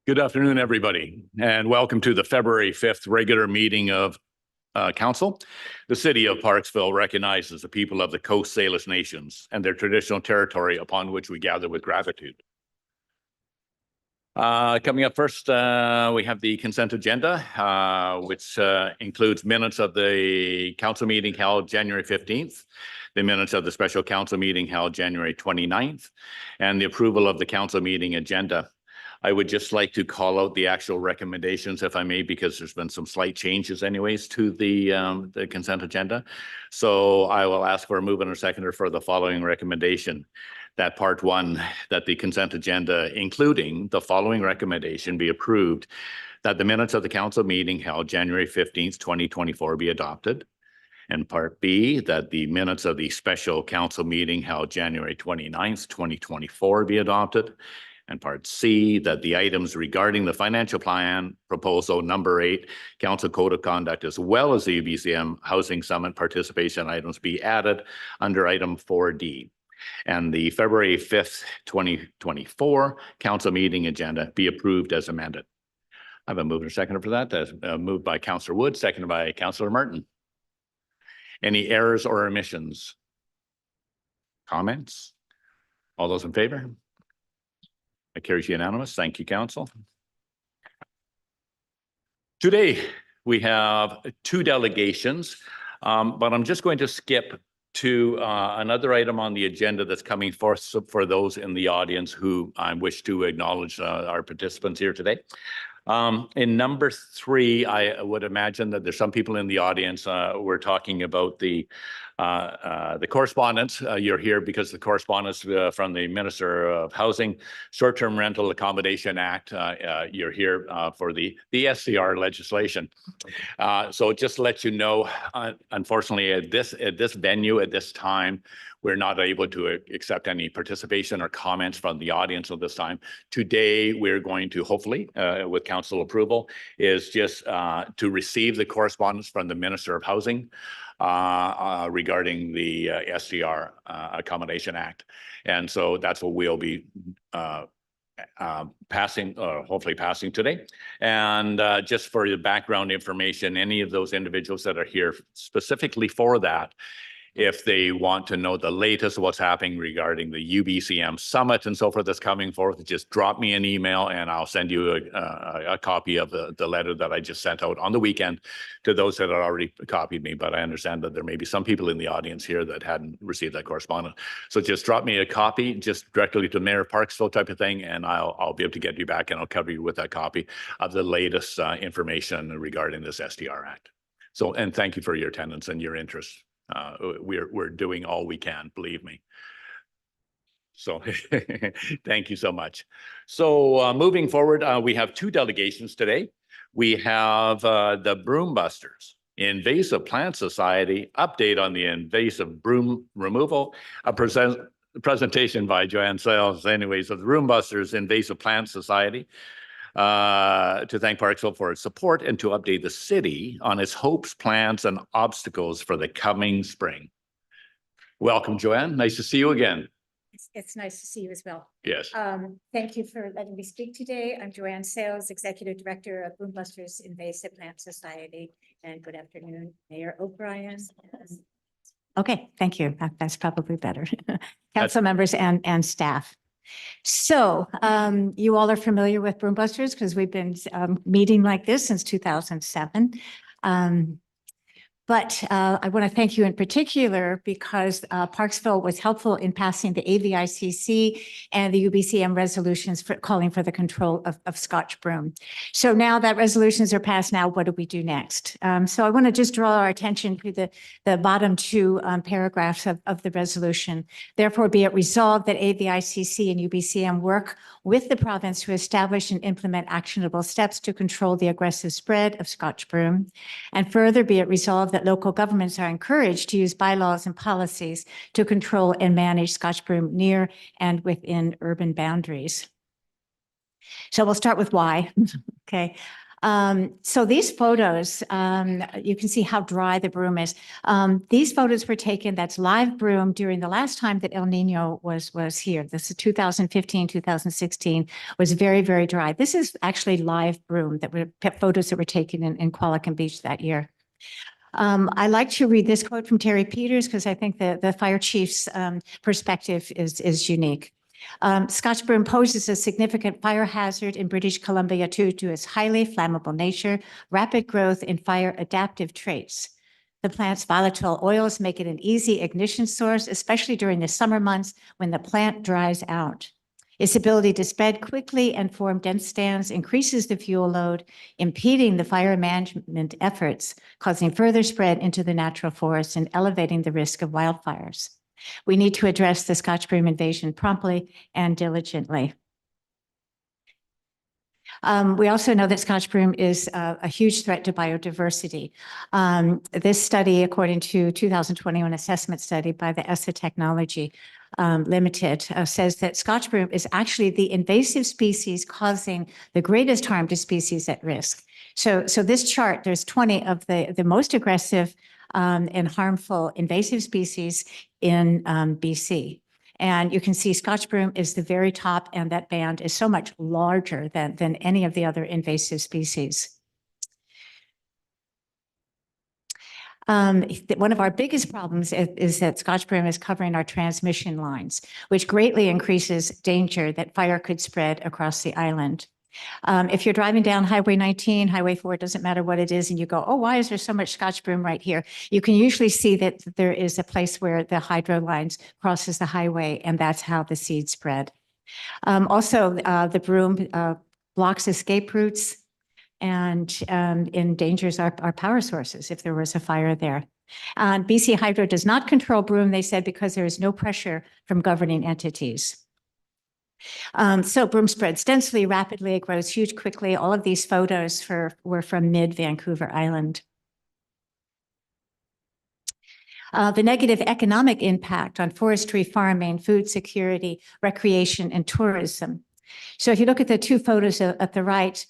Good afternoon, everybody, and welcome to the February 5th regular meeting of Council. The City of Parksville recognizes the people of the Coast Salish Nations and their traditional territory upon which we gather with gratitude. Coming up first, we have the consent agenda, which includes minutes of the council meeting held January 15th, the minutes of the special council meeting held January 29th, and the approval of the council meeting agenda. I would just like to call out the actual recommendations, if I may, because there's been some slight changes anyways to the consent agenda. So I will ask for a move and a seconder for the following recommendation. That part one, that the consent agenda, including the following recommendation, be approved, that the minutes of the council meeting held January 15th, 2024 be adopted. And part B, that the minutes of the special council meeting held January 29th, 2024 be adopted. And part C, that the items regarding the financial plan proposal number 8, council code of conduct, as well as the UBCM housing summit participation items be added under item 4D. And the February 5th, 2024 council meeting agenda be approved as amended. I have a mover and seconder for that. That's moved by Councillor Wood, seconded by Councillor Martin. Any errors or omissions? Comments? All those in favor? That carries unanimous. Thank you, Council. Today, we have 2 delegations, but I'm just going to skip to another item on the agenda that's coming forth for those in the audience who I wish to acknowledge our participants here today. In number 3, I would imagine that there's some people in the audience. We're talking about the correspondence. You're here because the correspondence from the Minister of Housing, Short-Term Rental Accommodation Act. You're here for the SCR legislation. So just to let you know, unfortunately, at this venue, at this time, we're not able to accept any participation or comments from the audience at this time. Today, we're going to, hopefully, with council approval, is just to receive the correspondence from the Minister of Housing regarding the SDR Accommodation Act. And so that's what we'll be hopefully passing today. And just for your background information, any of those individuals that are here specifically for that, if they want to know the latest of what's happening regarding the UBCM summit and so forth that's coming forth, just drop me an email and I'll send you a copy of the letter that I just sent out on the weekend to those that had already copied me. But I understand that there may be some people in the audience here that hadn't received that correspondence. So just drop me a copy, just directly to Mayor Parksville type of thing, and I'll be able to get you back and I'll cover you with that copy of the latest information regarding this SDR Act. So, and thank you for your attendance and your interest. We're doing all we can, believe me. So thank you so much. So moving forward, we have 2 delegations today. We have the Broombusters Invasive Plant Society update on the invasive broom removal, a presentation by Joanne Sales, anyways, of the Broombusters Invasive Plant Society. To thank Parksville for its support and to update the city on its hopes, plans, and obstacles for the coming spring. Welcome, Joanne. Nice to see you again. It's nice to see you as well. Yes. Thank you for letting me speak today. I'm Joanne Sales, Executive Director of Broombusters Invasive Plant Society. And good afternoon, Mayor O'Brien. Okay, thank you. That's probably better. Council members and staff. So you all are familiar with Broombusters because we've been meeting like this since 2007. But I want to thank you in particular because Parksville was helpful in passing the AVICC and the UBCM resolutions for calling for the control of Scotch broom. So now that resolutions are passed, now what do we do next? So I want to just draw our attention to the bottom 2 paragraphs of the resolution. Therefore, be it resolved that AVICC and UBCM work with the province to establish and implement actionable steps to control the aggressive spread of Scotch broom. And further, be it resolved that local governments are encouraged to use bylaws and policies to control and manage Scotch broom near and within urban boundaries. So we'll start with why. Okay. So these photos, you can see how dry the broom is. These photos were taken, that's live broom during the last time that El Nino was here. This is 2015, 2016, was very, very dry. This is actually live broom that were photos that were taken in Qualicum Beach that year. I like to read this quote from Terry Peters because I think the fire chief's perspective is unique. Scotch broom poses a significant fire hazard in British Columbia due to its highly flammable nature, rapid growth, and fire adaptive traits. The plant's volatile oils make it an easy ignition source, especially during the summer months when the plant dries out. Its ability to spread quickly and form dense stands increases the fuel load, impeding the fire management efforts, causing further spread into the natural forest and elevating the risk of wildfires. We need to address the Scotch broom invasion promptly and diligently. We also know that Scotch broom is a huge threat to biodiversity. This study, according to 2021 assessment study by the ESSA Technology Limited, says that Scotch broom is actually the invasive species causing the greatest harm to species at risk. So this chart, there's 20 of the most aggressive and harmful invasive species in BC. And you can see Scotch broom is the very top, and that band is so much larger than any of the other invasive species. One of our biggest problems is that Scotch broom is covering our transmission lines, which greatly increases danger that fire could spread across the island. If you're driving down Highway 19, Highway 4, it doesn't matter what it is, and you go, oh, why is there so much Scotch broom right here? You can usually see that there is a place where the hydro lines crosses the highway, and that's how the seeds spread. Also, the broom blocks escape routes and endangers our power sources if there was a fire there. BC Hydro does not control broom, they said, because there is no pressure from governing entities. So broom spreads densely, rapidly, it grows huge quickly. All of these photos were from mid-Vancouver Island. The negative economic impact on forestry, farming, food security, recreation, and tourism. So if you look at the two photos at the right,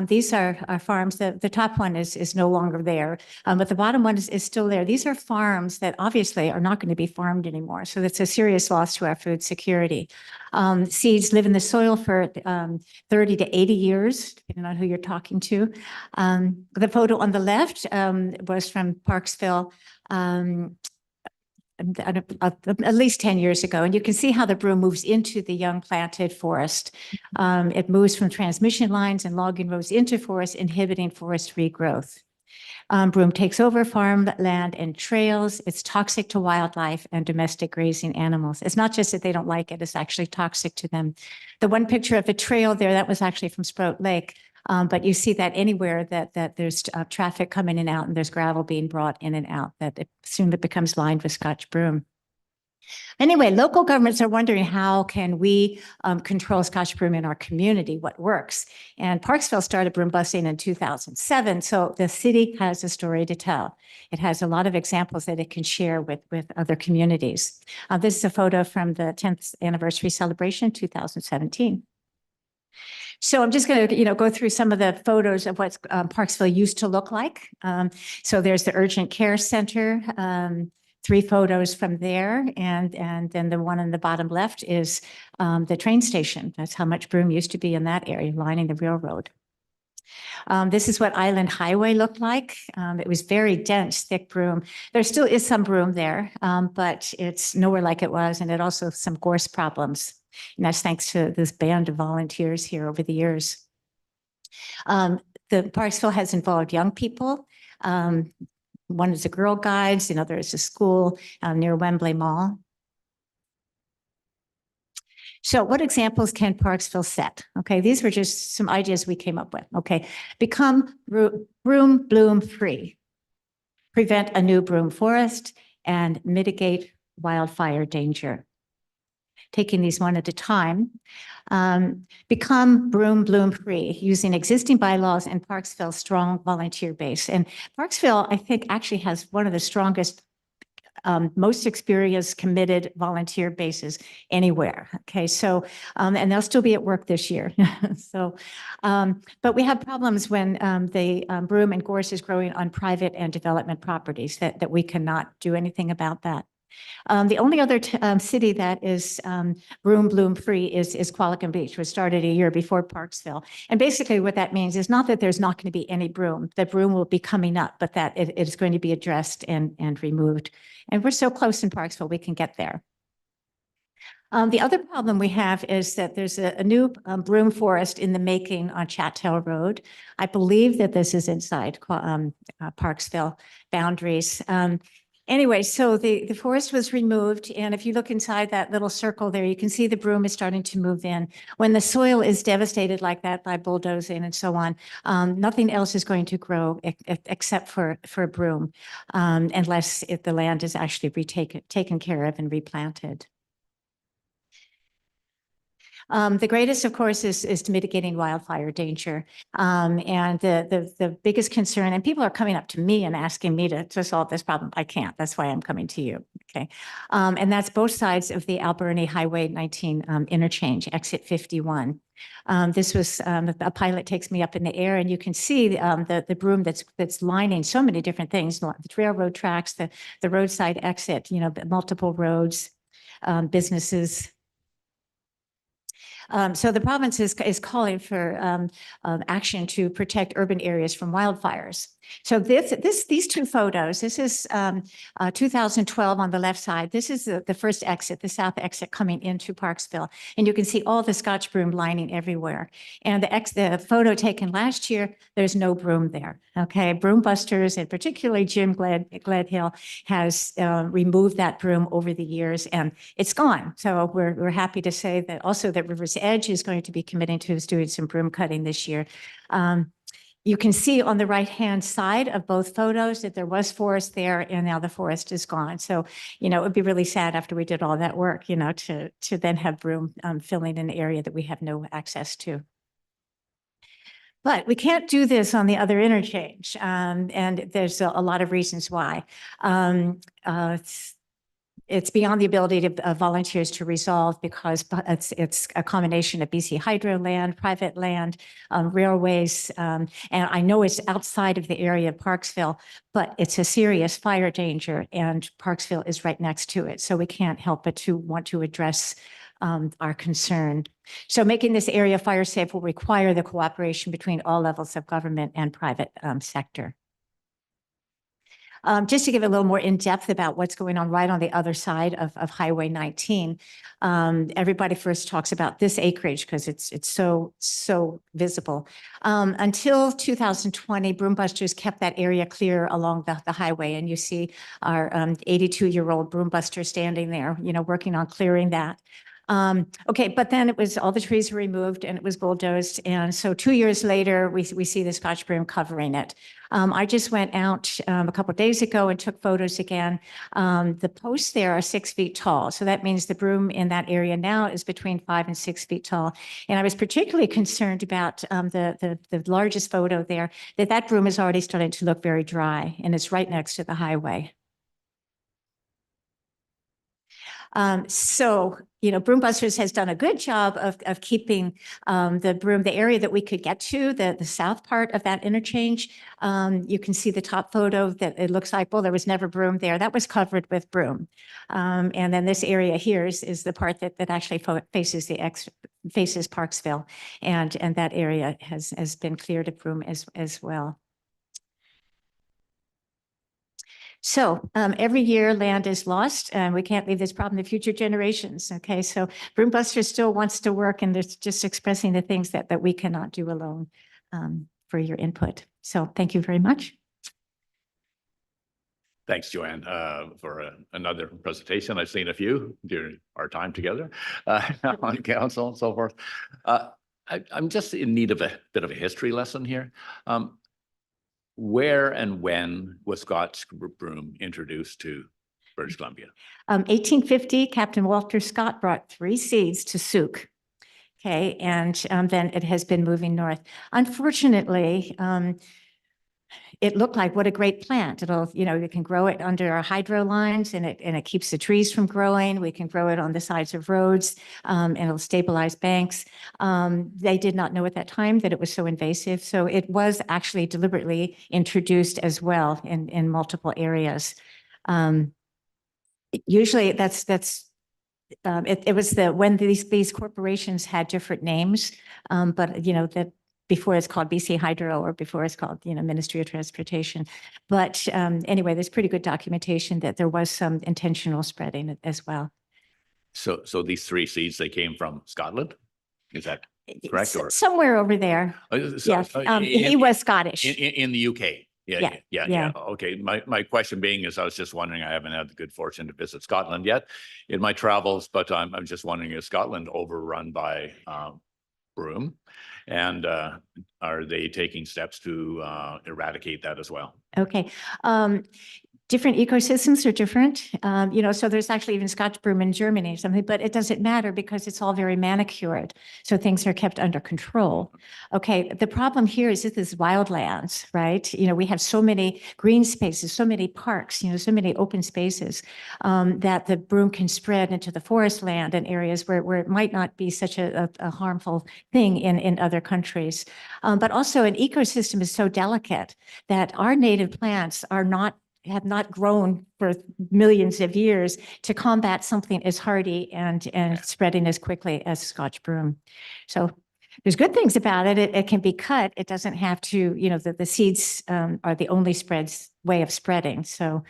these are farms. The top one is no longer there, but the bottom one is still there. These are farms that obviously are not going to be farmed anymore. So that's a serious loss to our food security. Seeds live in the soil for 30 to 80 years, depending on who you're talking to. The photo on the left was from Parksville, at least 10 years ago. And you can see how the broom moves into the young planted forest. It moves from transmission lines and logging roads into forest, inhibiting forest regrowth. Broom takes over farmland and trails. It's toxic to wildlife and domestic grazing animals. It's not just that they don't like it, it's actually toxic to them. The one picture of a trail there, that was actually from Sprout Lake. But you see that anywhere that there's traffic coming in and out and there's gravel being brought in and out, that it soon it becomes lined with Scotch broom. Anyway, local governments are wondering how can we control Scotch broom in our community, what works? And Parksville started broom busting in 2007, so the city has a story to tell. It has a lot of examples that it can share with other communities. This is a photo from the 10th anniversary celebration, 2017. So I'm just going to, go through some of the photos of what Parksville used to look like. So there's the urgent care center, 3 photos from there, and then the one on the bottom left is the train station. That's how much broom used to be in that area, lining the railroad. This is what Island Highway looked like. It was very dense, thick broom. There still is some broom there, but it's nowhere like it was, and it also some gorse problems. And that's thanks to this band of volunteers here over the years. The Parksville has involved young people. One is the Girl Guides, another is a school near Wembley Mall. So what examples can Parksville set? Okay, these were just some ideas we came up with. Okay, become broom bloom free, prevent a new broom forest, and mitigate wildfire danger. Taking these one at a time, become broom bloom free using existing bylaws and Parksville's strong volunteer base. And Parksville, I think, actually has one of the strongest most experienced, committed volunteer bases anywhere. Okay, so, and they'll still be at work this year. So, but we have problems when the broom and gorse is growing on private and development properties that we cannot do anything about that. The only other city that is broom bloom free is Qualicum Beach, which started a year before Parksville. And basically what that means is not that there's not going to be any broom. The broom will be coming up, but that it is going to be addressed and removed. And we're so close in Parksville, we can get there. The other problem we have is that there's a new broom forest in the making on Chattell Road. I believe that this is inside Parksville boundaries. Anyway, so the forest was removed, and if you look inside that little circle there, you can see the broom is starting to move in. When the soil is devastated like that by bulldozing and so on, nothing else is going to grow except for broom, unless the land is actually taken care of and replanted. The greatest, of course, is to mitigating wildfire danger. And the biggest concern, and people are coming up to me and asking me to solve this problem. I can't. That's why I'm coming to you. Okay. And that's both sides of the Alberni Highway 19 interchange, exit 51. This was a pilot takes me up in the air, and you can see the broom that's lining so many different things: the railroad tracks, the roadside exit, multiple roads, businesses. So the province is calling for action to protect urban areas from wildfires. So these two photos, this is 2012 on the left side. This is the first exit, the south exit coming into Parksville. And you can see all the Scotch broom lining everywhere. And the photo taken last year, there's no broom there. Okay, Broombusters, and particularly Jim Gledhill, has removed that broom over the years, and it's gone. So we're happy to say that also that River's Edge is going to be committing to doing some broom cutting this year. You can see on the right-hand side of both photos that there was forest there, and now the forest is gone. So, it would be really sad after we did all that work, to then have broom filling an area that we have no access to. But we can't do this on the other interchange, and there's a lot of reasons why. It's beyond the ability of volunteers to resolve, because it's a combination of BC Hydro land, private land, railways, and I know it's outside of the area of Parksville, but it's a serious fire danger, and Parksville is right next to it. So we can't help but to want to address our concern. So making this area fire safe will require the cooperation between all levels of government and private sector. Just to give a little more in depth about what's going on right on the other side of Highway 19, everybody first talks about this acreage because it's so visible. Until 2020, Broombusters kept that area clear along the highway, and you see our 82-year-old Broombuster standing there, working on clearing that. Okay, but then all the trees were removed and it was bulldozed. And so 2 years later, we see the Scotch broom covering it. I just went out a couple of days ago and took photos again. The posts there are 6 feet tall. So that means the broom in that area now is between 5 and 6 feet tall. And I was particularly concerned about the largest photo there, that broom is already starting to look very dry, and it's right next to the highway. So, Broombusters has done a good job of keeping the area that we could get to, the south part of that interchange. You can see the top photo that it looks like, well, there was never broom there. That was covered with broom. And then this area here is the part that actually faces Parksville. And that area has been cleared of broom as well. So every year land is lost, and we can't leave this problem to future generations. Okay, so Broombusters still wants to work, and they're just expressing the things that we cannot do alone for your input. So thank you very much. Thanks, Joanne, for another presentation. I've seen a few during our time together on council and so forth. I'm just in need of a bit of a history lesson here. Where and when was Scotch broom introduced to British Columbia? 1850, Captain Walter Scott brought 3 seeds to Souk. Okay, and then it has been moving north. Unfortunately, it looked like what a great plant. It'll, you can grow it under our hydro lines and it keeps the trees from growing. We can grow it on the sides of roads and it'll stabilize banks. They did not know at that time that it was so invasive. So it was actually deliberately introduced as well in multiple areas. Usually it was when these corporations had different names, but that before it's called BC Hydro or before it's called, Ministry of Transportation. But anyway, there's pretty good documentation that there was some intentional spreading as well. So these 3 seeds, they came from Scotland? Is that correct? Or Somewhere over there. Yes, he was Scottish. In the UK. Yeah. Yeah. Okay. My question being is, I was just wondering, I haven't had the good fortune to visit Scotland yet in my travels, but I'm just wondering, is Scotland overrun by broom? And are they taking steps to eradicate that as well? Okay. Different ecosystems are different, so there's actually even Scotch broom in Germany or something, but it doesn't matter because it's all very manicured. So things are kept under control. Okay, the problem here is this is wildlands, right? We have so many green spaces, so many parks, so many open spaces that the broom can spread into the forest land and areas where it might not be such a harmful thing in other countries. But also an ecosystem is so delicate that our native plants have not grown for millions of years to combat something as hardy and spreading as quickly as Scotch broom. So there's good things about it. It can be cut. It doesn't have to, the seeds are the only way of spreading. So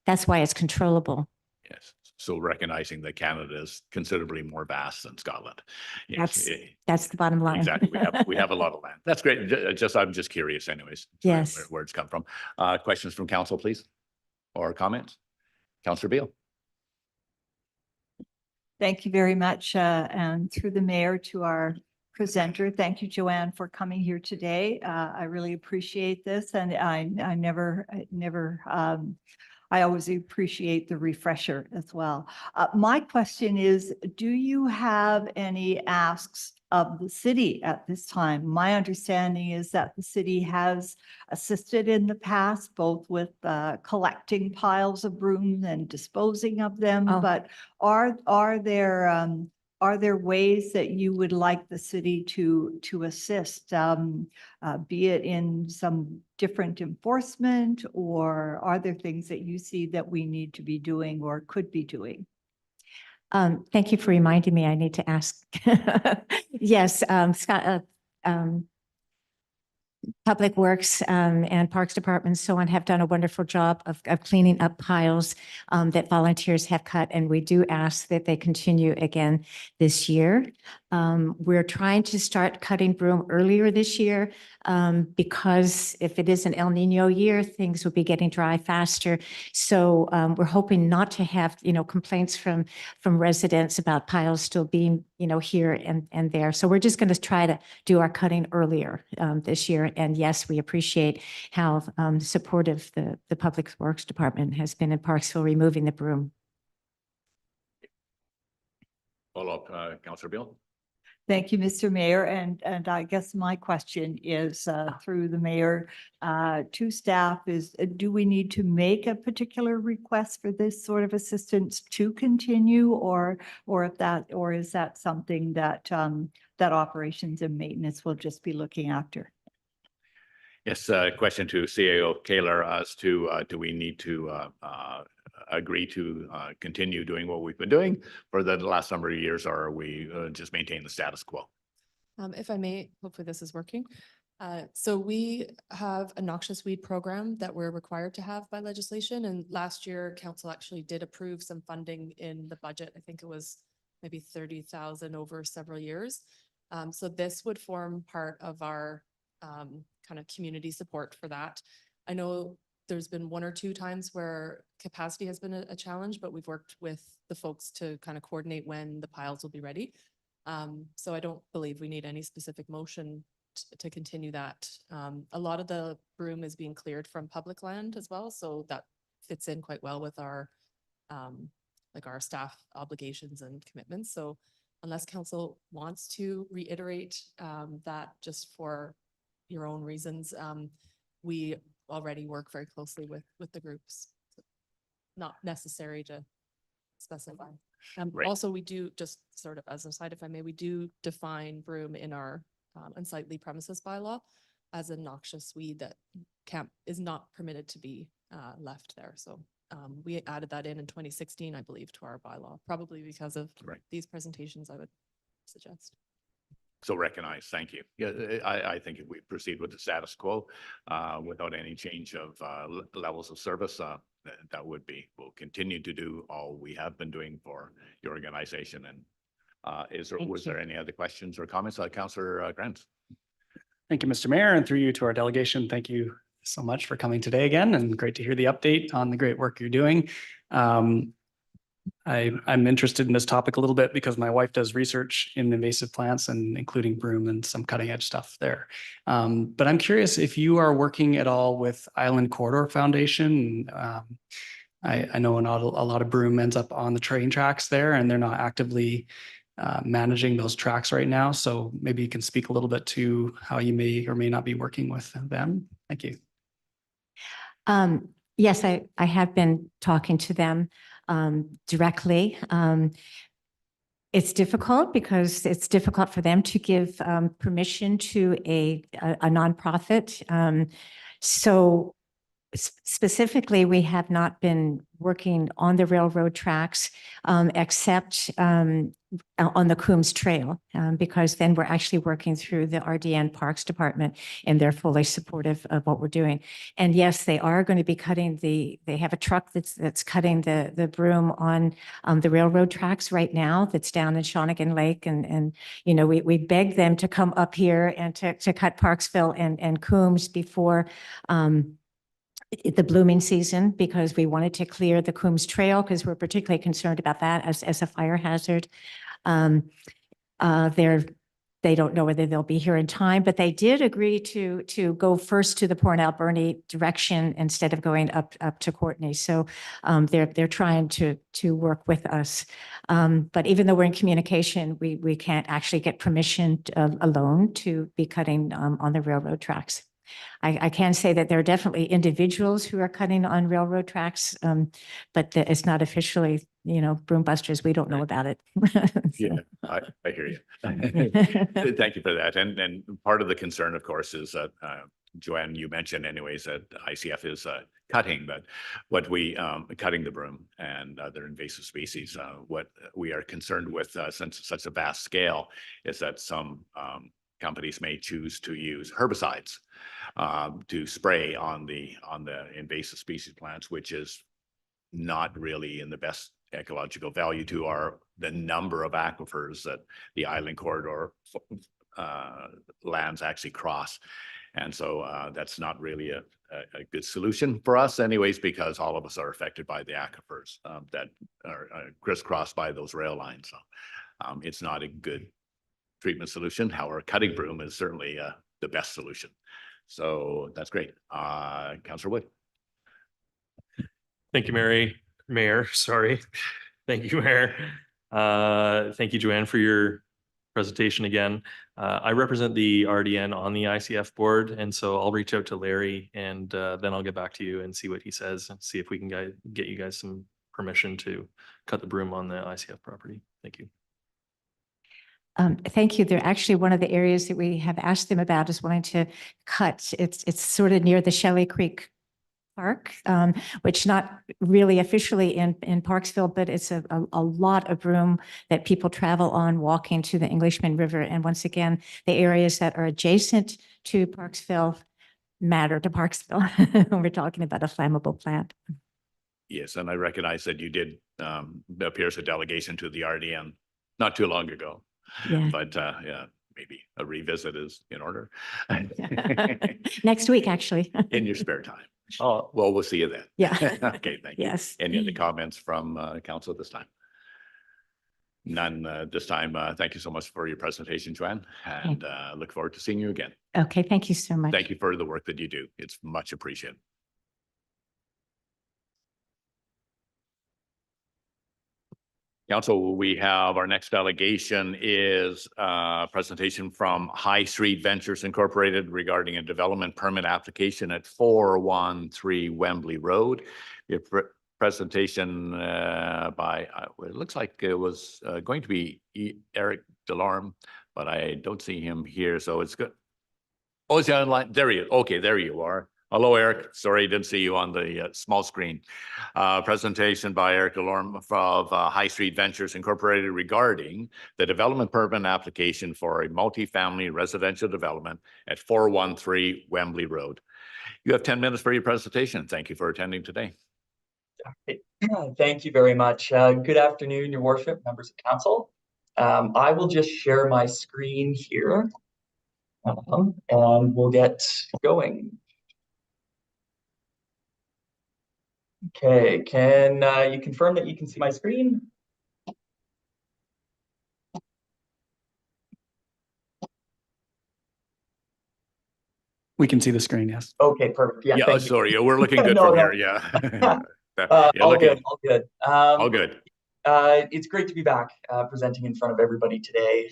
that's why it's controllable. Yes. So recognizing that Canada is considerably more vast than Scotland. Yes. That's the bottom line. Exactly. We have a lot of land. That's great. I'm just curious anyways. Yes. Where it's come from. Questions from council, please, or comments? Councillor Beil. Thank you very much. And through the mayor to our presenter, thank you, Joanne, for coming here today. I really appreciate this. And I always appreciate the refresher as well. My question is, do you have any asks of the city at this time? My understanding is that the city has assisted in the past, both with collecting piles of brooms and disposing of them. Oh. But are there ways that you would like the city to assist, be it in some different enforcement, or are there things that you see that we need to be doing or could be doing? Thank you for reminding me. I need to ask. Yes, Scott, Public Works and Parks Department, so on, have done a wonderful job of cleaning up piles that volunteers have cut, and we do ask that they continue again this year. We're trying to start cutting broom earlier this year because if it is an El Nino year, things will be getting dry faster. So we're hoping not to have, complaints from residents about piles still being, here and there. So we're just going to try to do our cutting earlier this year. And yes, we appreciate how supportive the Public Works Department has been in Parksville removing the broom. Follow up, Councillor Beil. Thank you, Mr. Mayor. And I guess my question is through the mayor to staff is, do we need to make a particular request for this sort of assistance to continue, or is that something that that operations and maintenance will just be looking after? Yes, question to CAO Kaler as to do we need to agree to continue doing what we've been doing for the last number of years, or are we just maintain the status quo? If I may, hopefully this is working. So we have a noxious weed program that we're required to have by legislation. And last year, council actually did approve some funding in the budget. I think it was maybe 30,000 over several years. So this would form part of our kind of community support for that. I know there's been 1 or 2 times where capacity has been a challenge, but we've worked with the folks to kind of coordinate when the piles will be ready. So I don't believe we need any specific motion to continue that. A lot of the broom is being cleared from public land as well, so that fits in quite well with our like our staff obligations and commitments. So unless council wants to reiterate that just for your own reasons, we already work very closely with the groups. So not necessary to specify. Right. Also, we do, just sort of as an aside, if I may, we do define broom in our unsightly premises bylaw as a noxious weed that is not permitted to be left there. So we added that in 2016, I believe, to our bylaw, probably because of Right. these presentations, I would suggest. So recognize, thank you. Yeah, I think if we proceed with the status quo, without any change of, levels of service, that would be, we'll continue to do all we have been doing for your organization. And, was there any other questions or comments? Councillor Grant? Thank you, Mr. Mayor, and through you to our delegation. Thank you so much for coming today again, and great to hear the update on the great work you're doing. I'm interested in this topic a little bit because my wife does research in invasive plants and including broom and some cutting edge stuff there. But I'm curious if you are working at all with Island Corridor Foundation. I know a lot of broom ends up on the train tracks there, and they're not actively managing those tracks right now. So maybe you can speak a little bit to how you may or may not be working with them. Thank you. Yes, I have been talking to them directly. It's difficult because it's difficult for them to give permission to a nonprofit. So specifically, we have not been working on the railroad tracks except on the Coombs Trail, because then we're actually working through the RDN Parks Department, and they're fully supportive of what we're doing. And yes, they are going to be cutting they have a truck that's cutting the broom on the railroad tracks right now that's down in Shawnigan Lake. And you know, we begged them to come up here and to cut Parksville and Coombs before the blooming season, because we wanted to clear the Coombs Trail because we're particularly concerned about that as a fire hazard. They don't know whether they'll be here in time, but they did agree to go first to the Port Alberni direction instead of going up to Courtney. So they're trying to work with us. But even though we're in communication, we can't actually get permission alone to be cutting on the railroad tracks. I can say that there are definitely individuals who are cutting on railroad tracks, but it's not officially, Broombusters. We don't know about it. Yeah, I hear you. Thank you for that. And part of the concern, of course, is that, Joanne, you mentioned anyways that ICF is cutting, but cutting the broom and other invasive species. What we are concerned with, since it's such a vast scale, is that some companies may choose to use herbicides to spray on the invasive species plants, which is not really in the best ecological value to the number of aquifers that the Island Corridor lands actually cross. And so that's not really a good solution for us anyways, because all of us are affected by the aquifers that are crisscrossed by those rail lines. So it's not a good treatment solution. However, cutting broom is certainly the best solution. So that's great. Councillor Wood. Thank you, Mayor. Sorry. Thank you, Mayor. Thank you, Joanne, for your presentation again. I represent the RDN on the ICF board, and so I'll reach out to Larry and then I'll get back to you and see what he says and see if we can get you guys some permission to cut the broom on the ICF property. Thank you. Thank you. They're actually one of the areas that we have asked them about is wanting to cut. It's sort of near the Shelley Creek Park, which not really officially in Parksville, but it's a lot of broom that people travel on walking to the Englishman River. And once again, the areas that are adjacent to Parksville matter to Parksville. We're talking about a flammable plant. Yes, and I recognize that you did appear as a delegation to the RDN not too long ago. Yeah. But yeah, maybe a revisit is in order. Next week, actually. In your spare time. Oh, well, we'll see you then. Yeah. Okay, thank you. Yes. Any other comments from council this time? None this time. Thank you so much for your presentation, Joanne, and look forward to seeing you again. Okay, thank you so much. Thank you for the work that you do. It's much appreciated. Council, we have our next delegation is a presentation from Highstreet Ventures Incorporated regarding a development permit application at 413 Wembley Road. We have presentation by, it looks like it was going to be Eric Delorme, but I don't see him here, so it's good. Oh, is he online? There he is. Okay, there you are. Hello, Eric. Sorry, I didn't see you on the small screen. Presentation by Eric Delorme of Highstreet Ventures Incorporated regarding the development permit application for a multifamily residential development at 413 Wembley Road. You have 10 minutes for your presentation. Thank you for attending today. Thank you very much. Good afternoon, Your Worship, members of council. I will just share my screen here and we'll get going. Okay, can you confirm that you can see my screen? We can see the screen, yes. Okay, perfect. Yeah, Yeah, thank you. sorry, we're looking good No, from no. here. Yeah. Yeah, All looking- good, all good. all good. It's great to be back presenting in front of everybody today.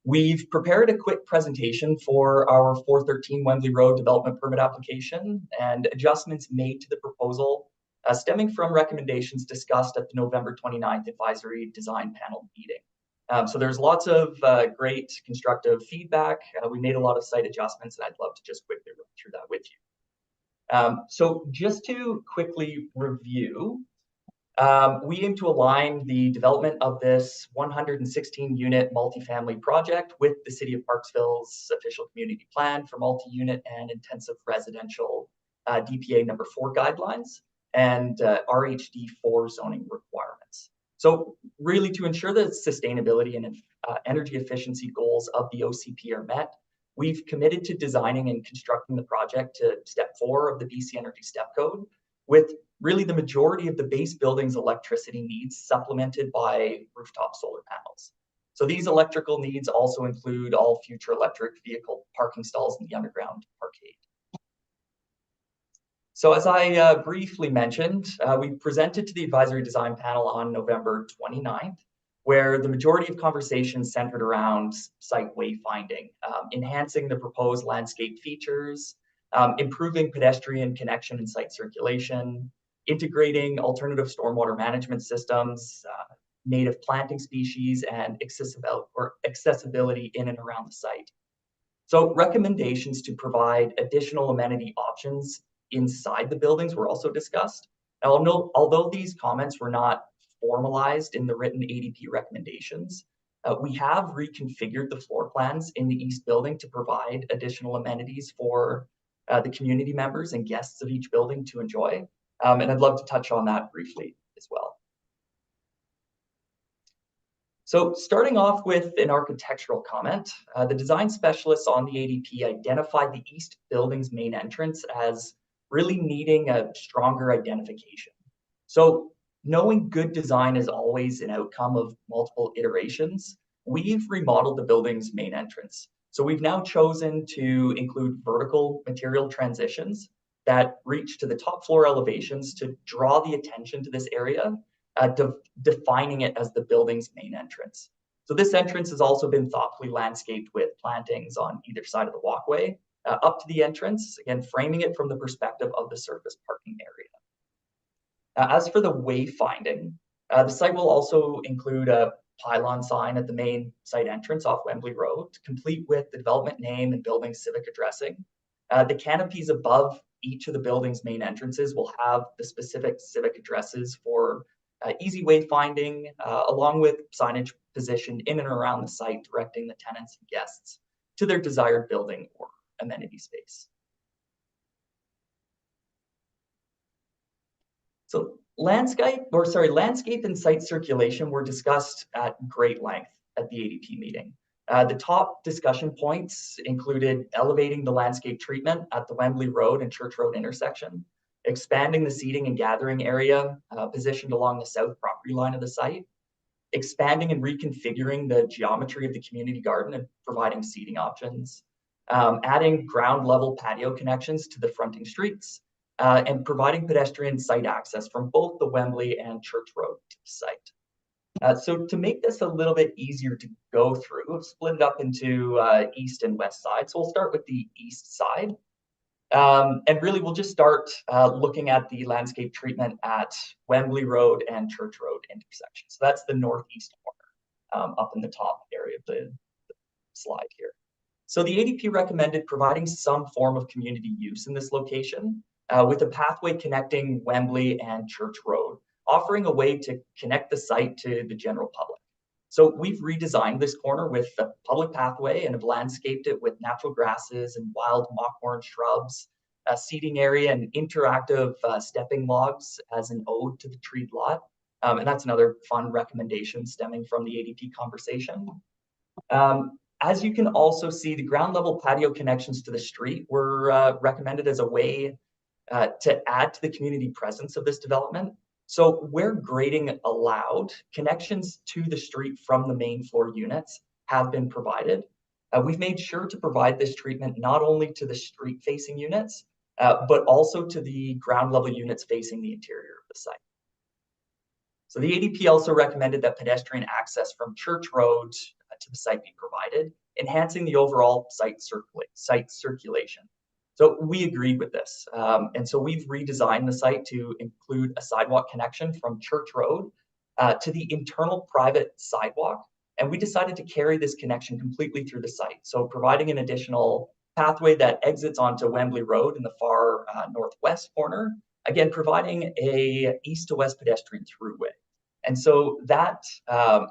We've prepared a quick presentation for our 413 Wembley Road development permit application and adjustments made to the proposal stemming from recommendations discussed at the November 29th advisory design panel meeting. So there's lots of great constructive feedback. We made a lot of site adjustments, and I'd love to just quickly run through that with you. So just to quickly review, we aim to align the development of this 116-unit multifamily project with the City of Parksville's official community plan for multi-unit and intensive residential DPA number 4 guidelines and RHD 4 zoning requirements. So really to ensure that sustainability and energy efficiency goals of the OCP are met, we've committed to designing and constructing the project to step 4 of the BC Energy Step Code, with really the majority of the base building's electricity needs supplemented by rooftop solar panels. So these electrical needs also include all future electric vehicle parking stalls in the underground parkade. So as I briefly mentioned, we presented to the advisory design panel on November 29th, where the majority of conversations centered around site wayfinding, enhancing the proposed landscape features, improving pedestrian connection and site circulation, integrating alternative stormwater management systems, native planting species, and accessibility in and around the site. So recommendations to provide additional amenity options inside the buildings were also discussed. Now, although these comments were not formalized in the written ADP recommendations, we have reconfigured the floor plans in the East Building to provide additional amenities for the community members and guests of each building to enjoy. And I'd love to touch on that briefly as well. So starting off with an architectural comment, the design specialists on the ADP identified the East Building's main entrance as really needing a stronger identification. So knowing good design is always an outcome of multiple iterations, we've remodeled the building's main entrance. So we've now chosen to include vertical material transitions that reach to the top floor elevations to draw the attention to this area, defining it as the building's main entrance. So this entrance has also been thoughtfully landscaped with plantings on either side of the walkway, up to the entrance, again, framing it from the perspective of the surface parking area. As for the wayfinding, the site will also include a pylon sign at the main site entrance off Wembley Road, complete with the development name and building civic addressing. The canopies above each of the building's main entrances will have the specific civic addresses for easy wayfinding, along with signage positioned in and around the site, directing the tenants and guests to their desired building or amenity space. So landscape and site circulation were discussed at great length at the ADP meeting. The top discussion points included elevating the landscape treatment at the Wembley Road and Church Road intersection, expanding the seating and gathering area positioned along the south property line of the site, expanding and reconfiguring the geometry of the community garden and providing seating options, adding ground level patio connections to the fronting streets, and providing pedestrian site access from both the Wembley and Church Road to the site. So to make this a little bit easier to go through, I've split it up into east and west side. So we'll start with the east side. And really, we'll just start looking at the landscape treatment at Wembley Road and Church Road intersection. So that's the northeast corner up in the top area of the slide here. So the ADP recommended providing some form of community use in this location with a pathway connecting Wembley and Church Road, offering a way to connect the site to the general public. So we've redesigned this corner with a public pathway and have landscaped it with natural grasses and wild mock-horn shrubs, a seating area and interactive stepping logs as an ode to the treed lot. And that's another fun recommendation stemming from the ADP conversation. As you can also see, the ground level patio connections to the street were recommended as a way to add to the community presence of this development. So where grading allowed, connections to the street from the main floor units have been provided. We've made sure to provide this treatment not only to the street facing units, but also to the ground level units facing the interior of the site. So the ADP also recommended that pedestrian access from Church Road to the site be provided, enhancing the overall site circulation. So we agreed with this. And so we've redesigned the site to include a sidewalk connection from Church Road to the internal private sidewalk. And we decided to carry this connection completely through the site. So providing an additional pathway that exits onto Wembley Road in the far northwest corner, again, providing a east to west pedestrian throughway. And so that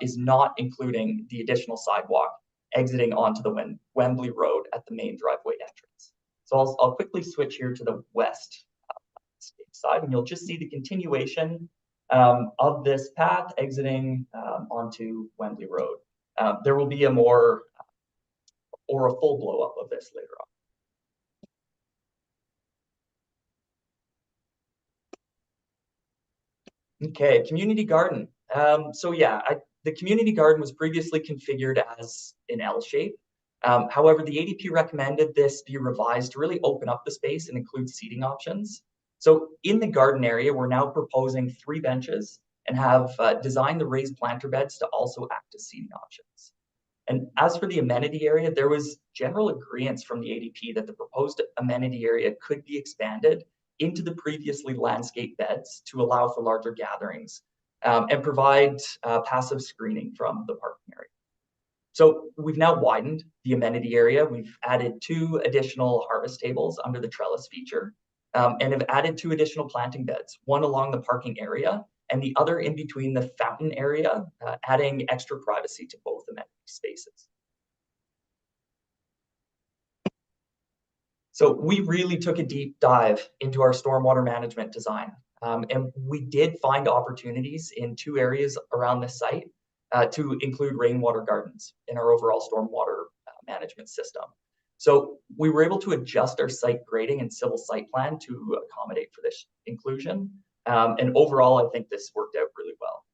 is not including the additional sidewalk exiting onto the Wembley Road at the main driveway entrance. So I'll quickly switch here to the west side, and you'll just see the continuation of this path exiting onto Wembley Road. There will be a more or a full blow up of this later on. Okay, community garden. So yeah, the community garden was previously configured as an L shape. However, the ADP recommended this be revised to really open up the space and include seating options. So in the garden area, we're now proposing 3 benches and have designed the raised planter beds to also act as seating options. And as for the amenity area, there was general agreement from the ADP that the proposed amenity area could be expanded into the previously landscaped beds to allow for larger gatherings and provide passive screening from the parking area. So we've now widened the amenity area. We've added 2 additional harvest tables under the trellis feature and have added 2 additional planting beds, one along the parking area and the other in between the fountain area, adding extra privacy to both amenity spaces. So we really took a deep dive into our stormwater management design. And we did find opportunities in 2 areas around the site to include rainwater gardens in our overall stormwater management system. So we were able to adjust our site grading and civil site plan to accommodate for this inclusion. And overall, I think this worked out really well.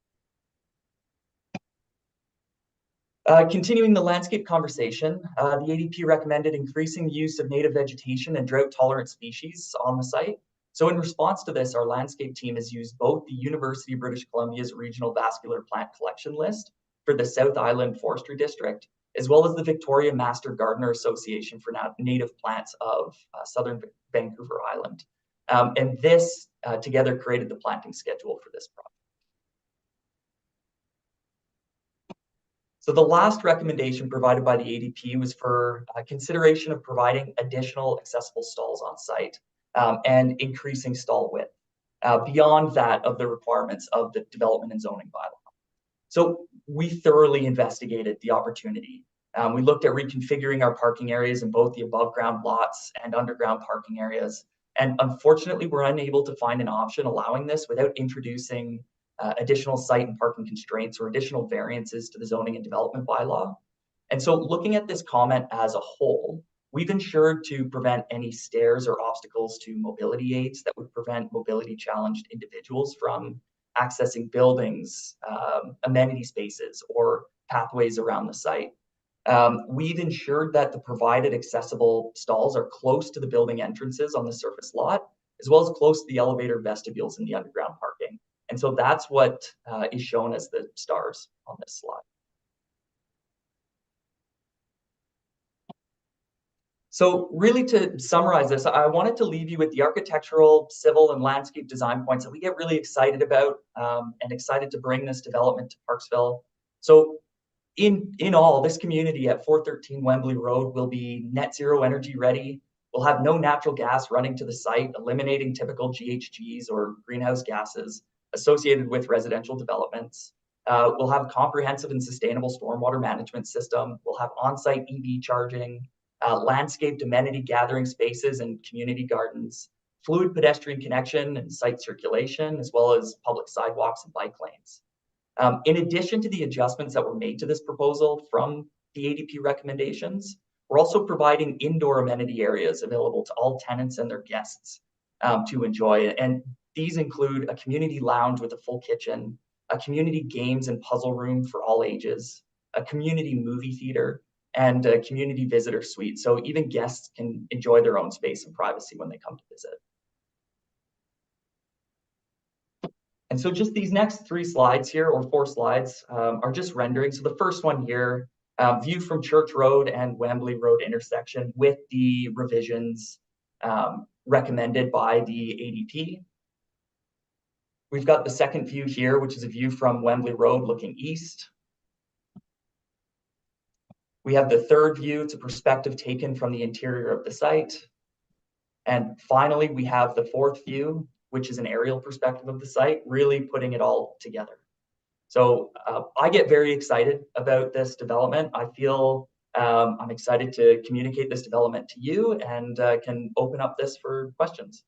Continuing the landscape conversation, the ADP recommended increasing the use of native vegetation and drought-tolerant species on the site. So in response to this, our landscape team has used both the University of British Columbia's Regional Vascular Plant Collection List for the South Island Forestry District, as well as the Victoria Master Gardener Association for native plants of Southern Vancouver Island. And this together created the planting schedule for this project. So the last recommendation provided by the ADP was for consideration of providing additional accessible stalls on site and increasing stall width beyond that of the requirements of the development and zoning bylaw. So we thoroughly investigated the opportunity. We looked at reconfiguring our parking areas in both the above ground lots and underground parking areas. And unfortunately, we're unable to find an option allowing this without introducing additional site and parking constraints or additional variances to the zoning and development bylaw. And so looking at this comment as a whole, we've ensured to prevent any stairs or obstacles to mobility aids that would prevent mobility challenged individuals from accessing buildings, amenity spaces, or pathways around the site. We've ensured that the provided accessible stalls are close to the building entrances on the surface lot, as well as close to the elevator vestibules in the underground parking. And so that's what is shown as the stars on this slide. So really, to summarize this, I wanted to leave you with the architectural, civil, and landscape design points that we get really excited about, and excited to bring this development to Parksville. So in all, this community at 413 Wembley Road will be net zero energy ready. We'll have no natural gas running to the site, eliminating typical GHGs or greenhouse gases associated with residential developments. We'll have comprehensive and sustainable stormwater management system. We'll have on-site EV charging, landscaped amenity gathering spaces and community gardens, fluid pedestrian connection and site circulation, as well as public sidewalks and bike lanes. In addition to the adjustments that were made to this proposal from the ADP recommendations, we're also providing indoor amenity areas available to all tenants and their guests to enjoy. And these include a community lounge with a full kitchen, a community games and puzzle room for all ages, a community movie theater, and a community visitor suite. So even guests can enjoy their own space and privacy when they come to visit. And so just these next 3 slides here, or 4 slides, are just rendering. So the first one here, view from Church Road and Wembley Road intersection with the revisions recommended by the ADP. We've got the second view here, which is a view from Wembley Road looking east. We have the third view. It's a perspective taken from the interior of the site. And finally, we have the fourth view, which is an aerial perspective of the site, really putting it all together. So I get very excited about this development. I feel I'm excited to communicate this development to you, and can open up this for questions.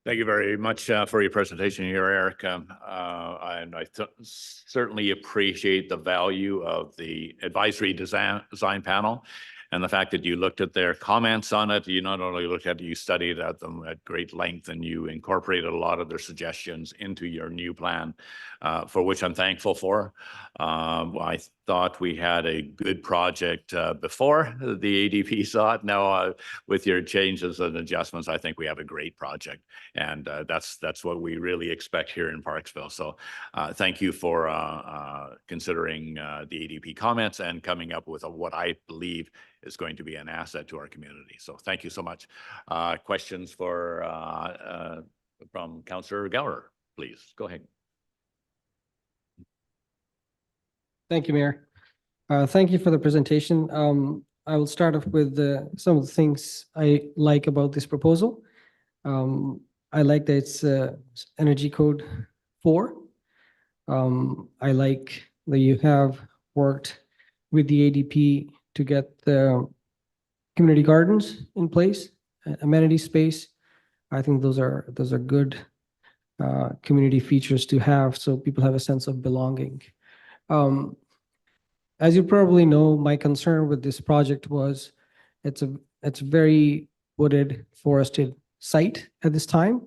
Thank you very much for your presentation here, Eric. And I certainly appreciate the value of the advisory design panel and the fact that you looked at their comments on it. You not only looked at it, you studied at them at great length, and you incorporated a lot of their suggestions into your new plan, for which I'm thankful for. I thought we had a good project before the ADP saw it. Now, with your changes and adjustments, I think we have a great project, and that's what we really expect here in Parksville. So thank you for considering the ADP comments and coming up with what I believe is going to be an asset to our community. So thank you so much. Questions for from Councillor Beil, please go ahead. Thank you, Mayor. Thank you for the presentation. I will start off with some of the things I like about this proposal. I like that it's Energy Code 4. I like that you have worked with the ADP to get the community gardens in place, amenity space. I think those are good community features to have, so people have a sense of belonging. As you probably know, my concern with this project was it's a very wooded, forested site at this time,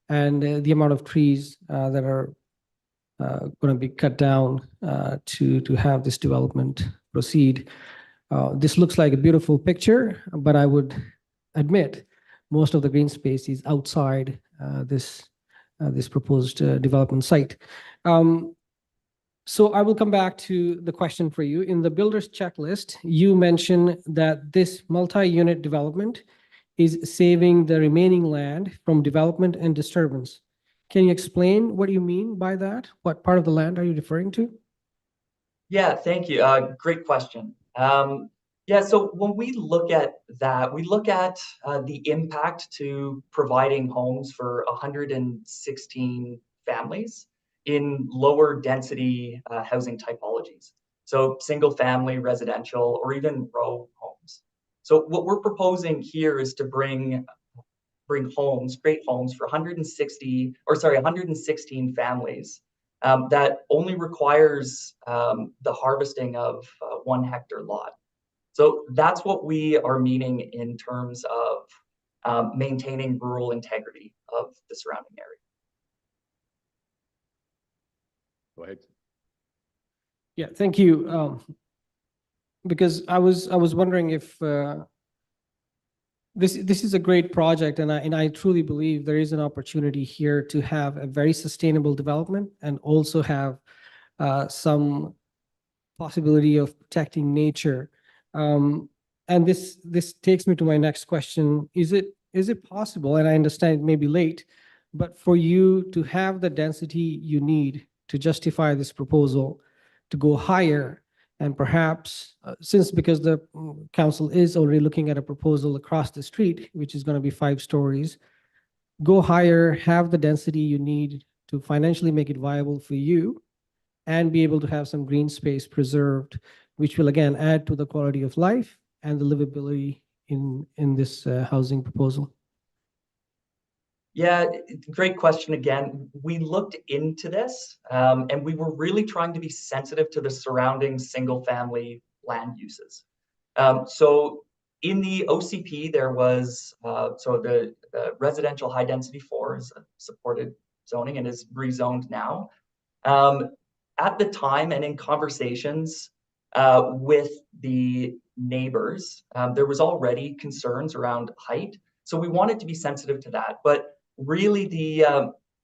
and the amount of trees that are going to be cut down to have this development proceed. This looks like a beautiful picture, but I would admit most of the green space is outside this proposed development site. So I will come back to the question for you. In the builder's checklist, you mentioned that this multi-unit development is saving the remaining land from development and disturbance. Can you explain what you mean by that? What part of the land are you referring to? Yeah, thank you. Great question. Yeah, so when we look at that, we look at the impact to providing homes for 116 families in lower density housing typologies. So single family, residential, or even row homes. So what we're proposing here is to bring homes, great homes for 116 families that only requires the harvesting of 1 hectare lot. So that's what we are meaning in terms of maintaining rural integrity of the surrounding area. Go ahead. Yeah, thank you. Because I was wondering if this is a great project, and I truly believe there is an opportunity here to have a very sustainable development and also have some possibility of protecting nature. And this takes me to my next question. Is it possible, and I understand it may be late, but for you to have the density you need to justify this proposal to go higher, and perhaps because the council is already looking at a proposal across the street, which is going to be 5 stories, go higher, have the density you need to financially make it viable for you, and be able to have some green space preserved, which will again add to the quality of life and the livability in this housing proposal? Yeah, great question again. We looked into this and we were really trying to be sensitive to the surrounding single-family land uses. So in the OCP, there was, so the residential high density 4 is a supported zoning and is rezoned now. At the time and in conversations with the neighbors, there was already concerns around height. So we wanted to be sensitive to that. But really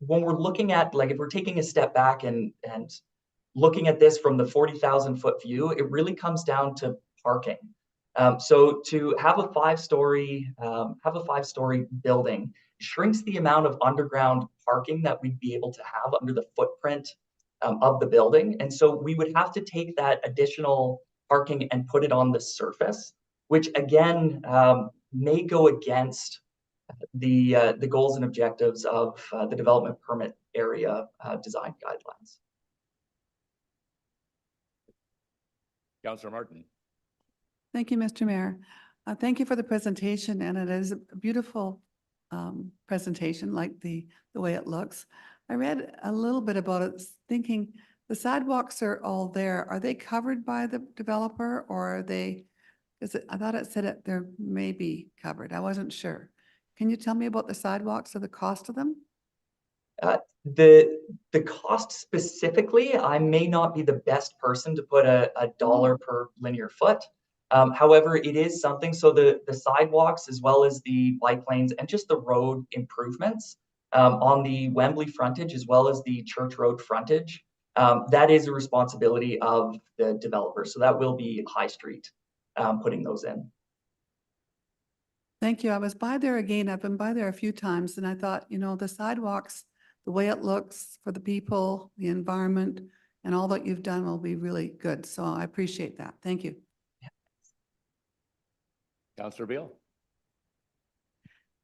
when we're looking at, like, if we're taking a step back and looking at this from the 40,000-foot view, it really comes down to parking. So to have a 5-story building shrinks the amount of underground parking that we'd be able to have under the footprint of the building. And so we would have to take that additional parking and put it on the surface, which again may go against the goals and objectives of the development permit area design guidelines. Councillor Martin. Thank you, Mr. Mayor. Thank you for the presentation, and it is a beautiful presentation, like the way it looks. I read a little bit about it, thinking the sidewalks are all there. Are they covered by the developer, or are they? I thought it said it there may be covered. I wasn't sure. Can you tell me about the sidewalks or the cost of them? The cost specifically, I may not be the best person to put a dollar per linear foot. However, it is something, so the sidewalks as well as the bike lanes and just the road improvements on the Wembley frontage as well as the Church Road frontage, that is a responsibility of the developer. So that will be Highstreet putting those in. Thank you. I was by there again. I've been by there a few times, and I thought, the sidewalks, the way it looks for the people, the environment, and all that you've done will be really good. So I appreciate that. Thank you. Councillor Beil.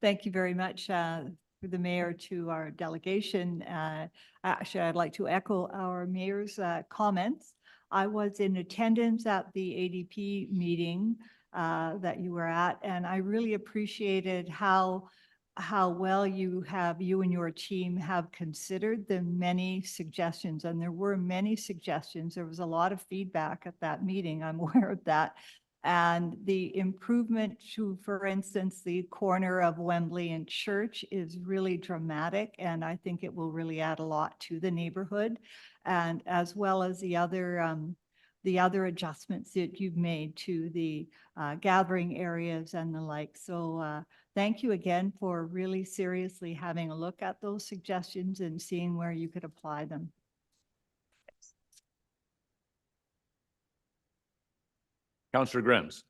Thank you very much through the mayor to our delegation. Actually, I'd like to echo our mayor's comments. I was in attendance at the ADP meeting that you were at, and I really appreciated how well you and your team have considered the many suggestions. And there were many suggestions. There was a lot of feedback at that meeting. I'm aware of that. And the improvement to, for instance, the corner of Wembley and Church is really dramatic. And I think it will really add a lot to the neighborhood, and as well as the other adjustments that you've made to the gathering areas and the like. So thank you again for really seriously having a look at those suggestions and seeing where you could apply them. Councillor Grims.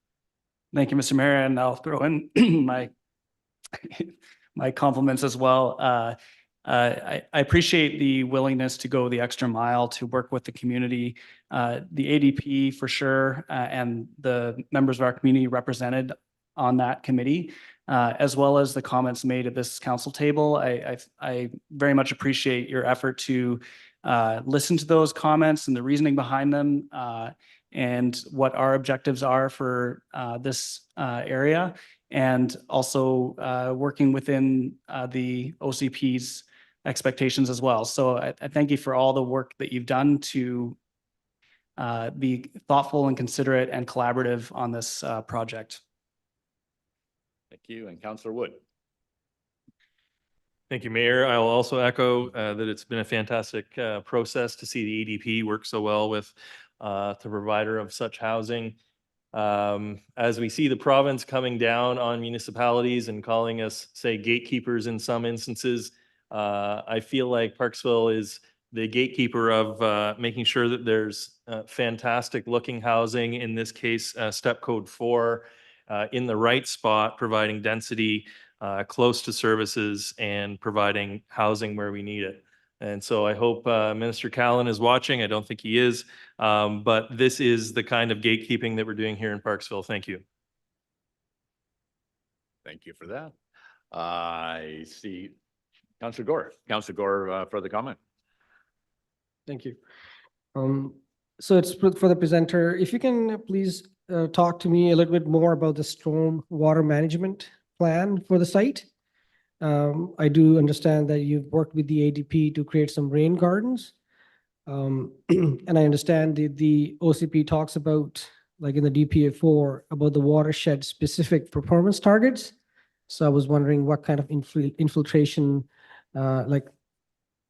Thank you, Mr. Mayor, and I'll throw in my compliments as well. I appreciate the willingness to go the extra mile to work with the community, the ADP for sure, and the members of our community represented on that committee, as well as the comments made at this council table. I very much appreciate your effort to listen to those comments and the reasoning behind them, and what our objectives are for this area, and also working within the OCP's expectations as well. So I thank you for all the work that you've done to be thoughtful and considerate and collaborative on this project. Thank you. And Councillor Wood. Thank you, Mayor. I'll also echo that it's been a fantastic process to see the ADP work so well with the provider of such housing. As we see the province coming down on municipalities and calling us, say, gatekeepers in some instances, I feel like Parksville is the gatekeeper of making sure that there's fantastic looking housing, in this case, step code 4, in the right spot, providing density close to services and providing housing where we need it. And so I hope Minister Callan is watching. I don't think he is, but this is the kind of gatekeeping that we're doing here in Parksville. Thank you. Thank you for that. I see Councillor Gore. Councillor Gore, further comment? Thank you. So it's for the presenter. If you can please talk to me a little bit more about the storm water management plan for the site. I do understand that you've worked with the ADP to create some rain gardens. And I understand the OCP talks about, like in the DPA4, about the watershed specific performance targets. So I was wondering what kind of infiltration, like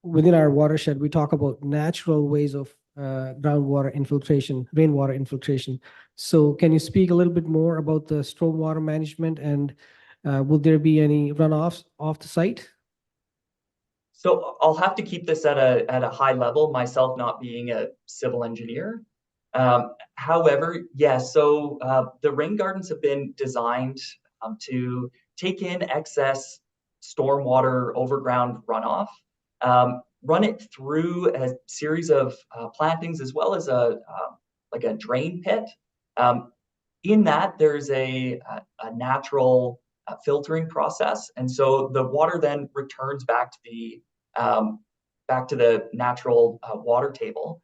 within our watershed, we talk about natural ways of groundwater infiltration, rainwater infiltration. So can you speak a little bit more about the stormwater management, and will there be any runoffs off the site? So I'll have to keep this at a high level, myself not being a civil engineer. However, yes, so the rain gardens have been designed to take in excess stormwater overground runoff, run it through a series of plantings, as well as like a drain pit. In that, there's a natural filtering process, and so the water then returns back to the natural water table.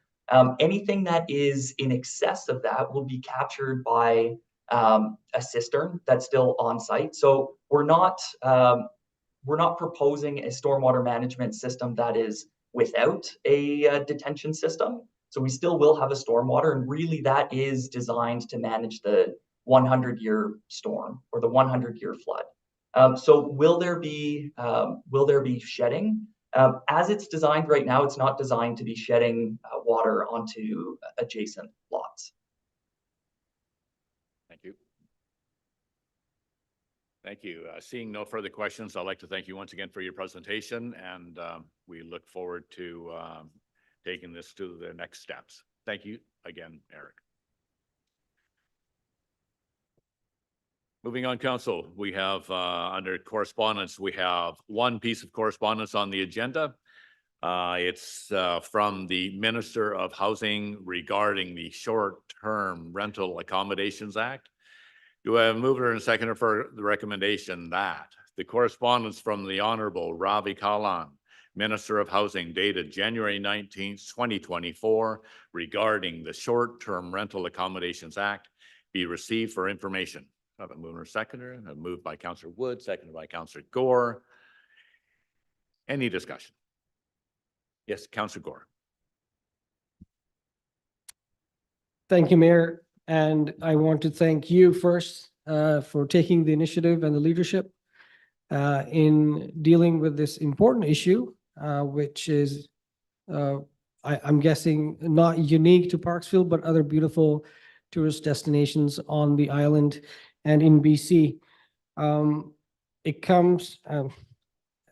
Anything that is in excess of that will be captured by a cistern that's still on site. So we're not proposing a stormwater management system that is without a detention system. So we still will have a stormwater, and really that is designed to manage the 100-year storm or the 100-year flood. So will there be shedding? As it's designed right now, it's not designed to be shedding water onto adjacent lots. Thank you. Thank you. Seeing no further questions, I'd like to thank you once again for your presentation, and we look forward to taking this to the next steps. Thank you again, Eric. Moving on, Council, we have under correspondence, we have one piece of correspondence on the agenda. It's from the Minister of Housing regarding the Short-Term Rental Accommodations Act. Do I have a mover and a seconder for the recommendation that the correspondence from the Honorable Ravi Kalan, Minister of Housing, dated January 19th, 2024, regarding the Short-Term Rental Accommodations Act be received for information? I have a mover and a seconder, a move by Councillor Wood, seconded by Councillor Gore. Any discussion? Yes, Councillor Gore. Thank you, Mayor. And I want to thank you first for taking the initiative and the leadership in dealing with this important issue, which is, I'm guessing, not unique to Parksville, but other beautiful tourist destinations on the island and in BC. It comes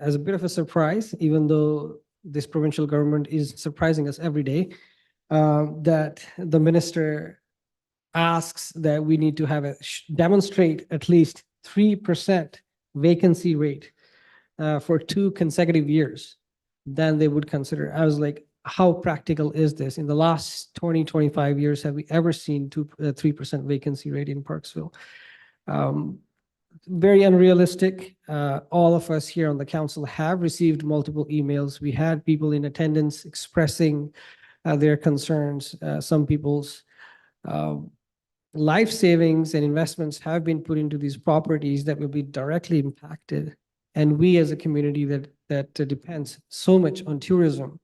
as a bit of a surprise, even though this provincial government is surprising us every day, that the minister asks that we need to have demonstrate at least 3% vacancy rate for 2 consecutive years. Then they would consider. I was like, how practical is this? In the last 20, 25 years, have we ever seen 3% vacancy rate in Parksville? Very unrealistic. All of us here on the council have received multiple emails. We had people in attendance expressing their concerns. Some people's life savings and investments have been put into these properties that will be directly impacted. And we as a community that depends so much on tourism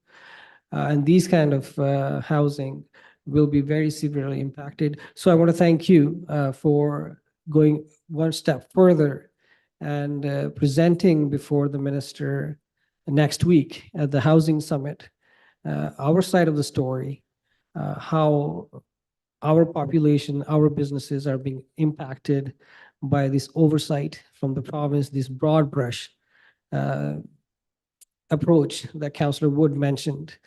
and these kind of housing will be very severely impacted. So I want to thank you for going one step further and presenting before the minister next week at the Housing Summit, our side of the story, how our population, our businesses are being impacted by this oversight from the province, this broad brush approach that Councillor Wood mentioned.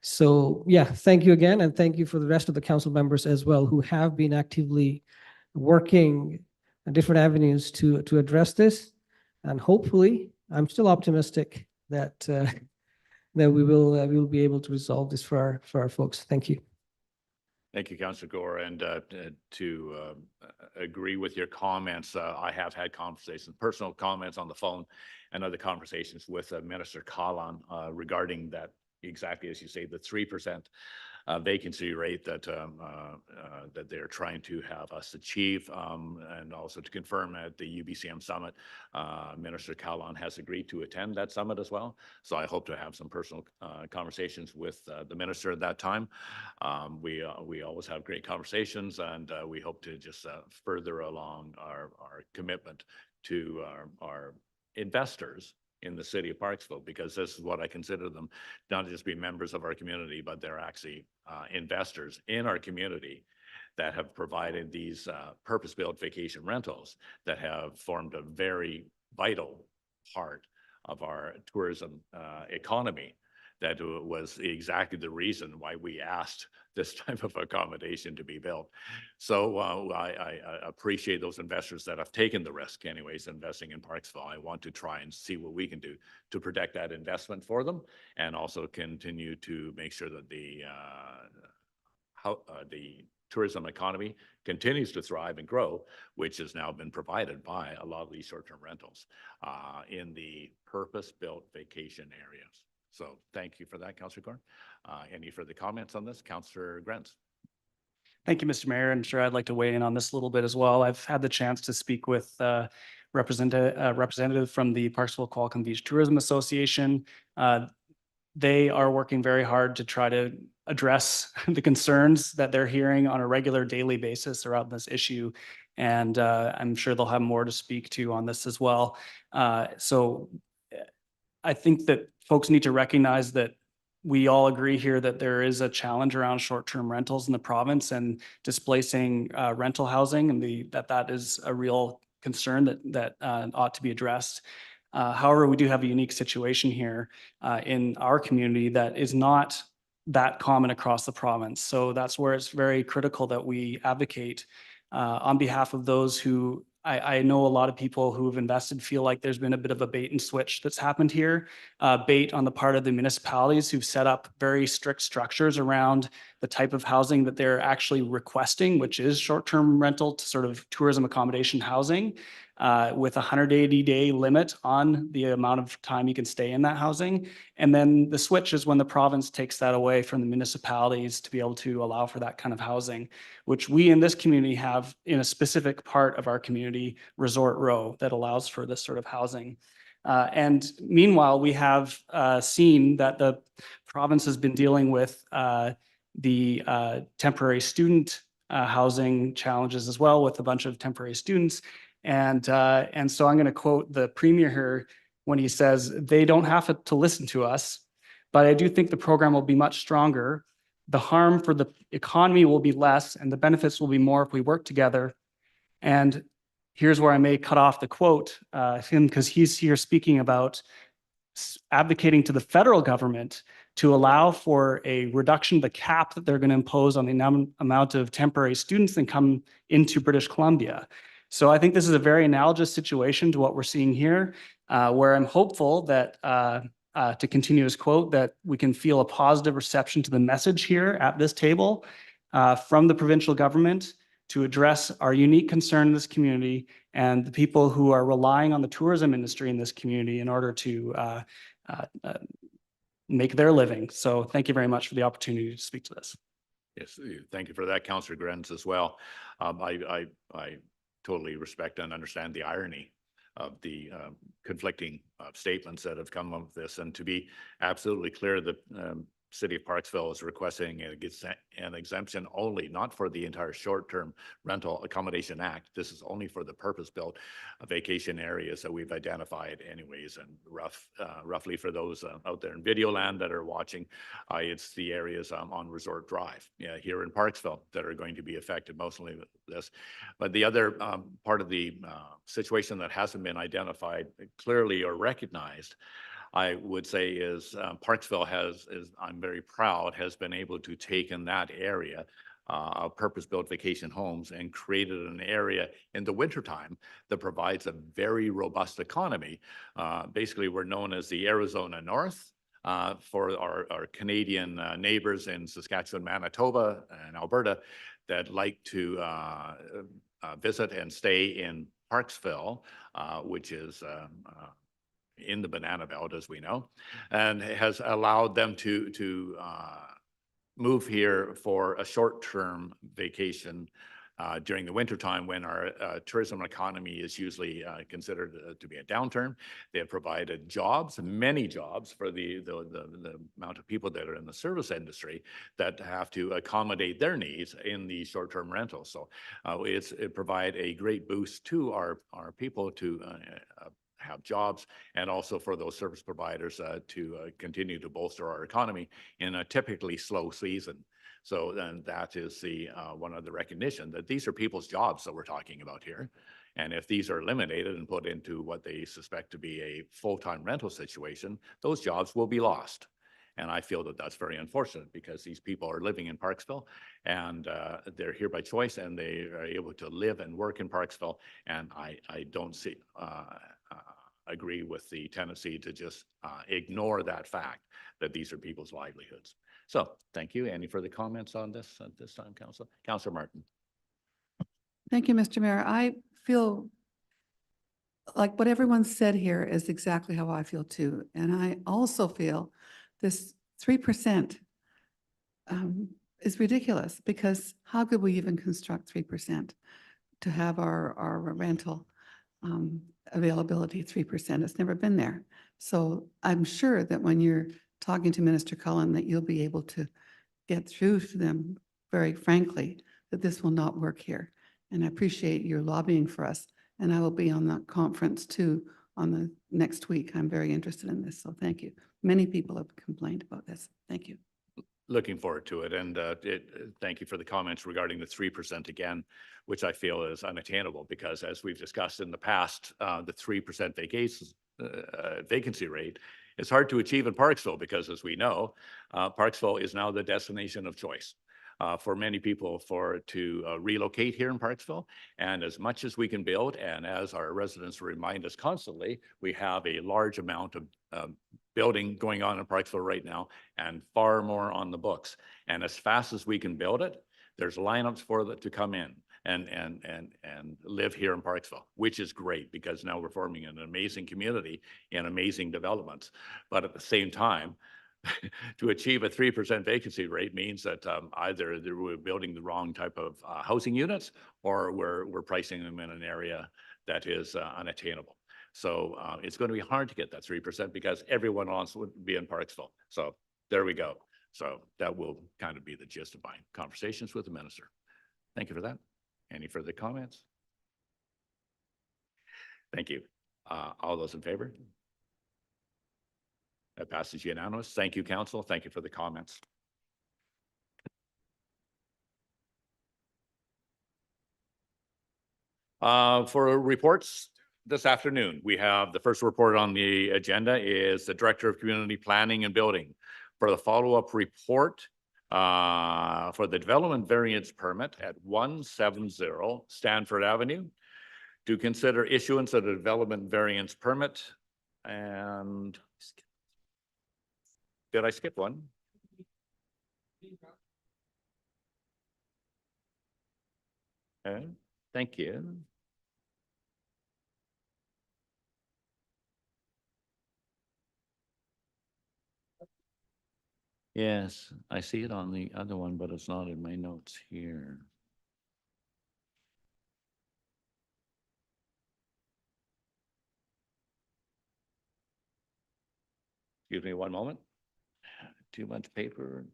So yeah, thank you again, and thank you for the rest of the council members as well who have been actively working on different avenues to address this. And hopefully, I'm still optimistic that that we will be able to resolve this for our folks. Thank you. Thank you, Councillor Gore. And to agree with your comments, I have had conversations, personal comments on the phone and other conversations with Minister Kalan regarding that, exactly as you say, the 3% vacancy rate that that they're trying to have us achieve, and also to confirm at the UBCM summit, Minister Kalan has agreed to attend that summit as well. So I hope to have some personal conversations with the minister at that time. We always have great conversations, and we hope to just further along our commitment to our investors in the city of Parksville, because this is what I consider them, not just be members of our community, but they're actually investors in our community that have provided these purpose-built vacation rentals that have formed a very vital part of our tourism economy. That was exactly the reason why we asked this type of accommodation to be built. So I appreciate those investors that have taken the risk anyways, investing in Parksville. I want to try and see what we can do to protect that investment for them, and also continue to make sure that the tourism economy continues to thrive and grow, which has now been provided by a lot of these short-term rentals in the purpose-built vacation areas. So thank you for that, Councillor Gore. Any further comments on this? Councillor Grants. Thank you, Mr. Mayor. I'm sure I'd like to weigh in on this a little bit as well. I've had the chance to speak with representative from the Parksville Qualicum Beach Tourism Association. They are working very hard to try to address the concerns that they're hearing on a regular daily basis around this issue. And I'm sure they'll have more to speak to on this as well. So I think that folks need to recognize that we all agree here that there is a challenge around short-term rentals in the province and displacing rental housing, and that is a real concern that ought to be addressed. However, we do have a unique situation here in our community that is not that common across the province. So that's where it's very critical that we advocate on behalf of those who I know a lot of people who have invested feel like there's been a bit of a bait and switch that's happened here. Bait on the part of the municipalities who've set up very strict structures around the type of housing that they're actually requesting, which is short-term rental to sort of tourism accommodation housing, with a 180-day limit on the amount of time you can stay in that housing. And then the switch is when the province takes that away from the municipalities to be able to allow for that kind of housing, which we in this community have in a specific part of our community, Resort Row, that allows for this sort of housing. And meanwhile, we have seen that the province has been dealing with the temporary student housing challenges as well, with a bunch of temporary students. And so I'm going to quote the Premier here when he says, "They don't have to listen to us, but I do think the program will be much stronger. The harm for the economy will be less and the benefits will be more if we work together." And here's where I may cut off the quote, him, because he's here speaking about advocating to the federal government to allow for a reduction of the cap that they're going to impose on the amount of temporary students that come into British Columbia. So I think this is a very analogous situation to what we're seeing here, where I'm hopeful that, to continue his quote, that we can feel a positive reception to the message here at this table from the provincial government to address our unique concern in this community and the people who are relying on the tourism industry in this community in order to make their living. So thank you very much for the opportunity to speak to this. Yes, thank you for that, Councillor Grants, as well. I totally respect and understand the irony of the conflicting statements that have come of this. And to be absolutely clear, that City of Parksville is requesting an exemption only, not for the entire short-term rental accommodation act. This is only for the purpose-built vacation areas that we've identified anyways. And roughly for those out there in video land that are watching, it's the areas on Resort Drive here in Parksville that are going to be affected mostly with this. But the other part of the situation that hasn't been identified clearly or recognized, I would say, is Parksville I'm very proud, has been able to take in that area of purpose-built vacation homes and created an area in the wintertime that provides a very robust economy. Basically, we're known as the Arizona North for our Canadian neighbors in Saskatchewan, Manitoba, and Alberta that like to visit and stay in Parksville, which is in the banana belt, as we know, and has allowed them to move here for a short-term vacation during the wintertime when our tourism economy is usually considered to be a downturn. They have provided jobs, many jobs, for the amount of people that are in the service industry that have to accommodate their needs in the short-term rentals. So it provide a great boost to our people to have jobs, and also for those service providers to continue to bolster our economy in a typically slow season. So then that is the one of the recognition that these are people's jobs that we're talking about here. And if these are eliminated and put into what they suspect to be a full-time rental situation, those jobs will be lost. And I feel that that's very unfortunate because these people are living in Parksville and they're here by choice and they are able to live and work in Parksville. And I don't see agree with the tendency to just ignore that fact that these are people's livelihoods. So thank you. Any further comments on this at this time, Council? Councillor Martin. Thank you, Mr. Mayor. I feel like what everyone said here is exactly how I feel too. And I also feel this 3% is ridiculous, because how could we even construct 3% to have our rental availability 3%? It's never been there. So I'm sure that when you're talking to Minister Cullen, that you'll be able to get through to them very frankly that this will not work here. And I appreciate your lobbying for us. And I will be on that conference too on the next week. I'm very interested in this. So thank you. Many people have complained about this. Thank you. Looking forward to it. And thank you for the comments regarding the 3% again, which I feel is unattainable because as we've discussed in the past, the 3% vacancy rate is hard to achieve in Parksville because, as we know, Parksville is now the destination of choice for many people to relocate here in Parksville. And as much as we can build, and as our residents remind us constantly, we have a large amount of building going on in Parksville right now and far more on the books. And as fast as we can build it, there's lineups for that to come in and live here in Parksville, which is great because now we're forming an amazing community and amazing developments. But at the same time, to achieve a 3% vacancy rate means that either we're building the wrong type of housing units or we're pricing them in an area that is unattainable. So it's going to be hard to get that 3% because everyone else would be in Parksville. So there we go. So that will kind of be the gist of my conversations with the minister. Thank you for that. Any further comments? Thank you. All those in favor? That passes unanimous. Thank you, Council. Thank you for the comments. For reports this afternoon, we have the first report on the agenda is the Director of Community Planning and Building for the follow-up report for the development variance permit at 170 Stanford Avenue to consider issuance of the development variance permit. And did I skip one? Okay, thank you. Yes, I see it on the other one, but it's not in my notes here. Excuse me one moment. too much paper.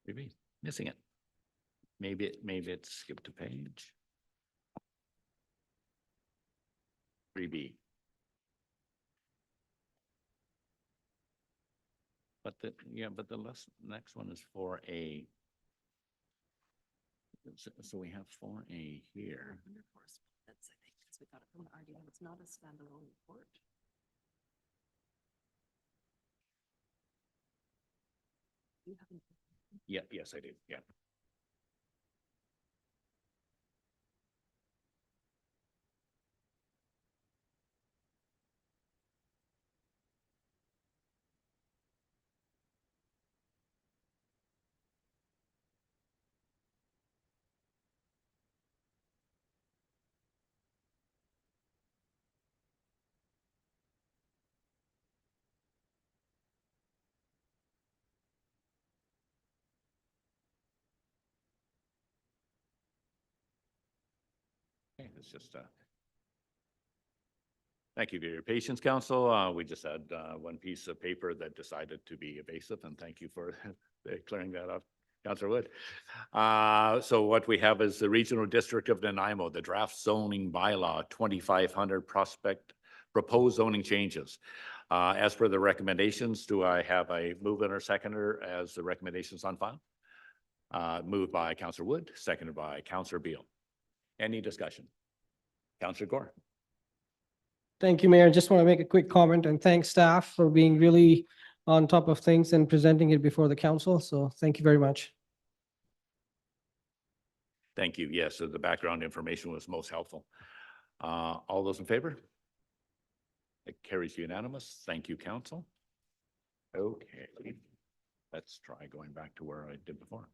Maybe missing it. Maybe it skipped a page. 3B. But the next one is 4A. So we have 4A here. Under correspondence, I think, because we got it from the RDN. It's not a standalone report. You haven't. Yeah, yes, I do. Yeah. Okay, it's just thank you for your patience, council. We just had one piece of paper that decided to be evasive, and thank you for clearing that up, Councillor Wood. So what we have is the Regional District of Nanaimo, the draft zoning bylaw 2500 prospect proposed zoning changes. As per the recommendations, do I have a mover or seconder as the recommendations on file? Moved by Councillor Wood, seconded by Councillor Beil. Any discussion? Councillor Gore. Thank you, Mayor. Just want to make a quick comment and thank staff for being really on top of things and presenting it before the council. So thank you very much. Thank you. Yes, so the background information was most helpful. All those in favor? It carries unanimous. Thank you, council. Okay, let's try going back to where I did before.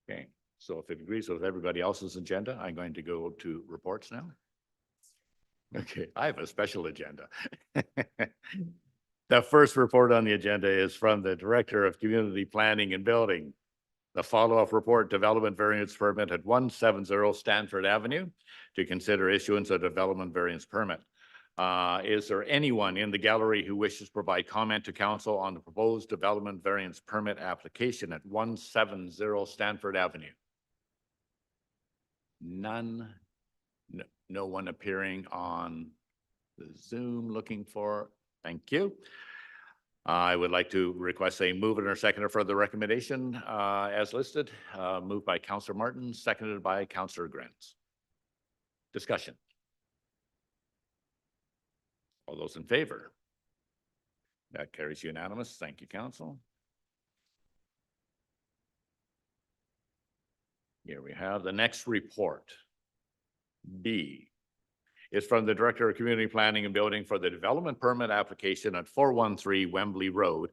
Okay, so if it agrees with everybody else's agenda, I'm going to go to reports now. Okay, I have a special agenda. The first report on the agenda is from the Director of Community Planning and Building. The follow-up report, development variance permit at 170 Stanford Avenue to consider issuance of development variance permit. Is there anyone in the gallery who wishes to provide comment to council on the proposed development variance permit application at 170 Stanford Avenue? None. No one appearing on the Zoom looking for, thank you. I would like to request a mover or seconder for the recommendation as listed. Moved by Councillor Martin, seconded by Councillor Grants. Discussion. All those in favor? That carries unanimous. Thank you, council. Here we have the next report. B is from the Director of Community Planning and Building for the development permit application at 413 Wembley Road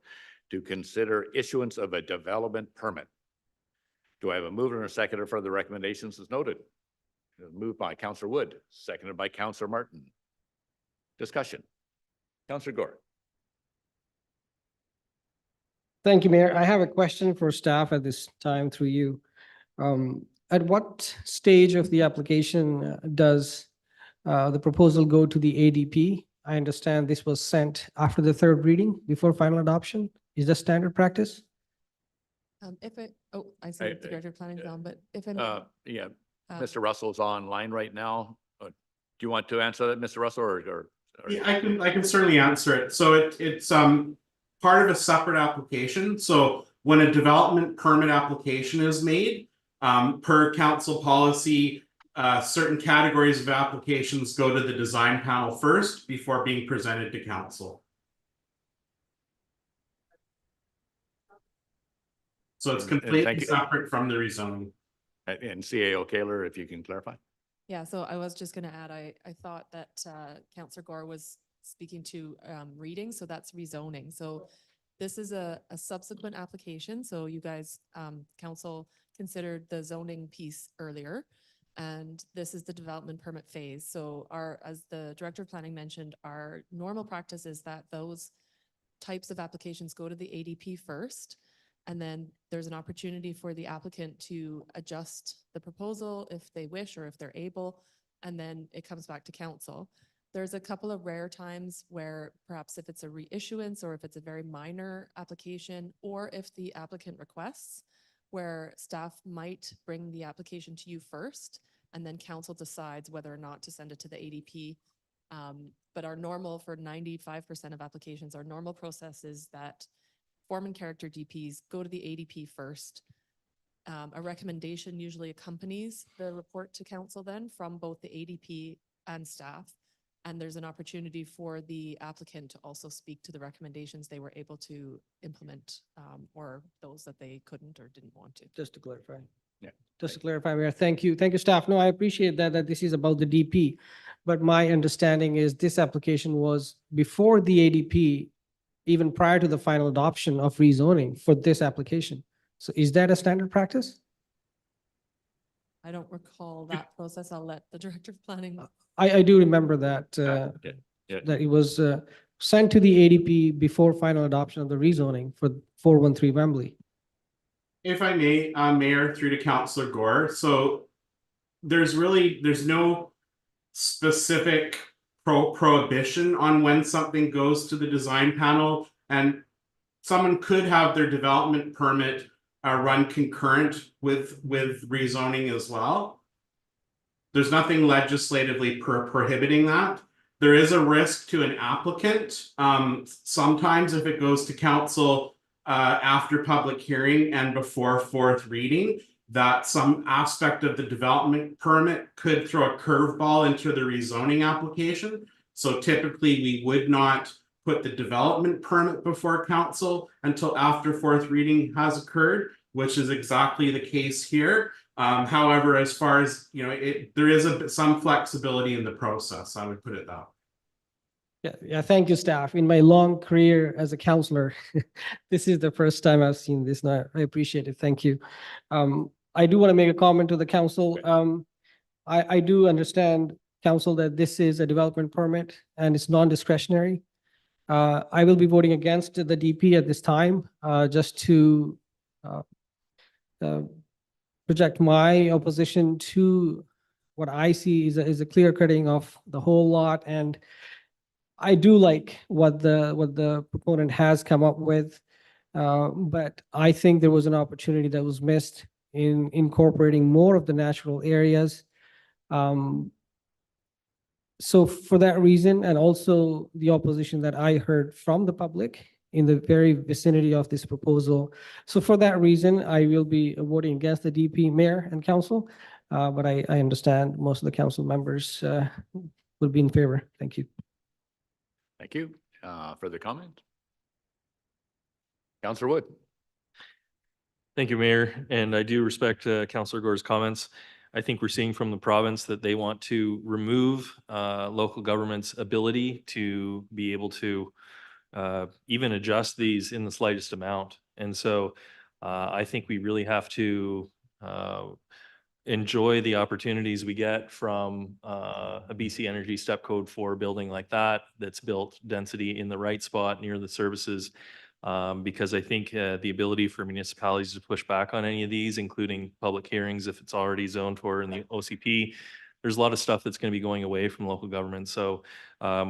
to consider issuance of a development permit. Do I have a mover and a seconder for the recommendations as noted? Moved by Councillor Wood, seconded by Councillor Martin. Discussion. Councillor Gore. Thank you, Mayor. I have a question for staff at this time through you. At what stage of the application does the proposal go to the ADP? I understand this was sent after the third reading before final adoption. Is that standard practice? I see the Director of Planning is on, but if I may. Yeah, Mr. Russell's online right now. Do you want to answer that, Mr. Russell, or? Yeah, I can certainly answer it. So it's part of a separate application. So when a development permit application is made, per council policy, certain categories of applications go to the design panel first before being presented to council. So it's completely separate from the rezoning. And CAO Kaler, if you can clarify. Yeah, so I was just going to add, I thought that Councillor Gore was speaking to reading, so that's rezoning. So this is a subsequent application. So you guys, council considered the zoning piece earlier. And this is the development permit phase. So as the Director of Planning mentioned, our normal practice is that those types of applications go to the ADP first, and then there's an opportunity for the applicant to adjust the proposal if they wish or if they're able, and then it comes back to council. There's a couple of rare times where perhaps if it's a reissuance or if it's a very minor application, or if the applicant requests, where staff might bring the application to you first, and then council decides whether or not to send it to the ADP. But our normal, for 95% of applications, our normal process is that form and character DPs go to the ADP first. A recommendation usually accompanies the report to council then from both the ADP and staff. And there's an opportunity for the applicant to also speak to the recommendations they were able to implement, or those that they couldn't or didn't want to. Just to clarify. Yeah. Just to clarify, Mayor, thank you. Thank you, staff. No, I appreciate that this is about the DP. But my understanding is this application was before the ADP, even prior to the final adoption of rezoning for this application. So is that a standard practice? I don't recall that process. I'll let the Director of Planning. I do remember that, Yeah. that it was sent to the ADP before final adoption of the rezoning for 413 Wembley. If I may, Mayor, through to Councillor Gore. So there's no specific prohibition on when something goes to the design panel, and someone could have their development permit run concurrent with rezoning as well. There's nothing legislatively prohibiting that. There is a risk to an applicant. Sometimes if it goes to council after public hearing and before fourth reading, that some aspect of the development permit could throw a curveball into the rezoning application. So typically we would not put the development permit before council until after fourth reading has occurred, which is exactly the case here. However, as far as, there is some flexibility in the process, I would put it that way. Yeah, thank you, staff. In my long career as a counselor, this is the first time I've seen this, and I appreciate it. Thank you. I do want to make a comment to the council. I do understand, council, that this is a development permit and it's non-discretionary. I will be voting against the DP at this time, just to project my opposition to what I see is a clear cutting of the whole lot. And I do like what the proponent has come up with, but I think there was an opportunity that was missed in incorporating more of the natural areas. So for that reason, and also the opposition that I heard from the public in the very vicinity of this proposal. So for that reason, I will be voting against the DP, Mayor and Council, but I understand most of the council members would be in favor. Thank you. Thank you. Further comment? Councillor Wood. Thank you, Mayor. And I do respect Councillor Gore's comments. I think we're seeing from the province that they want to remove local government's ability to be able to even adjust these in the slightest amount. And so I think we really have to enjoy the opportunities we get from a BC Energy Step Code 4 building like that, that's built density in the right spot near the services. Because I think the ability for municipalities to push back on any of these, including public hearings, if it's already zoned for in the OCP, there's a lot of stuff that's going to be going away from local government. So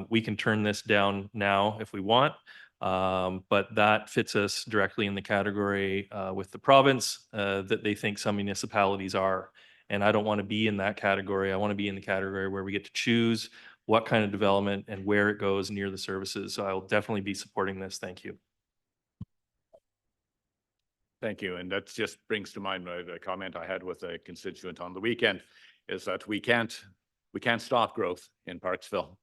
we can turn this down now if we want, but that fits us directly in the category with the province that they think some municipalities are. And I don't want to be in that category. I want to be in the category where we get to choose what kind of development and where it goes near the services. So I will definitely be supporting this. Thank you. Thank you. And that just brings to mind the comment I had with a constituent on the weekend, is that we can't stop growth in Parksville,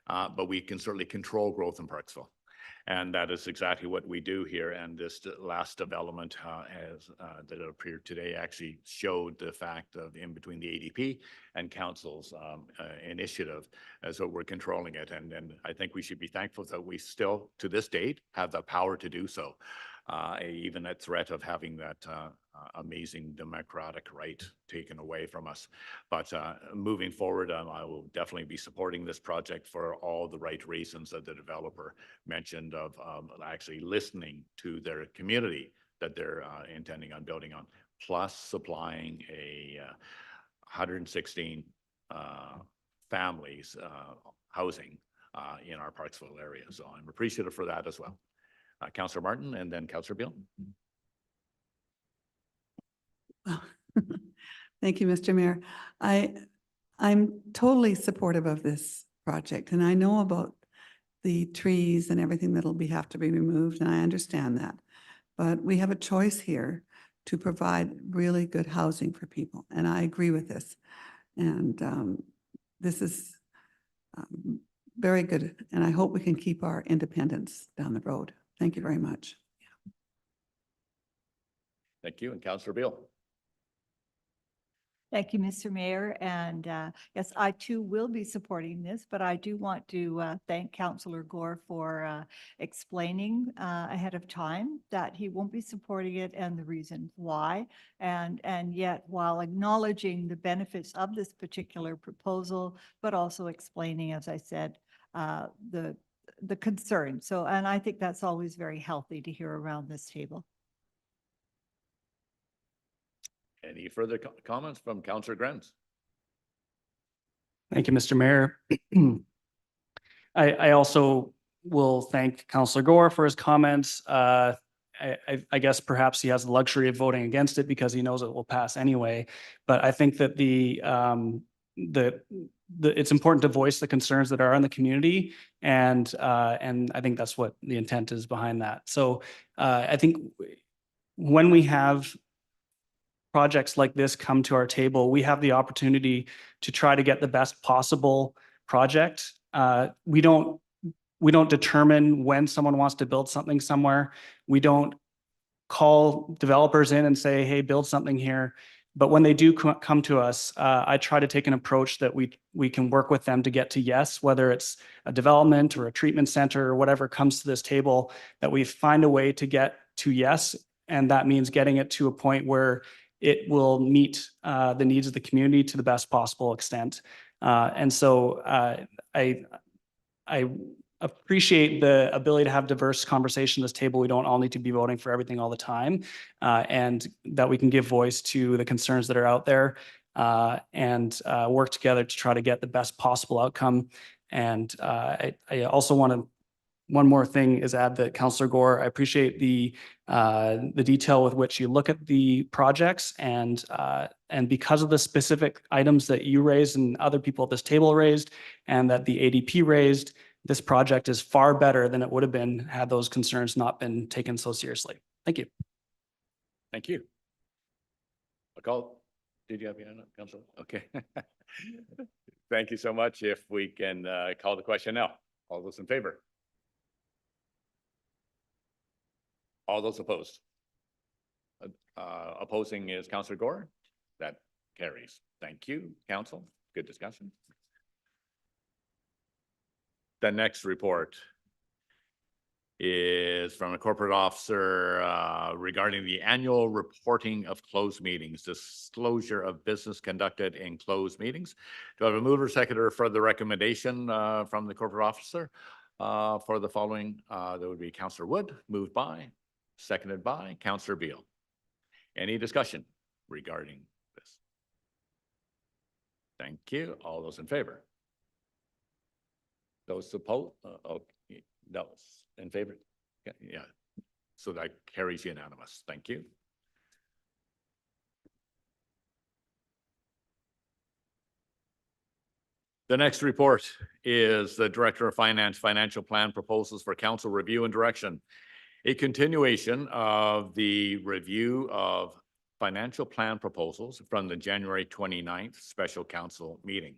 but we can certainly control growth in Parksville. And that is exactly what we do here. And this last development that appeared today actually showed the fact of in between the ADP and council's initiative as though we're controlling it. And I think we should be thankful that we still, to this date, have the power to do so. even at threat of having that amazing democratic right taken away from us. But moving forward, I will definitely be supporting this project for all the right reasons that the developer mentioned of actually listening to their community that they're intending on building on, plus supplying a 116 families housing in our Parksville area. So I'm appreciative for that as well. Councillor Martin and then Councillor Beil. Thank you, Mr. Mayor. I'm totally supportive of this project, and I know about the trees and everything that'll have to be removed, and I understand that. But we have a choice here to provide really good housing for people, and I agree with this. And this is very good, and I hope we can keep our independence down the road. Thank you very much. Thank you. And Councillor Beil. Thank you, Mr. Mayor. And yes, I too will be supporting this, but I do want to thank Councillor Gore for explaining ahead of time that he won't be supporting it and the reason why. And yet, while acknowledging the benefits of this particular proposal, but also explaining, as I said, the concern. So, and I think that's always very healthy to hear around this table. Any further comments from Councillor Grens? Thank you, Mr. Mayor. I also will thank Councillor Gore for his comments. I guess perhaps he has the luxury of voting against it because he knows it will pass anyway. But I think that it's important to voice the concerns that are in the community, and I think that's what the intent is behind that. So I think when we have projects like this come to our table, we have the opportunity to try to get the best possible project. We don't determine when someone wants to build something somewhere. We don't call developers in and say, hey, build something here. But when they do come to us, I try to take an approach that we can work with them to get to yes, whether it's a development or a treatment center or whatever comes to this table, that we find a way to get to yes. And that means getting it to a point where it will meet the needs of the community to the best possible extent. And so I appreciate the ability to have diverse conversation at this table. We don't all need to be voting for everything all the time, and that we can give voice to the concerns that are out there and work together to try to get the best possible outcome. And I also want to, one more thing is add that Councillor Gore, I appreciate the detail with which you look at the projects, and because of the specific items that you raised and other people at this table raised, and that the ADP raised, this project is far better than it would have been had those concerns not been taken so seriously. Thank you. Thank you. A call. Did you have your hand up, Councillor? Okay. Thank you so much. If we can call the question now. All those in favor? All those opposed? Opposing is Councillor Gore. That carries. Thank you, Council. Good discussion. The next report is from a corporate officer regarding the annual reporting of closed meetings, disclosure of business conducted in closed meetings. Do I have a mover seconder for the recommendation from the corporate officer for the following? That would be Councillor Wood, moved by, seconded by Councillor Beil. Any discussion regarding this? Thank you. All those in favor? Those opposed? Okay. Those in favor? Yeah. So that carries unanimous. Thank you. The next report is the Director of Finance Financial Plan Proposals for Council Review and Direction. A continuation of the review of financial plan proposals from the January 29th Special Council meeting.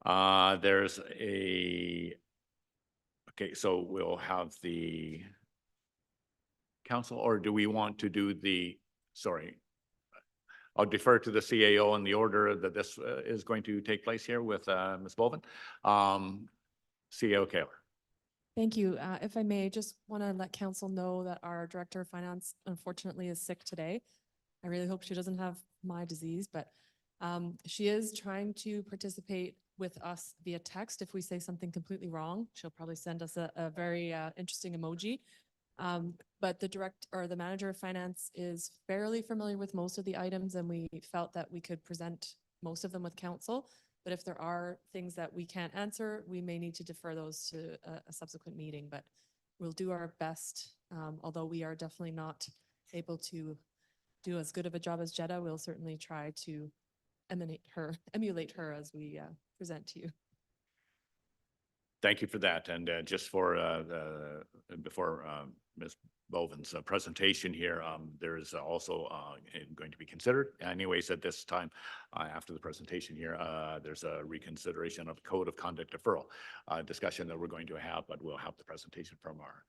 There's a, okay, so we'll have the council, or do we want to do the, sorry, I'll defer to the CAO in the order that this is going to take place here with Ms. Bolvin. CAO Kaler. Thank you. If I may, just want to let council know that our Director of Finance unfortunately is sick today. I really hope she doesn't have my disease, but she is trying to participate with us via text. If we say something completely wrong, she'll probably send us a very interesting emoji. But the manager of finance is fairly familiar with most of the items, and we felt that we could present most of them with council. But if there are things that we can't answer, we may need to defer those to a subsequent meeting, but we'll do our best. Although we are definitely not able to do as good of a job as Jetta, we'll certainly try to emulate her as we present to you. Thank you for that. And just for before Ms. Boven's presentation here, there is also going to be considered. Anyways, at this time, after the presentation here, there's a reconsideration of code of conduct deferral discussion that we're going to have, but we'll have the presentation from our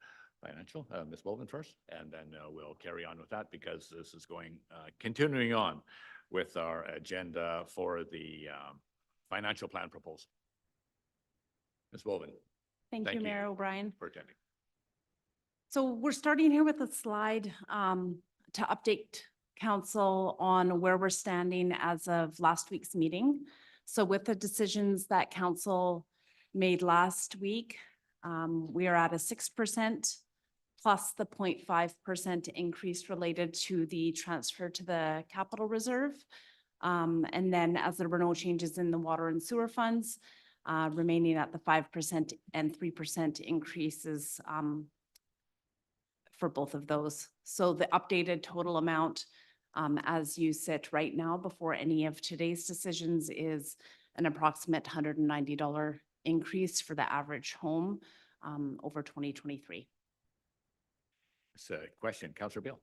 financial, Ms. Boven first, and then we'll carry on with that because this is going, continuing on with our agenda for the financial plan proposal. Ms. Boven. Thank you, Mayor O'Brien. For attending. So we're starting here with a slide to update council on where we're standing as of last week's meeting. So with the decisions that council made last week, we are at a 6% plus the 0.5% increase related to the transfer to the capital reserve. And then as there were no changes in the water and sewer funds, remaining at the 5% and 3% increases for both of those. So the updated total amount as you sit right now before any of today's decisions is an approximate $190 increase for the average home over 2023. It's a question, Councillor Beil.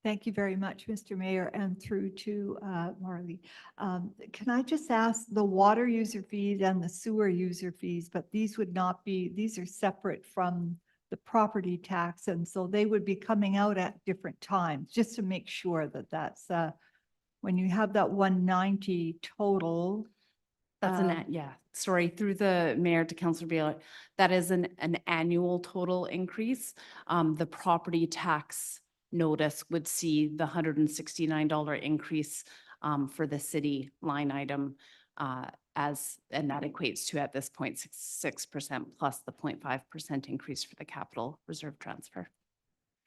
Thank you very much, Mr. Mayor, and through to Marley. Can I just ask the water user fees and the sewer user fees, but these would not be, these are separate from the property tax, and so they would be coming out at different times, just to make sure that that's, when you have that 190 total. That's yeah, sorry, through the mayor to Councillor Beil, that is an annual total increase. The property tax notice would see the $169 increase for the city line item and that equates to at this point 6% plus the 0.5% increase for the capital reserve transfer.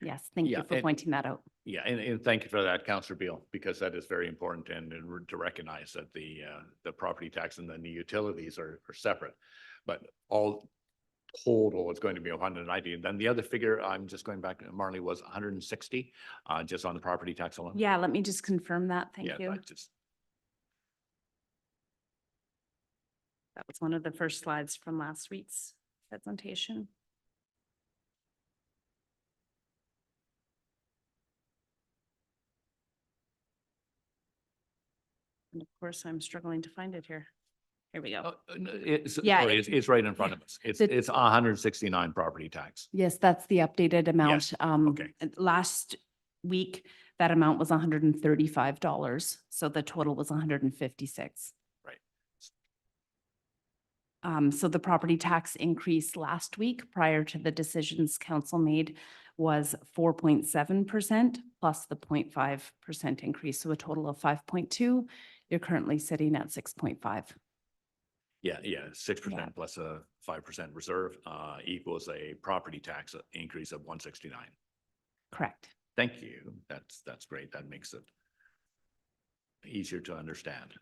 Yes, thank you for pointing that out. Yeah, and thank you for that, Councillor Beil, because that is very important and to recognize that the property tax and then the utilities are separate, but all total is going to be 190. And then the other figure, I'm just going back, Marley, was 160 just on the property tax alone. Yeah, let me just confirm that. Thank you. That was one of the first slides from last week's presentation. And of course, I'm struggling to find it here. Here we go. It's right in front of us. It's 169 property tax. Yes, that's the updated amount. okay. Last week, that amount was $135. So the total was 156. Right. So the property tax increase last week prior to the decisions council made was 4.7% plus the 0.5% increase. So a total of 5.2. You're currently sitting at 6.5. Yeah, 6% plus a 5% reserve equals a property tax increase of 169. Correct. Thank you. That's great. That makes it easier to understand.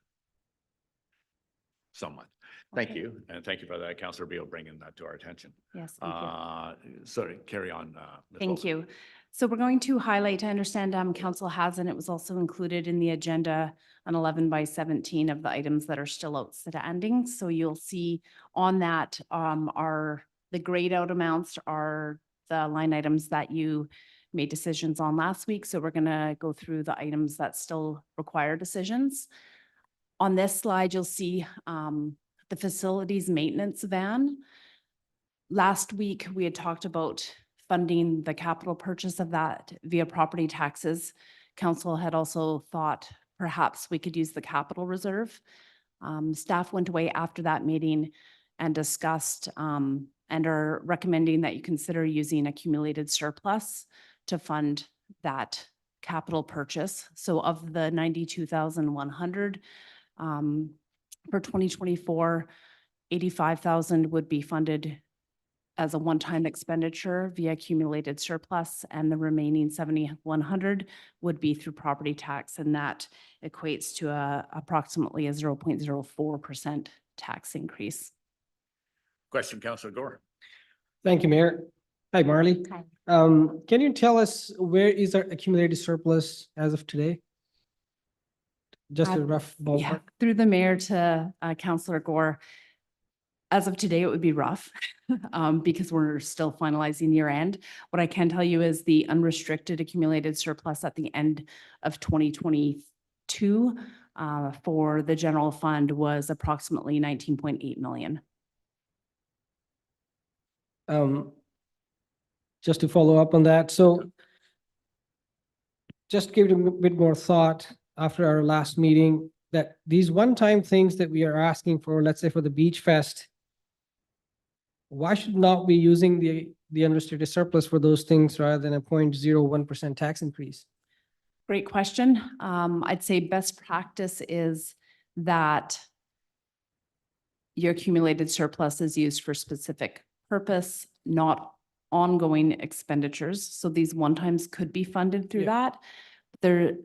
Somewhat. Thank you. And thank you for that, Councillor Beil, bringing that to our attention. Yes, thank you. Sorry, carry on. Ms. Thank Bolden. you. So we're going to highlight, I understand council has, and it was also included in the agenda, an 11/17 of the items that are still outstanding. So you'll see on that the grayed out amounts are the line items that you made decisions on last week. So we're going to go through the items that still require decisions. On this slide, you'll see the facilities maintenance van. Last week, we had talked about funding the capital purchase of that via property taxes. Council had also thought perhaps we could use the capital reserve. Staff went away after that meeting and discussed and are recommending that you consider using accumulated surplus to fund that capital purchase. So of the 92,100 for 2024, 85,000 would be funded as a one-time expenditure via accumulated surplus, and the remaining 7,100 would be through property tax, and that equates to approximately a 0.04% tax increase. Question, Councillor Gore. Thank you, Mayor. Hi, Marley. Hi. Can you tell us where is our accumulated surplus as of today? Just a rough Yeah, ballpark. through the mayor to Councillor Gore. As of today, it would be rough because we're still finalizing year end. What I can tell you is the unrestricted accumulated surplus at the end of 2022 for the general fund was approximately 19.8 million. Just to follow up on that, so just give it a bit more thought after our last meeting, that these one-time things that we are asking for, let's say for the Beach Fest, why should not we using the unrestricted surplus for those things rather than a 0.01% tax increase? Great question. I'd say best practice is that your accumulated surplus is used for specific purpose, not ongoing expenditures. So these one-times could be funded through that. The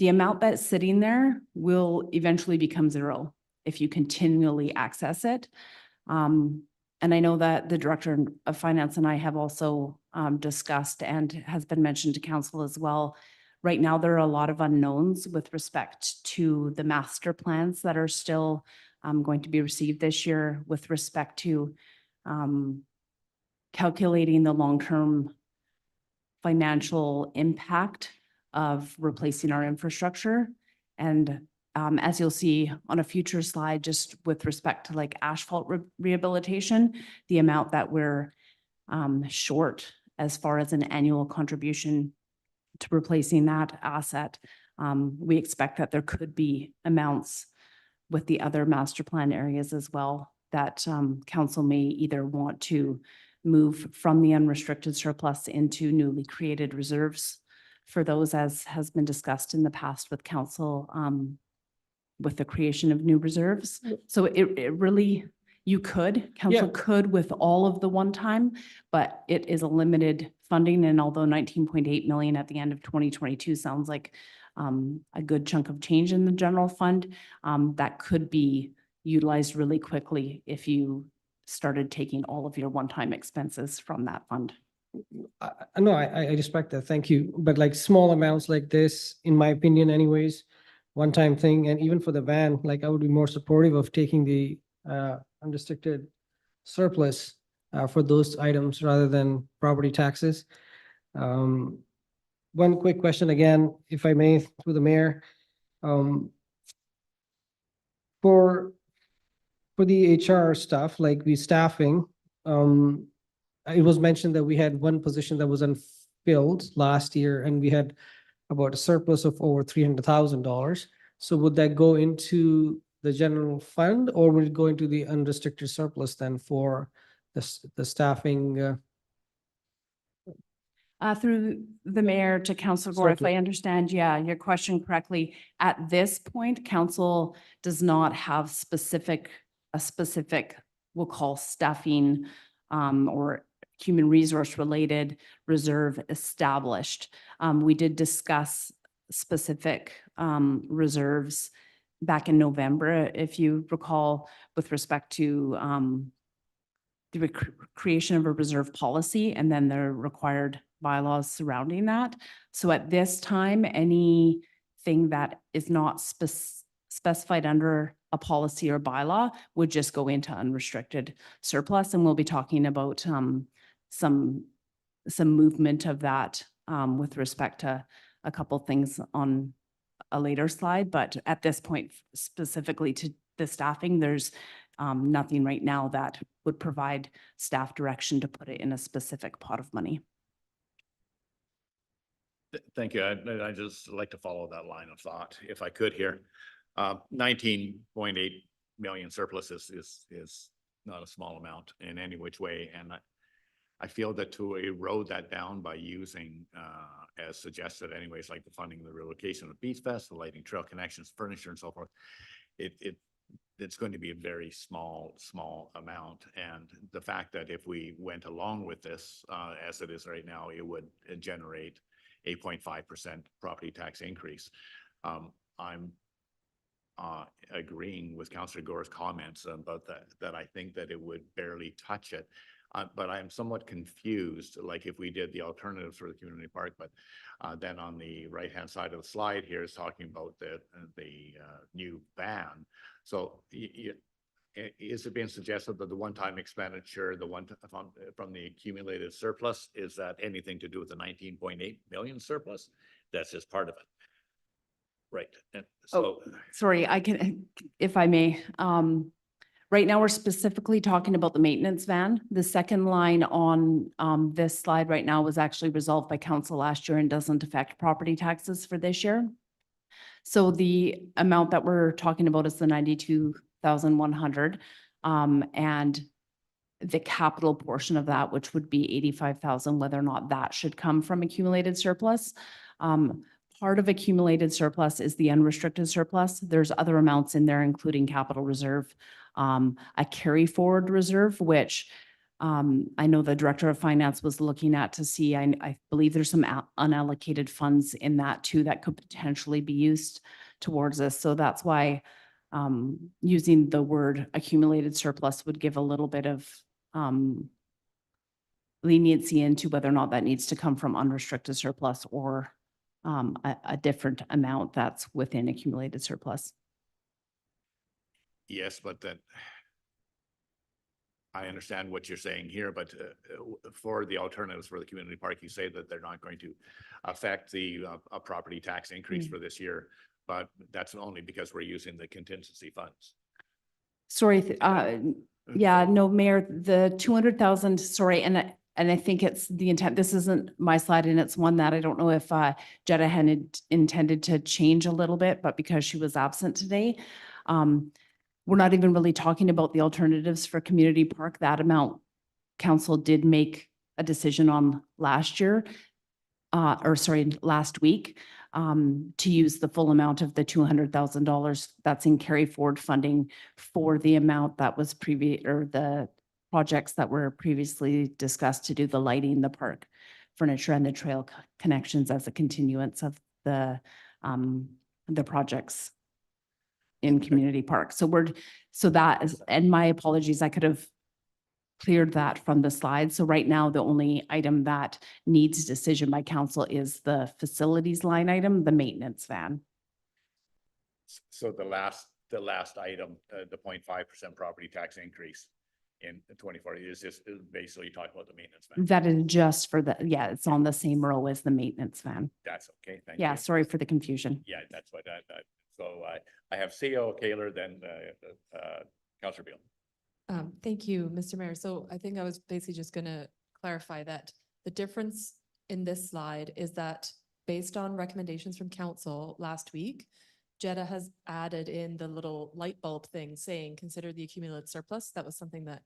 amount that's sitting there will eventually become zero if you continually access it. And I know that the Director of Finance and I have also discussed and has been mentioned to council as well. Right now, there are a lot of unknowns with respect to the master plans that are still going to be received this year with respect to calculating the long-term financial impact of replacing our infrastructure. And as you'll see on a future slide, just with respect to like asphalt rehabilitation, the amount that we're short as far as an annual contribution to replacing that asset, we expect that there could be amounts with the other master plan areas as well that council may either want to move from the unrestricted surplus into newly created reserves for those, as has been discussed in the past with council with the creation of new reserves. So it really, council could with all of the one-time, but it is a limited funding. And although 19.8 million at the end of 2022 sounds like a good chunk of change in the general fund, that could be utilized really quickly if you started taking all of your one-time expenses from that fund. No, I respect that. Thank you. But like small amounts like this, in my opinion anyways, one-time thing, and even for the van, like I would be more supportive of taking the unrestricted surplus for those items rather than property taxes. One quick question again, if I may, through the mayor. For the HR stuff, like the staffing, it was mentioned that we had one position that was unfilled last year, and we had about a surplus of over $300,000. So would that go into the general fund, or would it go into the unrestricted surplus then for the staffing? Through the mayor to Councillor Gore, if I understand, your question correctly, at this point, council does not have a specific, we'll call staffing or human resource related reserve established. We did discuss specific reserves back in November, if you recall, with respect to the creation of a reserve policy and then the required bylaws surrounding that. So at this time, anything that is not specified under a policy or bylaw would just go into unrestricted surplus. And we'll be talking about some movement of that with respect to a couple things on a later slide. But at this point, specifically to the staffing, there's nothing right now that would provide staff direction to put it in a specific pot of money. Thank you. I just like to follow that line of thought, if I could here. 19.8 million surplus is not a small amount in any which way. And I feel that to erode that down by using, as suggested anyways, like the funding of the relocation of Beach Fest, the lighting, trail connections, furniture and so forth, it's going to be a very small amount. And the fact that if we went along with this, as it is right now, it would generate 8.5% property tax increase. I'm agreeing with Councillor Gore's comments about that I think that it would barely touch it. But I'm somewhat confused, like if we did the alternatives for the community park, but then on the right-hand side of the slide here is talking about the new ban. So is it being suggested that the one-time expenditure, from the accumulated surplus, is that anything to do with the 19.8 million surplus? That's just part of it. Right. And so Sorry, I can, if I may, right now we're specifically talking about the maintenance van. The second line on this slide right now was actually resolved by council last year and doesn't affect property taxes for this year. So the amount that we're talking about is the 92,100, and the capital portion of that, which would be 85,000, whether or not that should come from accumulated surplus. Part of accumulated surplus is the unrestricted surplus. There's other amounts in there, including capital reserve, a carry forward reserve, which I know the director of finance was looking at to see. I believe there's some unallocated funds in that too that could potentially be used towards this. So that's why using the word accumulated surplus would give a little bit of leniency into whether or not that needs to come from unrestricted surplus or a different amount that's within accumulated surplus. yes, but then I understand what you're saying here, but for the alternatives for the community park, you say that they're not going to affect the property tax increase for this year, but that's only because we're using the contingency funds. Sorry, yeah, no, Mayor, the 200,000, sorry, and I think it's the intent, this isn't my slide and it's one that I don't know if Jetta had intended to change a little bit, but because she was absent today, we're not even really talking about the alternatives for community park. That amount council did make a decision on last year, last week, to use the full amount of the $200,000 that's in carry forward funding for the amount that was the projects that were previously discussed to do the lighting, the park furniture and the trail connections as a continuance of the projects in community park. So that is, and my apologies, I could have cleared that from the slide. So right now, the only item that needs decision by council is the facilities line item, the maintenance van. So the last item, the 0.5% property tax increase in 24 is basically talking about the maintenance van. That is just for the, yeah, it's on the same row as the maintenance van. That's okay. Thank you. Yeah, sorry for the confusion. Yeah, that's what so I have CO Kaler, then Councillor Beil. Thank you, Mr. Mayor. So I think I was basically just going to clarify that the difference in this slide is that based on recommendations from council last week, Jetta has added in the little light bulb thing saying, consider the accumulated surplus. That was something that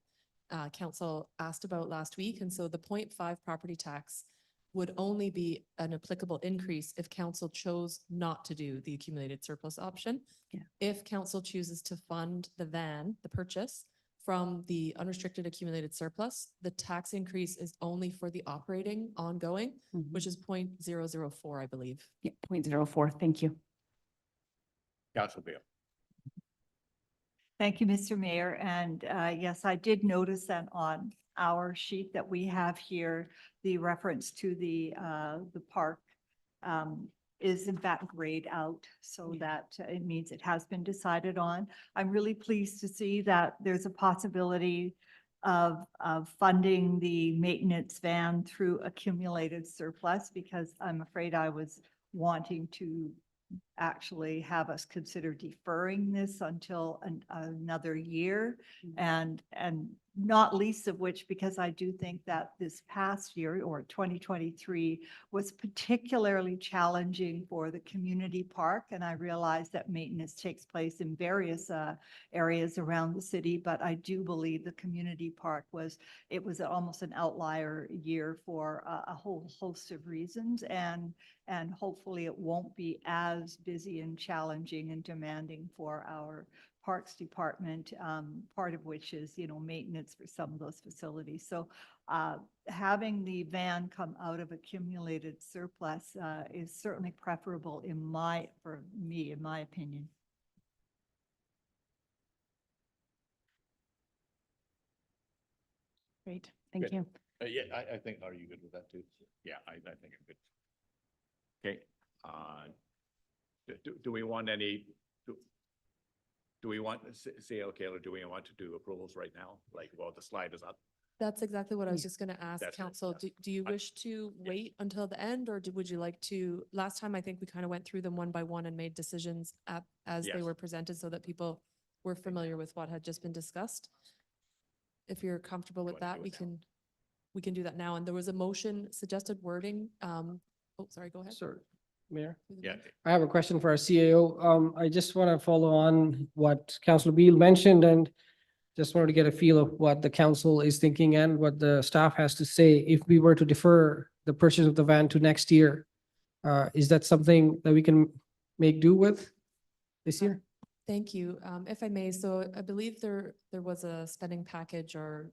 council asked about last week. And so the 0.5 property tax would only be an applicable increase if council chose not to do the accumulated surplus option. Yeah. If council chooses to fund the van, the purchase, from the unrestricted accumulated surplus, the tax increase is only for the operating ongoing, which is 0.004, I believe. Yeah, 0.04. Thank you. Councillor Beil. Thank you, Mr. Mayor. And yes, I did notice that on our sheet that we have here, the reference to the park is in fact grayed out, so that it means it has been decided on. I'm really pleased to see that there's a possibility of funding the maintenance van through accumulated surplus, because I'm afraid I was wanting to actually have us consider deferring this until another year. And not least of which, because I do think that this past year or 2023 was particularly challenging for the community park. And I realize that maintenance takes place in various areas around the city, but I do believe the community park was almost an outlier year for a whole host of reasons. And hopefully it won't be as busy and challenging and demanding for our Parks Department, part of which is, maintenance for some of those facilities. So having the van come out of accumulated surplus is certainly preferable for me, in my opinion. Great, thank Good. you. Yeah, I think, are you good with that too? Yeah, I think I'm good. Okay. Do we want any, do we want, say, okay, or do we want to do approvals right now? Like, well, the slide is up. That's exactly what I was just going to ask That's right, council. yes. Do you wish to wait until the end, or would you like to, last time I think we kind of went through them one by one and made decisions as they Yes. were presented so that people were familiar with what had just been discussed. If you're comfortable with wanna that, do we it now? can do that now. And there was a motion, suggested wording. Oh, sorry, go ahead. Sir, Mayor. Yeah. I have a question for our CAO. I just want to follow on what Councillor Beil mentioned and just wanted to get a feel of what the council is thinking and what the staff has to say. If we were to defer the purchase of the van to next year, is that something that we can make do with this year? Thank you. If I may, so I believe there was a spending package or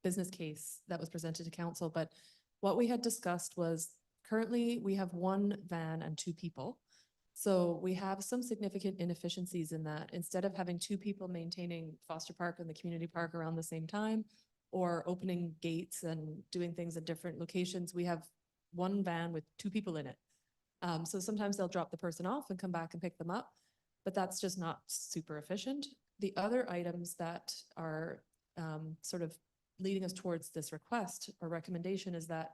business case that was presented to council, but what we had discussed was currently we have one van and two people. So we have some significant inefficiencies in that. Instead of having two people maintaining Foster Park and the community park around the same time, or opening gates and doing things at different locations, we have one van with two people in it. So sometimes they'll drop the person off and come back and pick them up, but that's just not super efficient. The other items that are sort of leading us towards this request or recommendation is that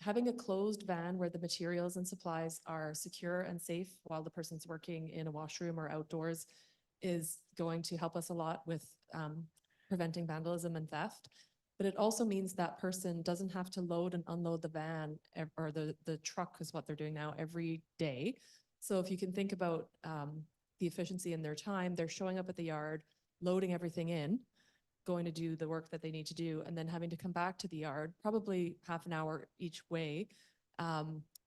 having a closed van where the materials and supplies are secure and safe while the person's working in a washroom or outdoors is going to help us a lot with preventing vandalism and theft. But it also means that person doesn't have to load and unload the van or the truck is what they're doing now every day. So if you can think about the efficiency in their time, they're showing up at the yard, loading everything in, going to do the work that they need to do, and then having to come back to the yard, probably half an hour each way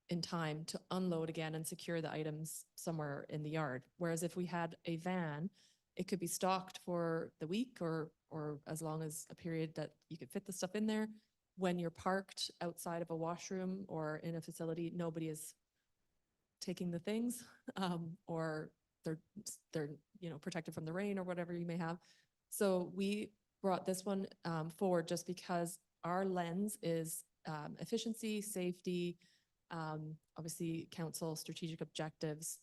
in time to unload again and secure the items somewhere in the yard. Whereas if we had a van, it could be stocked for the week or as long as a period that you could fit the stuff in there. When you're parked outside of a washroom or in a facility, nobody is taking the things or they're protected from the rain or whatever you may have. So we brought this one forward just because our lens is efficiency, safety, obviously council strategic objectives.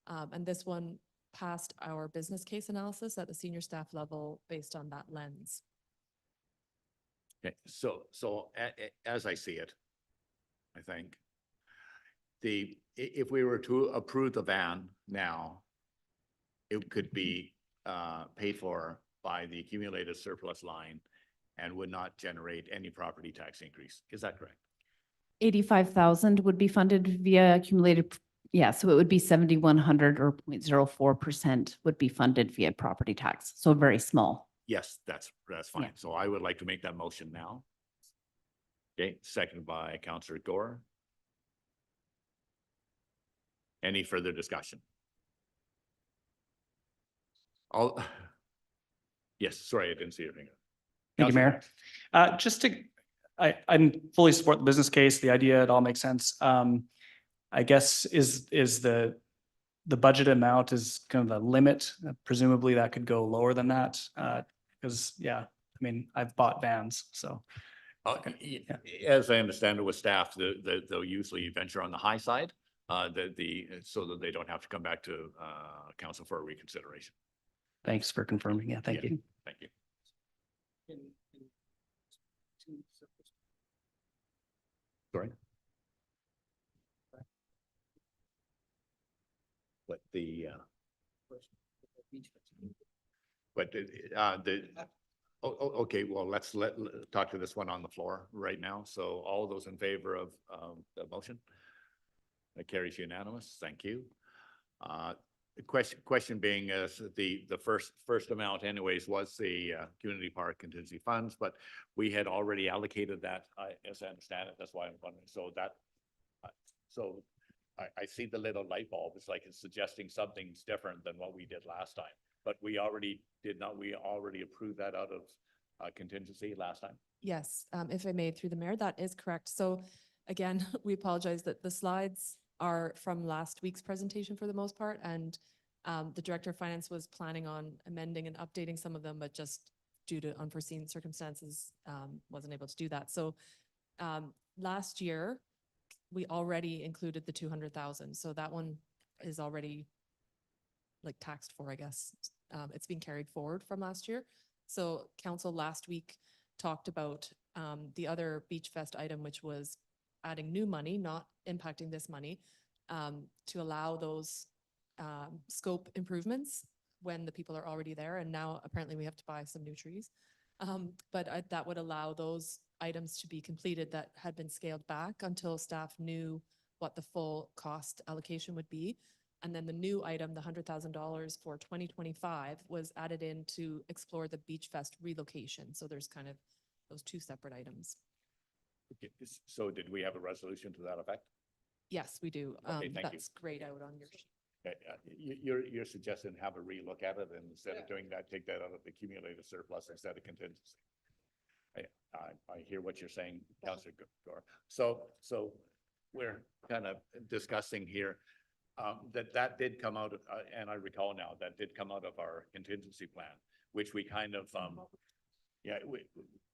And this one passed our business case analysis at the senior staff level based on that lens. Okay, so as I see it, I think if we were to approve the van now, it could be paid for by the accumulated surplus line and would not generate any property tax increase. Is that correct? 85,000 would be funded via accumulated, yeah, so it would be 7,100 or 0.04% would be funded via property tax. So very small. Yes, that's fine. Yeah. So I would like to make that motion now. Okay, seconded by Councillor Gore. Any further discussion? Yes, sorry, I didn't see your finger. Thank you, Mayor. I'm fully support the business case, the idea, it all makes sense. I guess is the budget amount is kind of the limit. Presumably that could go lower than that. Because yeah, I mean, I've bought vans, so. As I understand it with staff, they'll usually venture on the high side, so that they don't have to come back to council for a reconsideration. Thanks for confirming. Yeah, thank you. Thank you. Sorry. the, but okay, well, let's talk to this one on the floor right now. So all those in favor of the motion? That carries unanimous. Thank you. The question being is the first amount anyways was the community park contingency funds, but we had already allocated that, as I understand it. That's why I'm wondering. So that, so I see the little light bulb. It's like it's suggesting something's different than what we did last time. But we already approved that out of contingency last time. Yes, if I may, through the mayor, that is correct. So again, we apologize that the slides are from last week's presentation for the most part, and the director of finance was planning on amending and updating some of them, but just due to unforeseen circumstances, wasn't able to do that. So last year, we already included the 200,000. So that one is already like taxed for, I guess. It's being carried forward from last year. So council last week talked about the other Beach Fest item, which was adding new money, not impacting this money, to allow those scope improvements when the people are already there. And now apparently we have to buy some new trees. But that would allow those items to be completed that had been scaled back until staff knew what the full cost allocation would be. And then the new item, the $100,000 for 2025, was added in to explore the Beach Fest relocation. So there's kind of those two separate items. Okay, so did we have a resolution to that effect? Yes, we do. Okay, thank you. That's grayed out on your sheet. You're suggesting have a relook at it, and instead of doing that, take that out of the accumulated surplus instead of contingency. I hear what you're saying, Councillor Gore. So we're kind of discussing here that did come out of, and I recall now, that did come out of our contingency plan, which we kind of,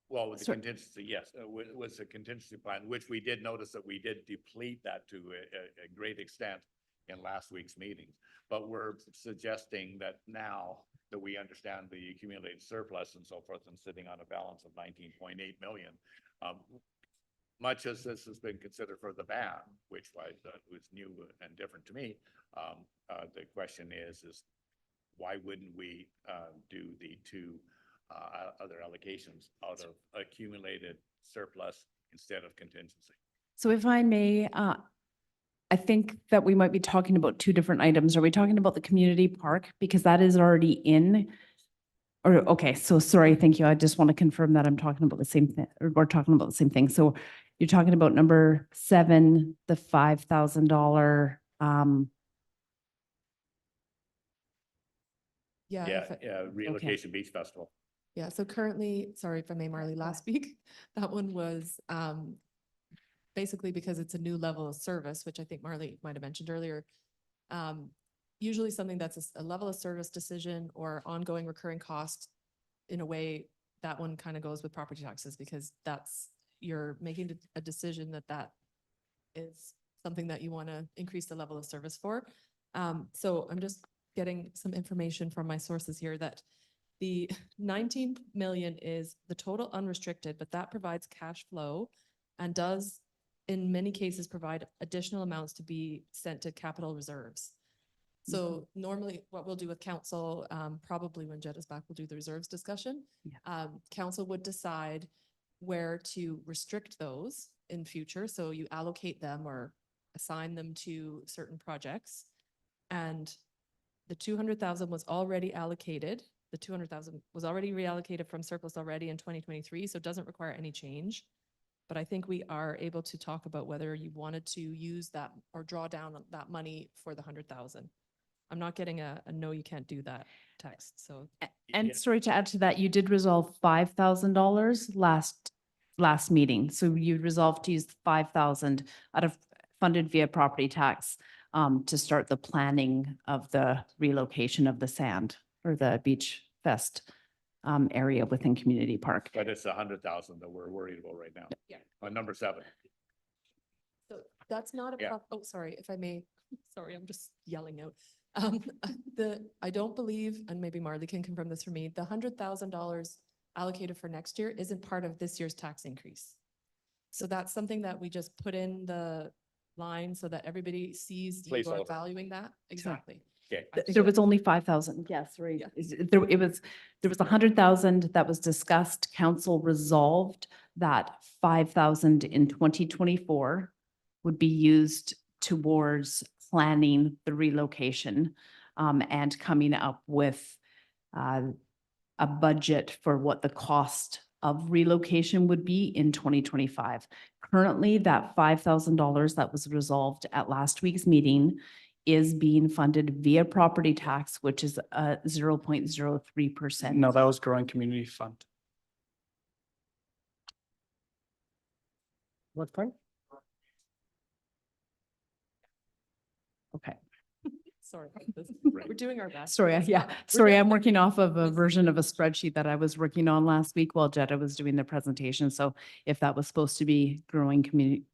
well, with the contingency, yes, was a contingency plan, which we did notice that we did deplete that to a great extent in last week's meeting. But we're suggesting that now that we understand the accumulated surplus and so forth, and sitting on a balance of 19.8 million, much as this has been considered for the ban, which was new and different to me, the question is why wouldn't we do the two other allocations out of accumulated surplus instead of contingency? So if I may, I think that we might be talking about two different items. Are we talking about the community park? Because that is already in. Or, okay, so sorry, thank you. I just want to confirm that I'm talking about the same thing, or we're talking about the same thing. So you're talking about number 7, the $5,000. Relocation Beach Festival. Yeah, so currently, sorry if I may, Marley, last week, that one was basically because it's a new level of service, which I think Marley might have mentioned earlier. Usually something that's a level of service decision or ongoing recurring cost, in a way, that one kind of goes with property taxes, because you're making a decision that is something that you want to increase the level of service for. So I'm just getting some information from my sources here that the 19 million is the total unrestricted, but that provides cash flow and does in many cases provide additional amounts to be sent to capital reserves. So normally what we'll do with council, probably when Jed is back, we'll do the reserves discussion. Yeah. Council would decide where to restrict those in future. So you allocate them or assign them to certain projects. And the 200,000 was already allocated. The 200,000 was already reallocated from surplus already in 2023. So it doesn't require any change. But I think we are able to talk about whether you wanted to use that or draw down that money for the 100,000. I'm not getting a no, you can't do that text. So, And sorry to add to that, you did resolve $5,000 last meeting. So you resolved to use 5,000 out of funded via property tax to start the planning of the relocation of the sand or the Beach Fest area within Community Park. But it's 100,000 that we're worried about right now. Yeah. On number 7. So that's not a, Yeah. oh, sorry, if I may, sorry, I'm just yelling out. I don't believe, and maybe Marley can confirm this for me, the $100,000 allocated for next year isn't part of this year's tax increase. So that's something that we just put in the line so that everybody sees you are Placeholder. valuing that. Exactly. Okay. There was only 5,000. Yes, right. There, there was 100,000 that was discussed. Council resolved that 5,000 in 2024 would be used towards planning the relocation and coming up with a budget for what the cost of relocation would be in 2025. Currently, that $5,000 that was resolved at last week's meeting is being funded via property tax, which is 0.03%. No, that was growing community fund. What fund? Okay. Sorry. We're doing our best. Sorry, yeah, sorry, I'm working off of a version of a spreadsheet that I was working on last week while Jetta was doing the presentation. So if that was supposed to be growing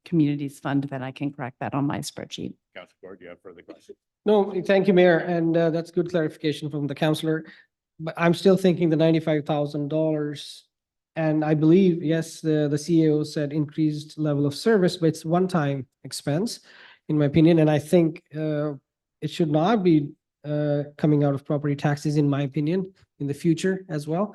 communities fund, then I can correct that on my spreadsheet. Councillor Gord, do you have further questions? No, thank you, Mayor, and that's good clarification from the councillor. But I'm still thinking the $95,000. And I believe, yes, the CEO said increased level of service, but it's one-time expense, in my opinion. And I think it should not be coming out of property taxes, in my opinion, in the future as well.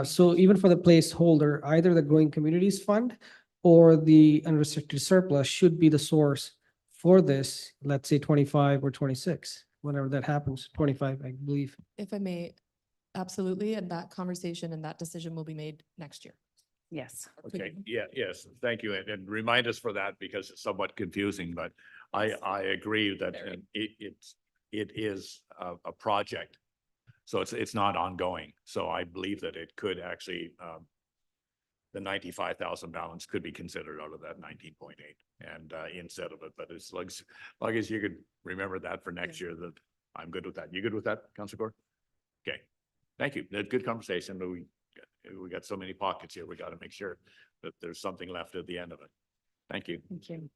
So even for the placeholder, either the Growing Communities Fund or the unrestricted surplus should be the source for this, let's say 25 or 26, whenever that happens, 25, I believe. If I may, absolutely, and that conversation and that decision will be made next year. Yes. Okay, yeah, yes, thank you. And remind us for that because it's somewhat confusing, but I agree that it is a project. So it's not ongoing. So I believe that it could actually, the 95,000 balance could be considered out of that 19.8 and instead of it, but as long as you could remember that for next year, that I'm good with that. You good with that, Councillor Gord? Okay, thank you. Good conversation. We got so many pockets here. We got to make sure that there's something left at the end of it. Thank you. Thank you.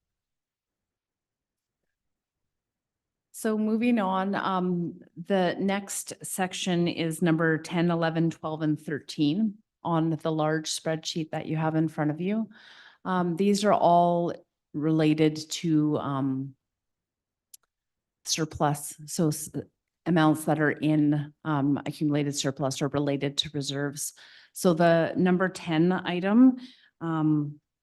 So moving on, the next section is number 10, 11, 12, and 13 on the large spreadsheet that you have in front of you. These are all related to surplus. So amounts that are in accumulated surplus or related to reserves. So the number 10 item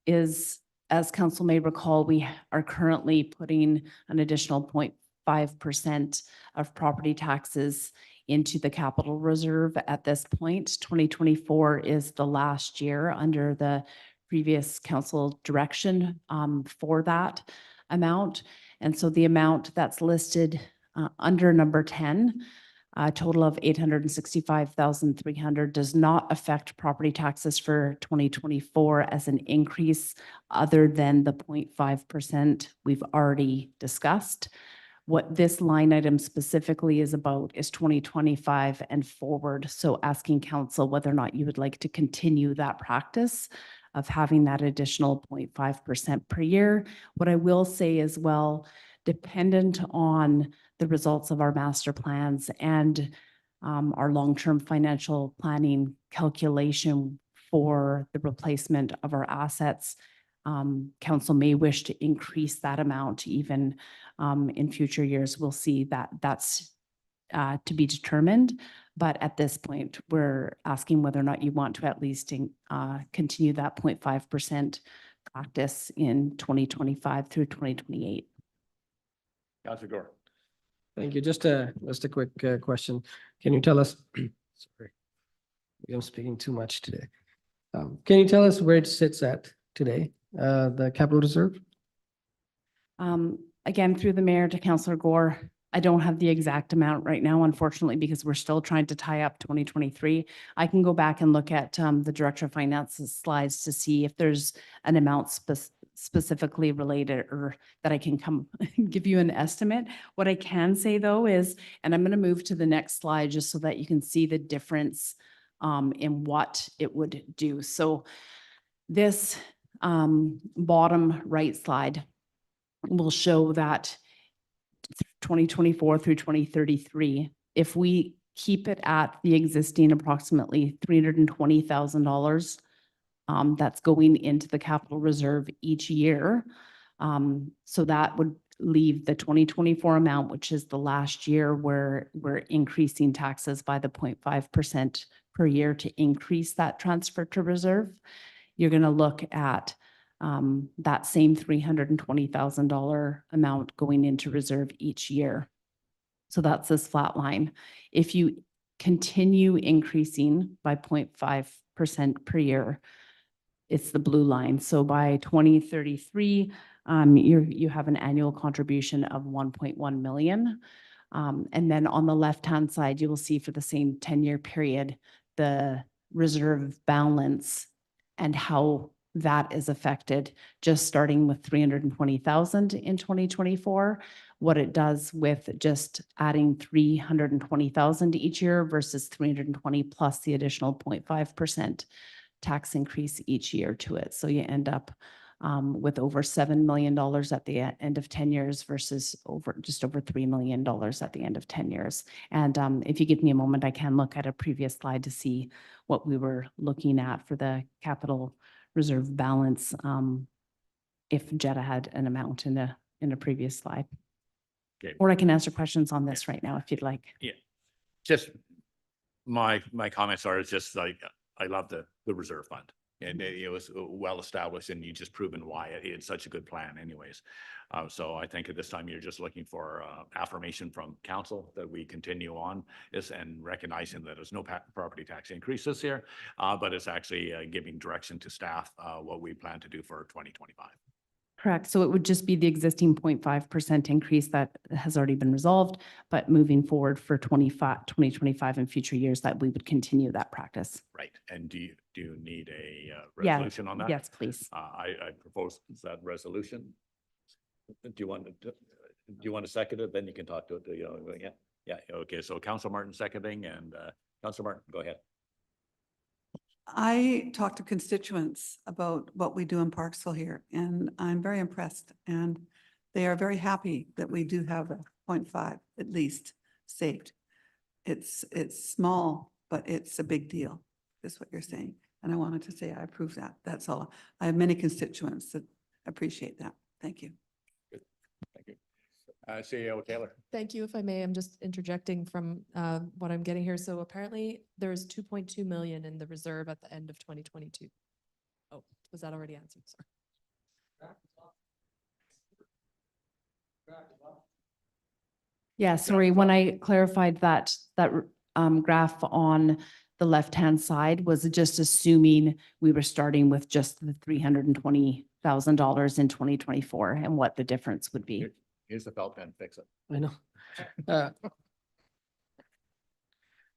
is, as council may recall, we are currently putting an additional 0.5% of property taxes into the capital reserve at this point. 2024 is the last year under the previous council direction for that amount. And so the amount that's listed under number 10, a total of 865,300, does not affect property taxes for 2024 as an increase other than the 0.5% we've already discussed. What this line item specifically is about is 2025 and forward. So asking council whether or not you would like to continue that practice of having that additional 0.5% per year. What I will say as well, dependent on the results of our master plans and our long-term financial planning calculation for the replacement of our assets, council may wish to increase that amount even in future years. We'll see that that's to be determined. But at this point, we're asking whether or not you want to at least continue that 0.5% practice in 2025 through 2028. Councillor Gore. Thank you. Just a quick question. Can you tell us, sorry, I'm speaking too much today. Can you tell us where it sits at today, the capital reserve? Again, through the mayor to Councillor Gore, I don't have the exact amount right now, unfortunately, because we're still trying to tie up 2023. I can go back and look at the Director of Finance's slides to see if there's an amount specifically related or that I can come give you an estimate. What I can say though is, and I'm going to move to the next slide just so that you can see the difference in what it would do. So this bottom right slide will show that 2024 through 2033, if we keep it at the existing approximately $320,000 that's going into the capital reserve each year. So that would leave the 2024 amount, which is the last year where we're increasing taxes by the 0.5% per year to increase that transfer to reserve. You're going to look at that same $320,000 amount going into reserve each year. So that's this flat line. If you continue increasing by 0.5% per year, it's the blue line. So by 2033, you have an annual contribution of 1.1 million. And then on the left-hand side, you will see for the same 10-year period, the reserve balance and how that is affected, just starting with 320,000 in 2024, what it does with just adding 320,000 each year versus 320 plus the additional 0.5% tax increase each year to it. So you end up with over $7 million at the end of 10 years versus just over $3 million at the end of 10 years. And if you give me a moment, I can look at a previous slide to see what we were looking at for the capital reserve balance if Jetta had an amount in a previous slide. Okay. Or I can answer questions on this right now if you'd like. Yeah, just my comments are just like, I love the reserve fund. And it was well established, and you just proven why it's such a good plan anyways. So I think at this time, you're just looking for affirmation from council that we continue on this and recognizing that there's no property tax increase this year, but it's actually giving direction to staff what we plan to do for 2025. Correct. So it would just be the existing 0.5% increase that has already been resolved, but moving forward for 2025 and future years that we would continue that practice. Right. And do you need a resolution on that? Yes, please. I propose that resolution. Do you want to second it? Then you can talk to it. Yeah. Yeah. Okay. So Councillor Martin seconding, and Councillor Martin, go ahead. I talk to constituents about what we do in Parksville here, and I'm very impressed. And they are very happy that we do have a 0.5 at least saved. It's small, but it's a big deal, is what you're saying. And I wanted to say I approve that. That's all. I have many constituents that appreciate that. Thank you. Good. Thank you. CEO Taylor. Thank you. If I may, I'm just interjecting from what I'm getting here. So apparently there's 2.2 million in the reserve at the end of 2022. Oh, was that already answered? Sorry. Yeah, sorry, when I clarified that graph on the left-hand side was just assuming we were starting with just the $320,000 in 2024 and what the difference would be. Here's the felt pen, fix it. I know.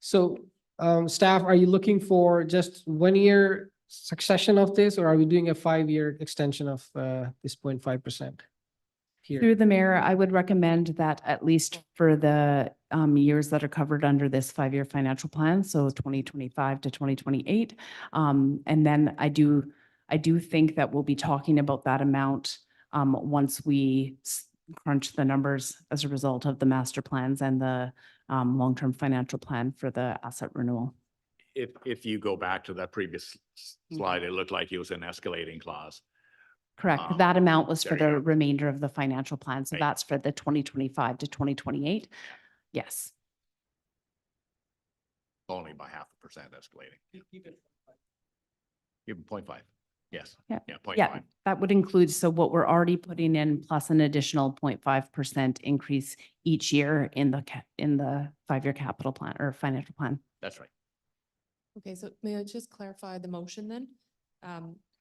So staff, are you looking for just 1 year succession of this, or are we doing a 5-year extension of this 0.5% here? Through the mayor, I would recommend that at least for the years that are covered under this 5-year financial plan, so 2025 to 2028. And then I do think that we'll be talking about that amount once we crunch the numbers as a result of the master plans and the long-term financial plan for the asset renewal. If you go back to that previous slide, it looked like it was an escalating clause. Correct. That amount was for there you the go. remainder of the financial plan. So Right. that's for the 2025 to 2028. Yes. Only by 0.5% escalating. Even 0.5. Yes. Yeah. Yeah. 0.5. Yeah, that would include, so what we're already putting in plus an additional 0.5% increase each year in the 5-year capital plan or financial plan. That's right. Okay, so may I just clarify the motion then?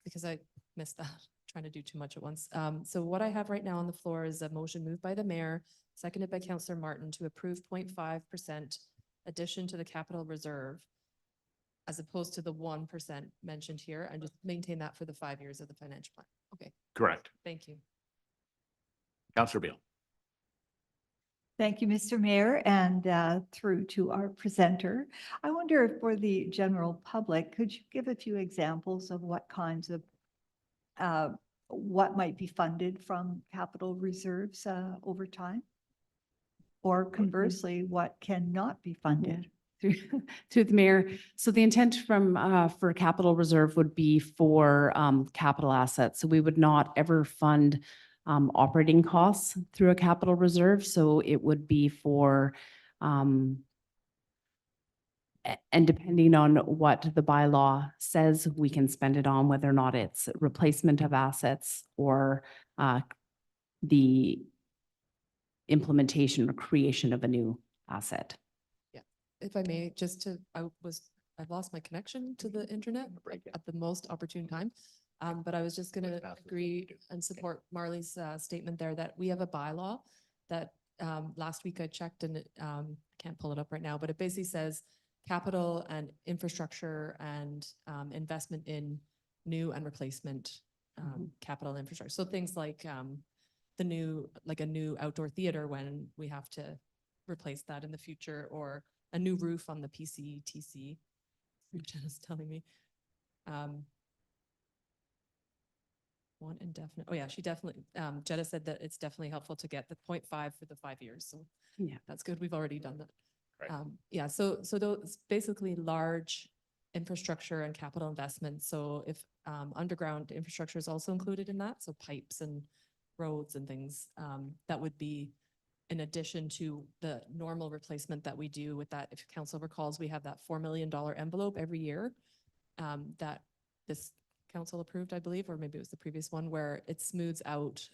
Because I missed that, trying to do too much at once. So what I have right now on the floor is a motion moved by the mayor, seconded by Councillor Martin to approve 0.5% addition to the capital reserve as opposed to the 1% mentioned here, and just maintain that for the 5 years of the financial plan. Okay, Correct. thank you. Councillor Beil. Thank you, Mr. Mayor, and through to our presenter. I wonder for the general public, could you give a few examples of what kinds of what might be funded from capital reserves over time? Or conversely, what cannot be funded? Through the mayor. So the intent for capital reserve would be for capital assets. So we would not ever fund operating costs through a capital reserve. So it would be for, and depending on what the bylaw says, we can spend it on, whether or not it's replacement of assets or the implementation or creation of a new asset. If I may, I've lost my connection to the internet at the most opportune time. But I was just gonna agree and support Marley's statement there that we have a bylaw that last week I checked and can't pull it up right now, but it basically says capital and infrastructure and investment in new and replacement capital infrastructure. So things like a new outdoor theater when we have to replace that in the future, or a new roof on the PCTC. Jenna's telling me. One indefinite. Oh yeah, she definitely, Jenna said that it's definitely helpful to get the 0.5 for the 5 years. So Yeah. that's good. We've already done that. Right. Yeah, so those basically large infrastructure and capital investments. So if underground infrastructure is also included in that, so pipes and roads and things, that would be in addition to the normal replacement that we do with that. If council recalls, we have that $4 million envelope every year that this council approved, I believe, or maybe it was the previous one, where it smooths out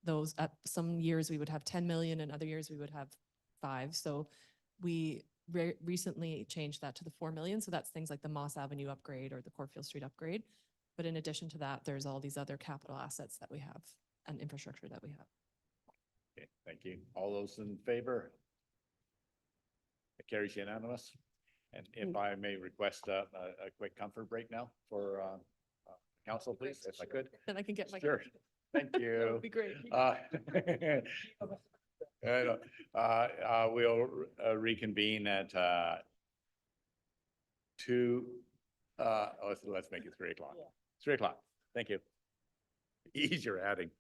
those. At some years we would have 10 million and other years we would have 5. So we recently changed that to the 4 million. So that's things like the Moss Avenue upgrade or the Corfield Street upgrade. But in addition to that, there's all these other capital assets that we have and infrastructure that we have. Okay, thank you. All those in favor? It carries unanimous. And if I may request a quick comfort break now for council, please, if I could. Then I can get my. Sure. Thank you. That would be great. We'll reconvene at 2. Let's make it 3 o'clock. 3 o'clock. Thank you. Ease your adding.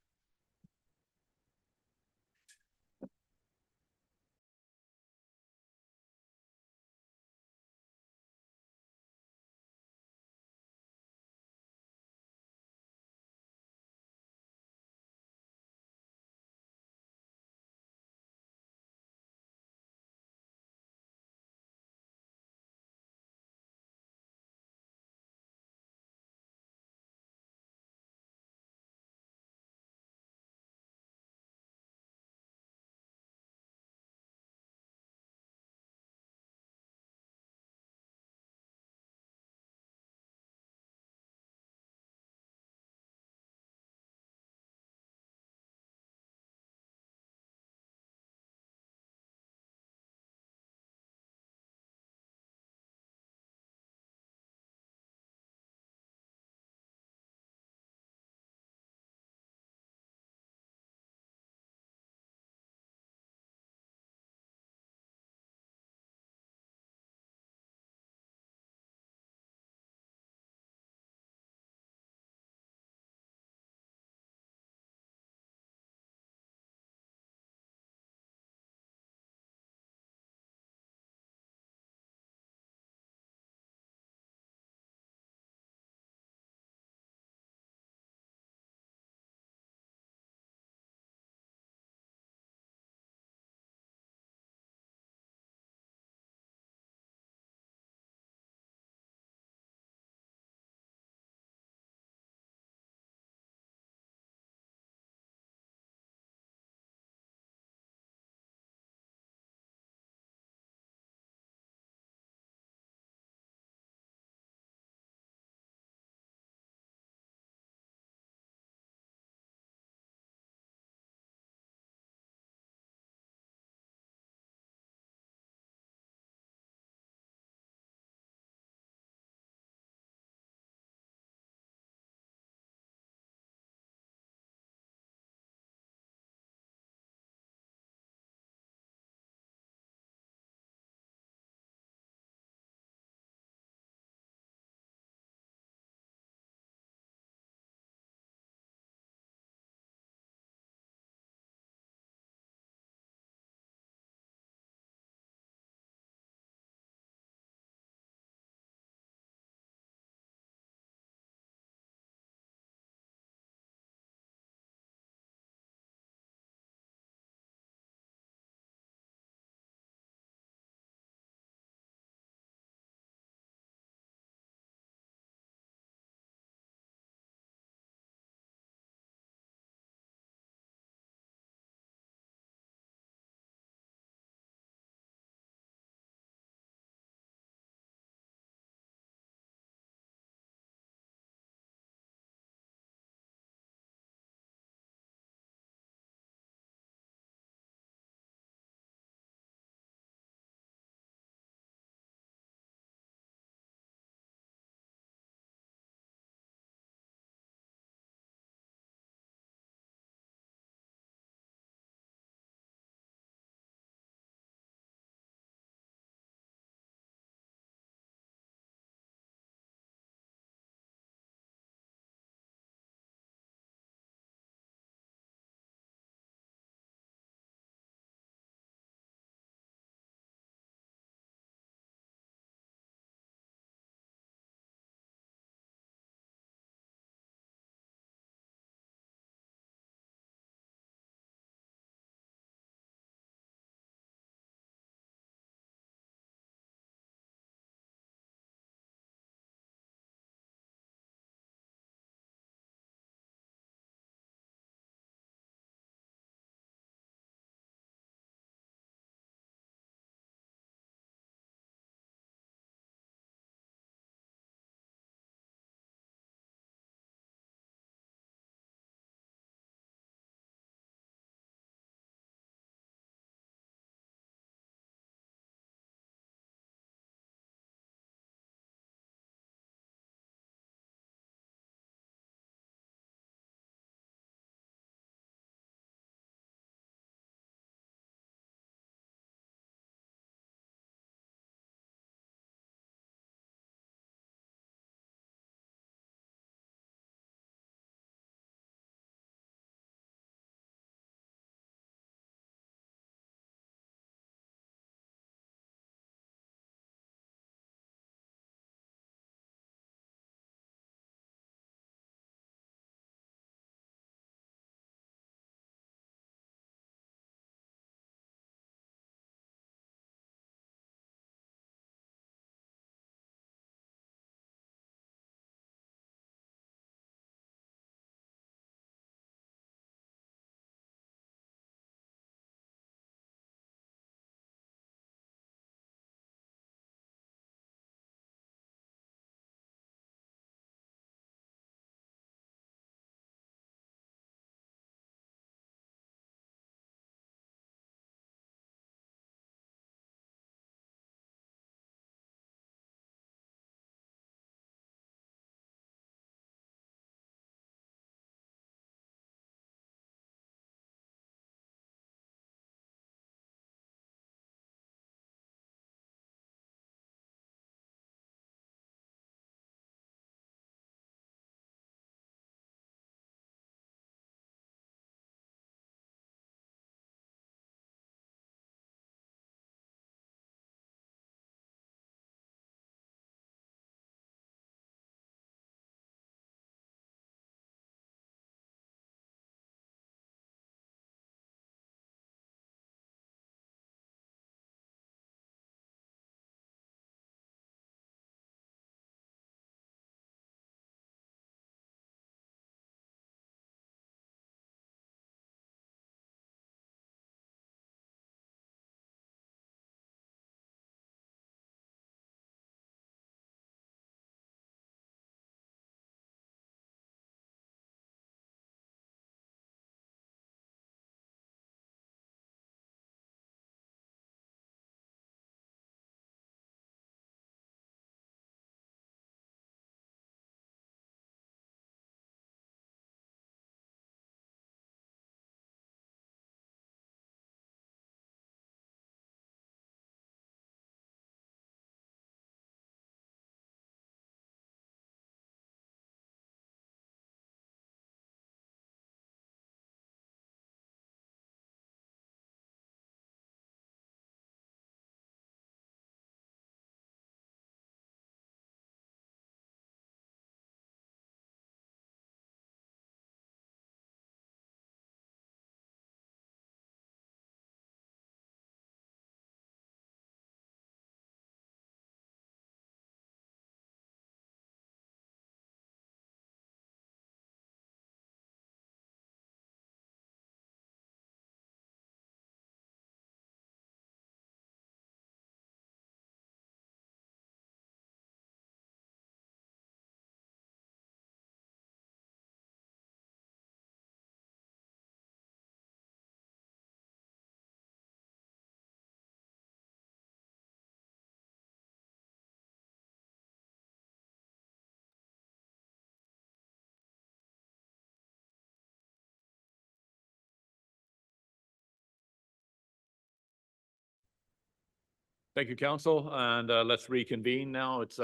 Thank you, council, and let's reconvene now. It's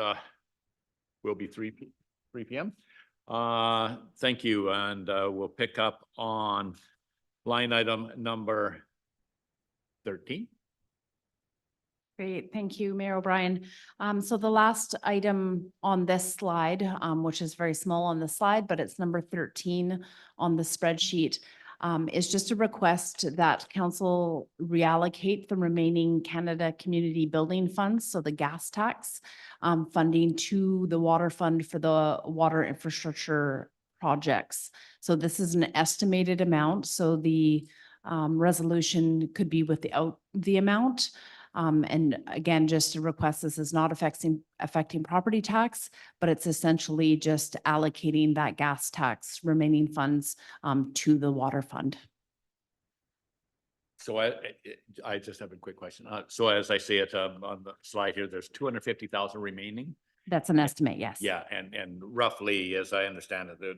will be 3 p.m. Thank you, and we'll pick up on line item number 13. Great, thank you, Mayor O'Brien. So the last item on this slide, which is very small on the slide, but it's number 13 on the spreadsheet, is just a request that council reallocate the remaining Canada Community Building Funds, so the gas tax funding to the water fund for the water infrastructure projects. So this is an estimated amount, so the resolution could be without the amount. And again, just to request, this is not affecting property tax, but it's essentially just allocating that gas tax remaining funds to the water fund. So I just have a quick question. So as I see it on the slide here, there's 250,000 remaining. That's an estimate, yes. Yeah, and roughly, as I understand it,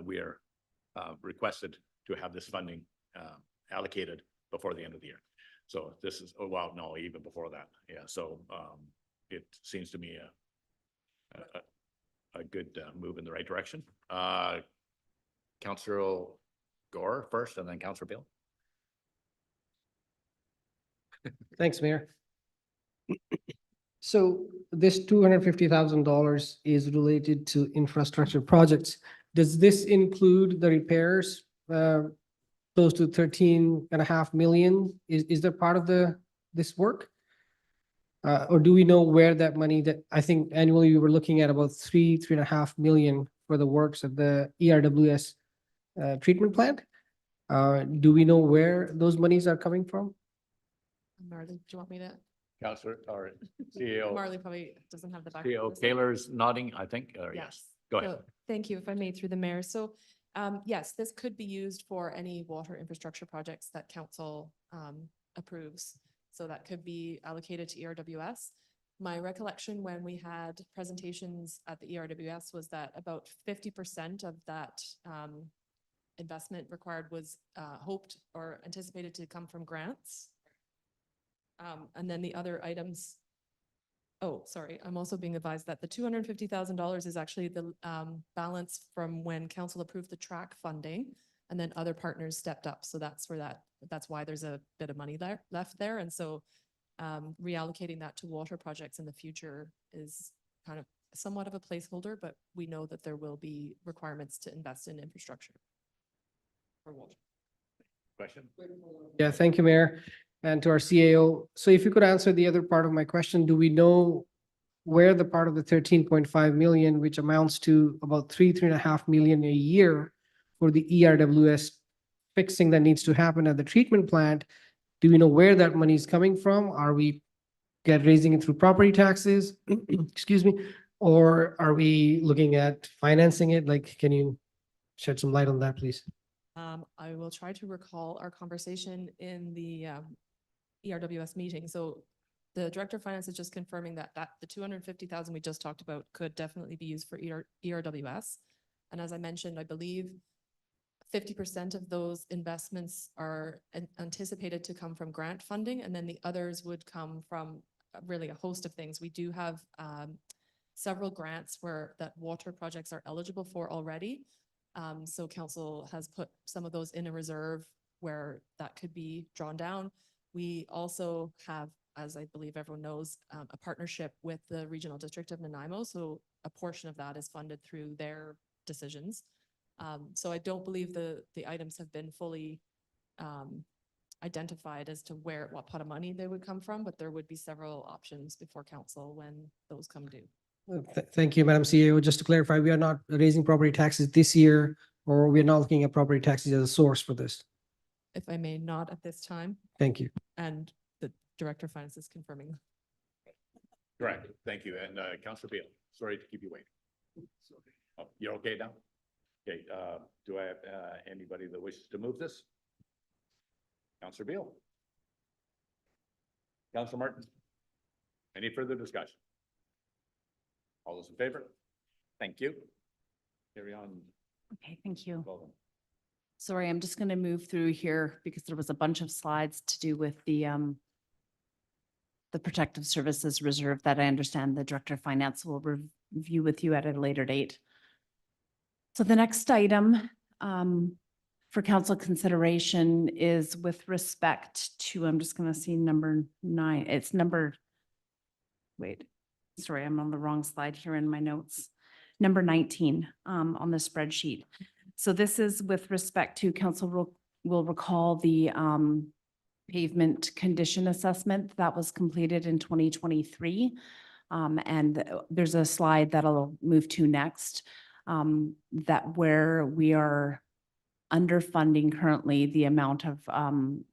we are requested to have this funding allocated before the end of the year. So this is, oh, wow, no, even before that. Yeah, so it seems to me a good move in the right direction. Councillor Gore first, and then Councillor Beil. Thanks, Mayor. So this $250,000 is related to infrastructure projects. Does this include the repairs, close to 13.5 million? Is that part of this work? Or do we know where that money that I think annually we were looking at about 3.5 million for the works of the ERWS treatment plant? Do we know where those monies are coming from? Marley, do you want me to? Councillor or CEO. Marley probably doesn't have the background. CEO Taylor's nodding, I think, or yes. Go ahead. So, thank you, if I may, through the mayor. So, yes, this could be used for any water infrastructure projects that council approves. So that could be allocated to ERWS. My recollection when we had presentations at the ERWS was that about 50% of that investment required was hoped or anticipated to come from grants. And then the other items, oh, sorry, I'm also being advised that the $250,000 is actually the balance from when council approved the track funding, and then other partners stepped up. So that's where that's why there's a bit of money there left there. And so reallocating that to water projects in the future is kind of somewhat of a placeholder, but we know that there will be requirements to invest in infrastructure for water. Question? Yeah, thank you, Mayor. And to our CAO. So if you could answer the other part of my question, do we know where the part of the 13.5 million, which amounts to about 3.5 million a year for the ERWS fixing that needs to happen at the treatment plant, do we know where that money is coming from? Are we raising it through property taxes? Excuse me. Or are we looking at financing it? Like, can you shed some light on that, please? I will try to recall our conversation in the ERWS meeting. So the Director of Finance is just confirming that the 250,000 we just talked about could definitely be used for ERWS. And as I mentioned, I believe 50% of those investments are anticipated to come from grant funding, and then the others would come from really a host of things. We do have several grants that water projects are eligible for already. So council has put some of those in a reserve where that could be drawn down. We also have, as I believe everyone knows, a partnership with the Regional District of Nanaimo. So a portion of that is funded through their decisions. So I don't believe the items have been fully identified as to what pot of money they would come from, but there would be several options before council when those come due. Thank you, Madam CEO. Just to clarify, we are not raising property taxes this year, or we're not looking at property taxes as a source for this. If I may, not at this time. Thank you. And the Director of Finance is confirming. Correct. Thank you. And Councillor Beil, sorry to keep you waiting. Oh, you're okay now? Okay. Do I have anybody that wishes to move this? Councillor Beil. Councillor Martin. Any further discussion? All those in favor? Thank you. Carry on. Okay, thank you. Well, Sorry, I'm just going to move through here because there was a bunch of slides to do with the the Protective Services Reserve that I understand the Director of Finance will review with you at a later date. So the next item for council consideration is with respect to, I'm just going to see number 9. It's number, wait, sorry, I'm on the wrong slide here in my notes. Number 19 on the spreadsheet. So this is with respect to council will recall the pavement condition assessment that was completed in 2023. And there's a slide that I'll move to next that where we are underfunding currently the amount of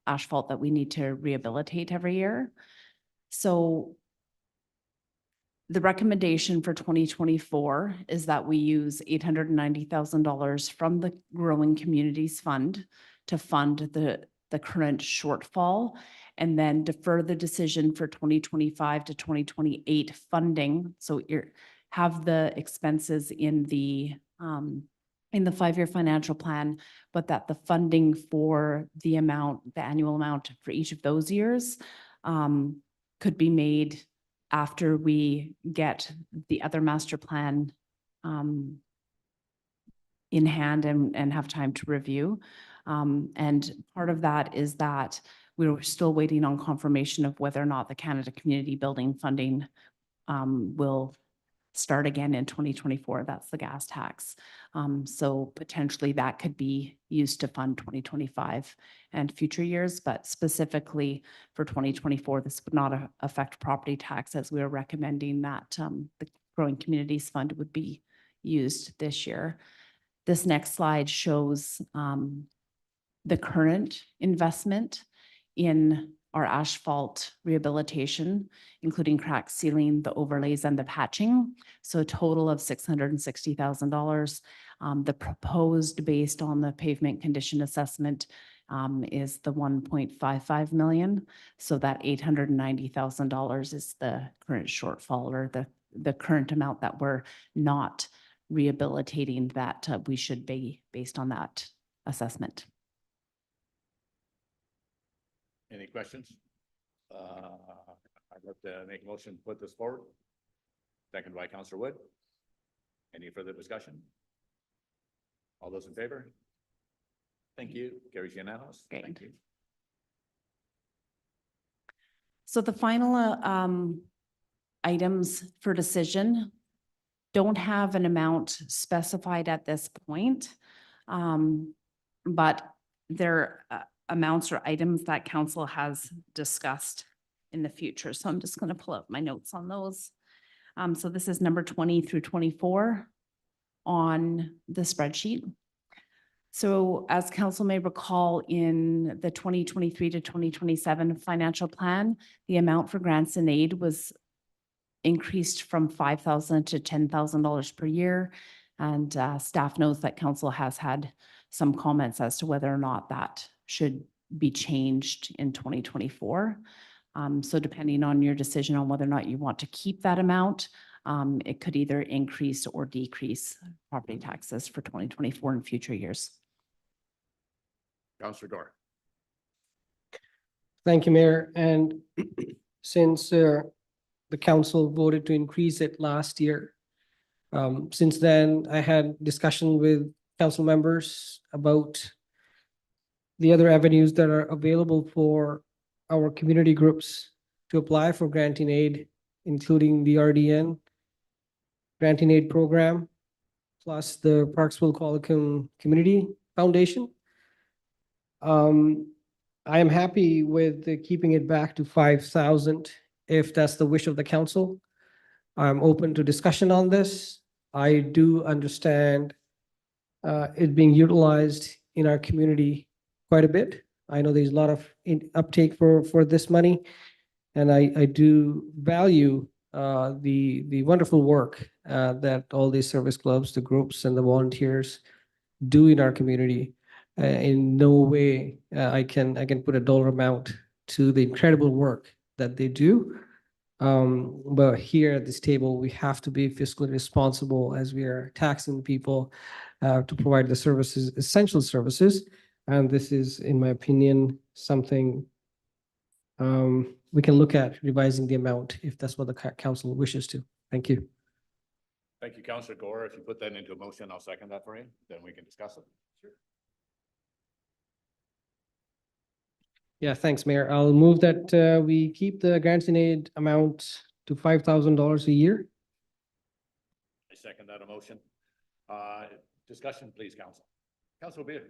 asphalt that we need to rehabilitate every year. So the recommendation for 2024 is that we use $890,000 from the Growing Communities Fund to fund the current shortfall, and then defer the decision for 2025 to 2028 funding. So have the expenses in the 5-year financial plan, but that the funding for the annual amount for each of those years could be made after we get the other master plan in hand and have time to review. And part of that is that we're still waiting on confirmation of whether or not the Canada Community Building funding will start again in 2024. That's the gas tax. So potentially that could be used to fund 2025 and future years, but specifically for 2024, this would not affect property tax, as we are recommending that the Growing Communities Fund would be used this year. This next slide shows the current investment in our asphalt rehabilitation, including crack sealing, the overlays, and the patching. So a total of $660,000. The proposed, based on the pavement condition assessment, is the 1.55 million. So that $890,000 is the current shortfall, or the current amount that we're not rehabilitating that we should be based on that assessment. Any questions? I'd like to make a motion to put this forward. Second by Councillor Wood. Any further discussion? All those in favor? Thank you. Carries unanimous. Great. Thank you. So the final items for decision don't have an amount specified at this point, but they're amounts or items that council has discussed in the future. So I'm just going to pull up my notes on those. So this is number 20 through 24 on the spreadsheet. So as council may recall, in the 2023 to 2027 financial plan, the amount for grants and aid was increased from $5,000 to $10,000 per year. And staff knows that council has had some comments as to whether or not that should be changed in 2024. So depending on your decision on whether or not you want to keep that amount, it could either increase or decrease property taxes for 2024 and future years. Councillor Gore. Thank you, Mayor. And since the council voted to increase it last year, since then I had discussion with council members about the other avenues that are available for our community groups to apply for granting aid, including the RDN granting aid program, plus the Parksville Qualicum Community Foundation. I am happy with keeping it back to 5,000 if that's the wish of the council. I'm open to discussion on this. I do understand it being utilized in our community quite a bit. I know there's a lot of uptake for this money, and I do value the wonderful work that all these service clubs, the groups, and the volunteers do in our community. In no way I can put a dollar amount to the incredible work that they do. But here at this table, we have to be fiscally responsible as we are taxing people to provide the services, essential services. And this is, in my opinion, something we can look at revising the amount if that's what the council wishes to. Thank you. Thank you, Councillor Gore. If you put that into a motion, I'll second that for you, then we can discuss it. Sure. Yeah, thanks, Mayor. I'll move that we keep the grants in aid amount to $5,000 a year. I second that motion. Discussion, please, Council. Councillor Beil.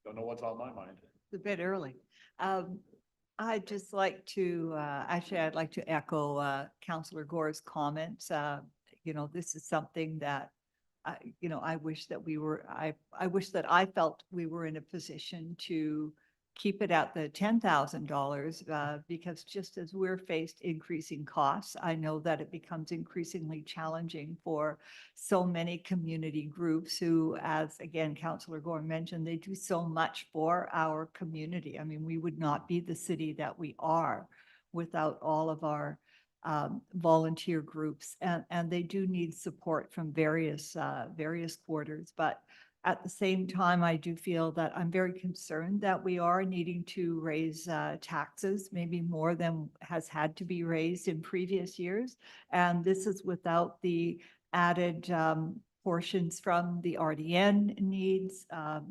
Don't know what's on my mind. It's a bit early. I'd just like to, actually, I'd like to echo Councillor Gore's comments. You know, this is something that, you know, I wish that we were, I wish that I felt we were in a position to keep it at the $10,000 because just as we're faced increasing costs, I know that it becomes increasingly challenging for so many community groups who, as again, Councillor Gore mentioned, they do so much for our community. I mean, we would not be the city that we are without all of our volunteer groups, and they do need support from various quarters. But at the same time, I do feel that I'm very concerned that we are needing to raise taxes, maybe more than has had to be raised in previous years. And this is without the added portions from the RDN needs.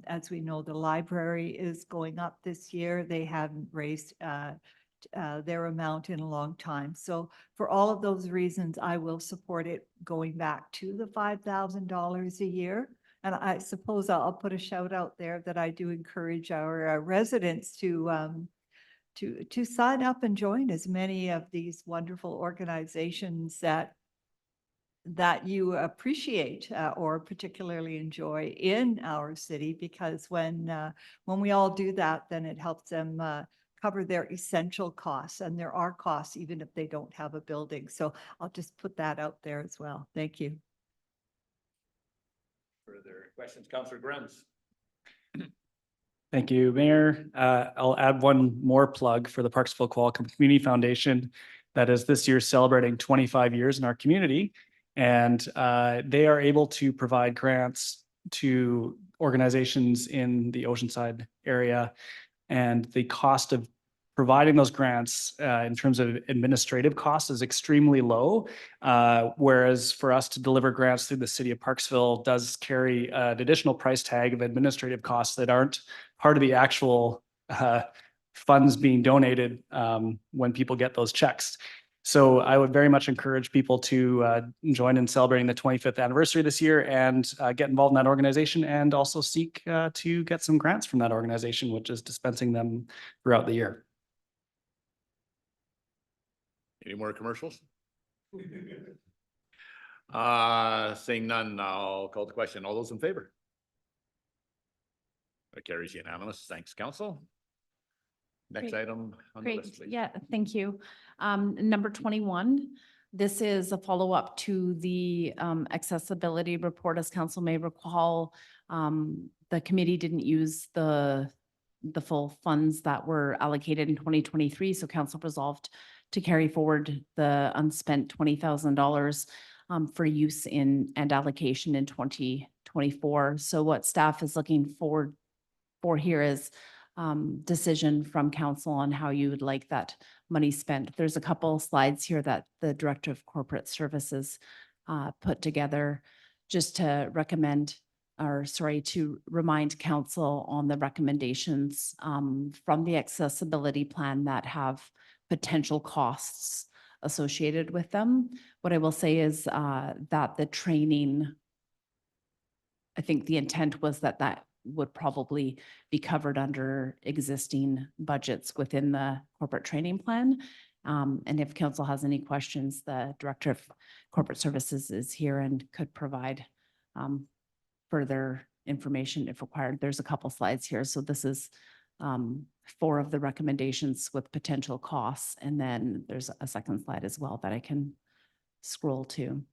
As we know, the library is going up this year. They haven't raised their amount in a long time. So for all of those reasons, I will support it going back to the $5,000 a year. And I suppose I'll put a shout out there that I do encourage our residents to sign up and join as many of these wonderful organizations that you appreciate or particularly enjoy in our city, because when we all do that, then it helps them cover their essential costs, and there are costs even if they don't have a building. So I'll just put that out there as well. Thank you. Further questions, Councillor Grenz? Thank you, Mayor. I'll add one more plug for the Parksville Qualicum Community Foundation that is this year celebrating 25 years in our community. And they are able to provide grants to organizations in the Oceanside area. And the cost of providing those grants in terms of administrative costs is extremely low. Whereas for us to deliver grants through the city of Parksville does carry an additional price tag of administrative costs that aren't part of the actual funds being donated when people get those checks. So I would very much encourage people to join in celebrating the 25th anniversary this year and get involved in that organization, and also seek to get some grants from that organization, which is dispensing them throughout the year. Any more commercials? Seeing none, I'll call the question. All those in favor? That carries unanimous. Thanks, Council. Next Great. item on the Great, list, please. yeah, thank you. Number 21, this is a follow-up to the accessibility report. As council may recall, the committee didn't use the full funds that were allocated in 2023, so council resolved to carry forward the unspent $20,000 for use in and allocation in 2024. So what staff is looking forward for here is decision from council on how you would like that money spent. There's a couple slides here that the Director of Corporate Services put together just to recommend, or sorry, to remind council on the recommendations from the accessibility plan that have potential costs associated with them. What I will say is that the training, I think the intent was that would probably be covered under existing budgets within the corporate training plan. And if council has any questions, the Director of Corporate Services is here and could provide further information if required. There's a couple slides here. So this is 4 of the recommendations with potential costs. And then there's a second slide as well that I can scroll to.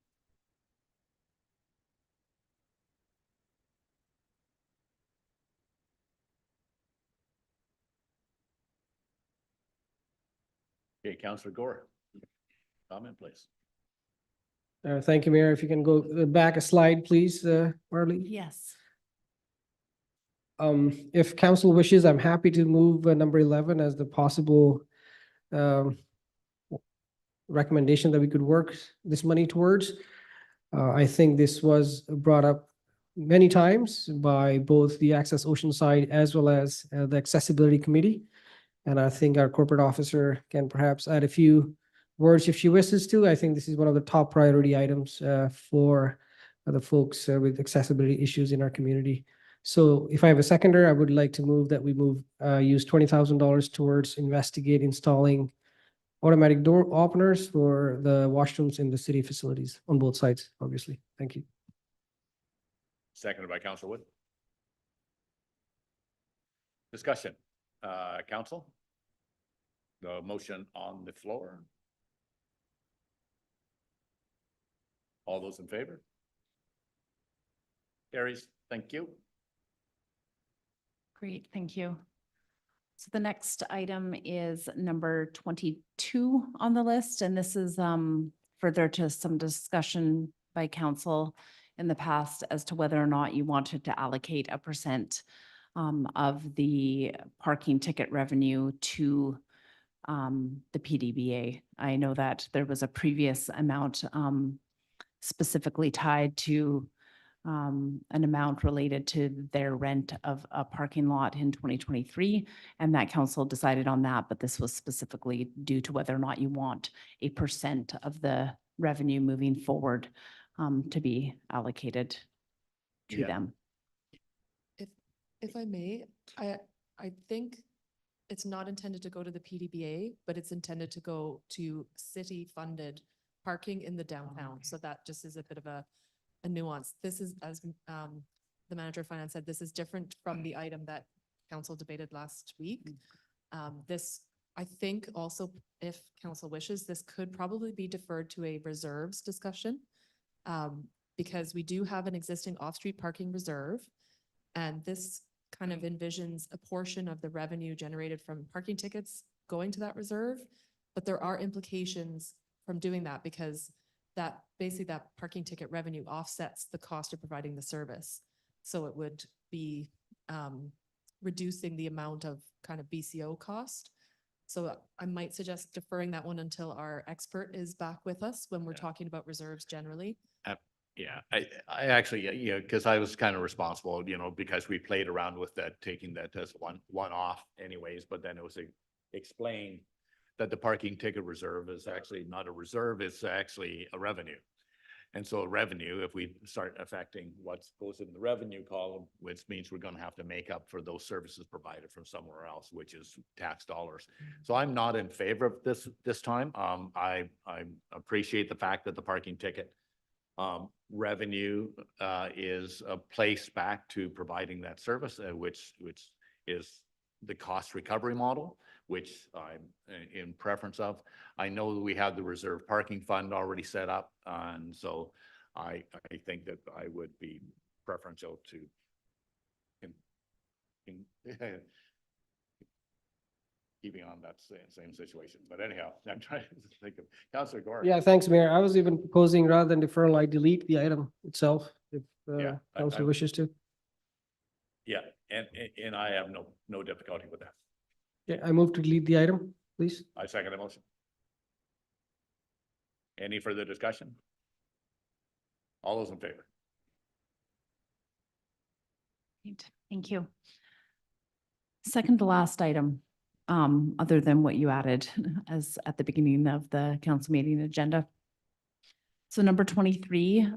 Okay, Councillor Gore. Comment, please. Thank you, Mayor. If you can go back a slide, please, Marley. Yes. If council wishes, I'm happy to move number 11 as the possible recommendation that we could work this money towards. I think this was brought up many times by both the Access Oceanside as well as the Accessibility Committee. And I think our corporate officer can perhaps add a few words if she wishes to. I think this is one of the top priority items for the folks with accessibility issues in our community. So if I have a seconder, I would like to move that we use $20,000 towards investigate installing automatic door openers for the washrooms in the city facilities on both sides, obviously. Thank you. Seconded by Councillor Wood. Discussion, council? The motion on the floor. All those in favor? Carries, thank you. Great, thank you. So the next item is number 22 on the list, and this is further to some discussion by council in the past as to whether or not you wanted to allocate a percent of the parking ticket revenue to the PDBA. I know that there was a previous amount specifically tied to an amount related to their rent of a parking lot in 2023, and that council decided on that, but this was specifically due to whether or not you want a percent of the revenue moving forward to be allocated to Yeah. them. If I may, I think it's not intended to go to the PDBA, but it's intended to go to city-funded parking in the downtown. So that just is a bit of a nuance. This is, as the manager of finance said, this is different from the item that council debated last week. This, I think also, if council wishes, this could probably be deferred to a reserves discussion because we do have an existing off-street parking reserve. And this kind of envisions a portion of the revenue generated from parking tickets going to that reserve. But there are implications from doing that because that basically that parking ticket revenue offsets the cost of providing the service. So it would be reducing the amount of kind of BCO cost. So I might suggest deferring that one until our expert is back with us when we're talking about reserves generally. Yeah, I actually, yeah, because I was kind of responsible, because we played around with that, taking that as one off anyways, but then it was explained that the parking ticket reserve is actually not a reserve, it's actually a revenue. And so revenue, if we start affecting what goes in the revenue column, which means we're going to have to make up for those services provided from somewhere else, which is tax dollars. So I'm not in favor of this time. I appreciate the fact that the parking ticket revenue is placed back to providing that service, which is the cost recovery model, which I'm in preference of. I know that we have the reserve parking fund already set up, and so I think that I would be preferential to keeping on that same situation. But anyhow, I'm trying to think of Councillor Gore. Yeah, thanks, Mayor. I was even proposing rather than deferral, I delete the item itself if Yeah, council wishes to. Yeah, and I have no difficulty with that. Yeah, I move to delete the item, please. I second the motion. Any further discussion? All those in favor? Great, thank you. Second to last item, other than what you added as at the beginning of the council meeting agenda. So number 23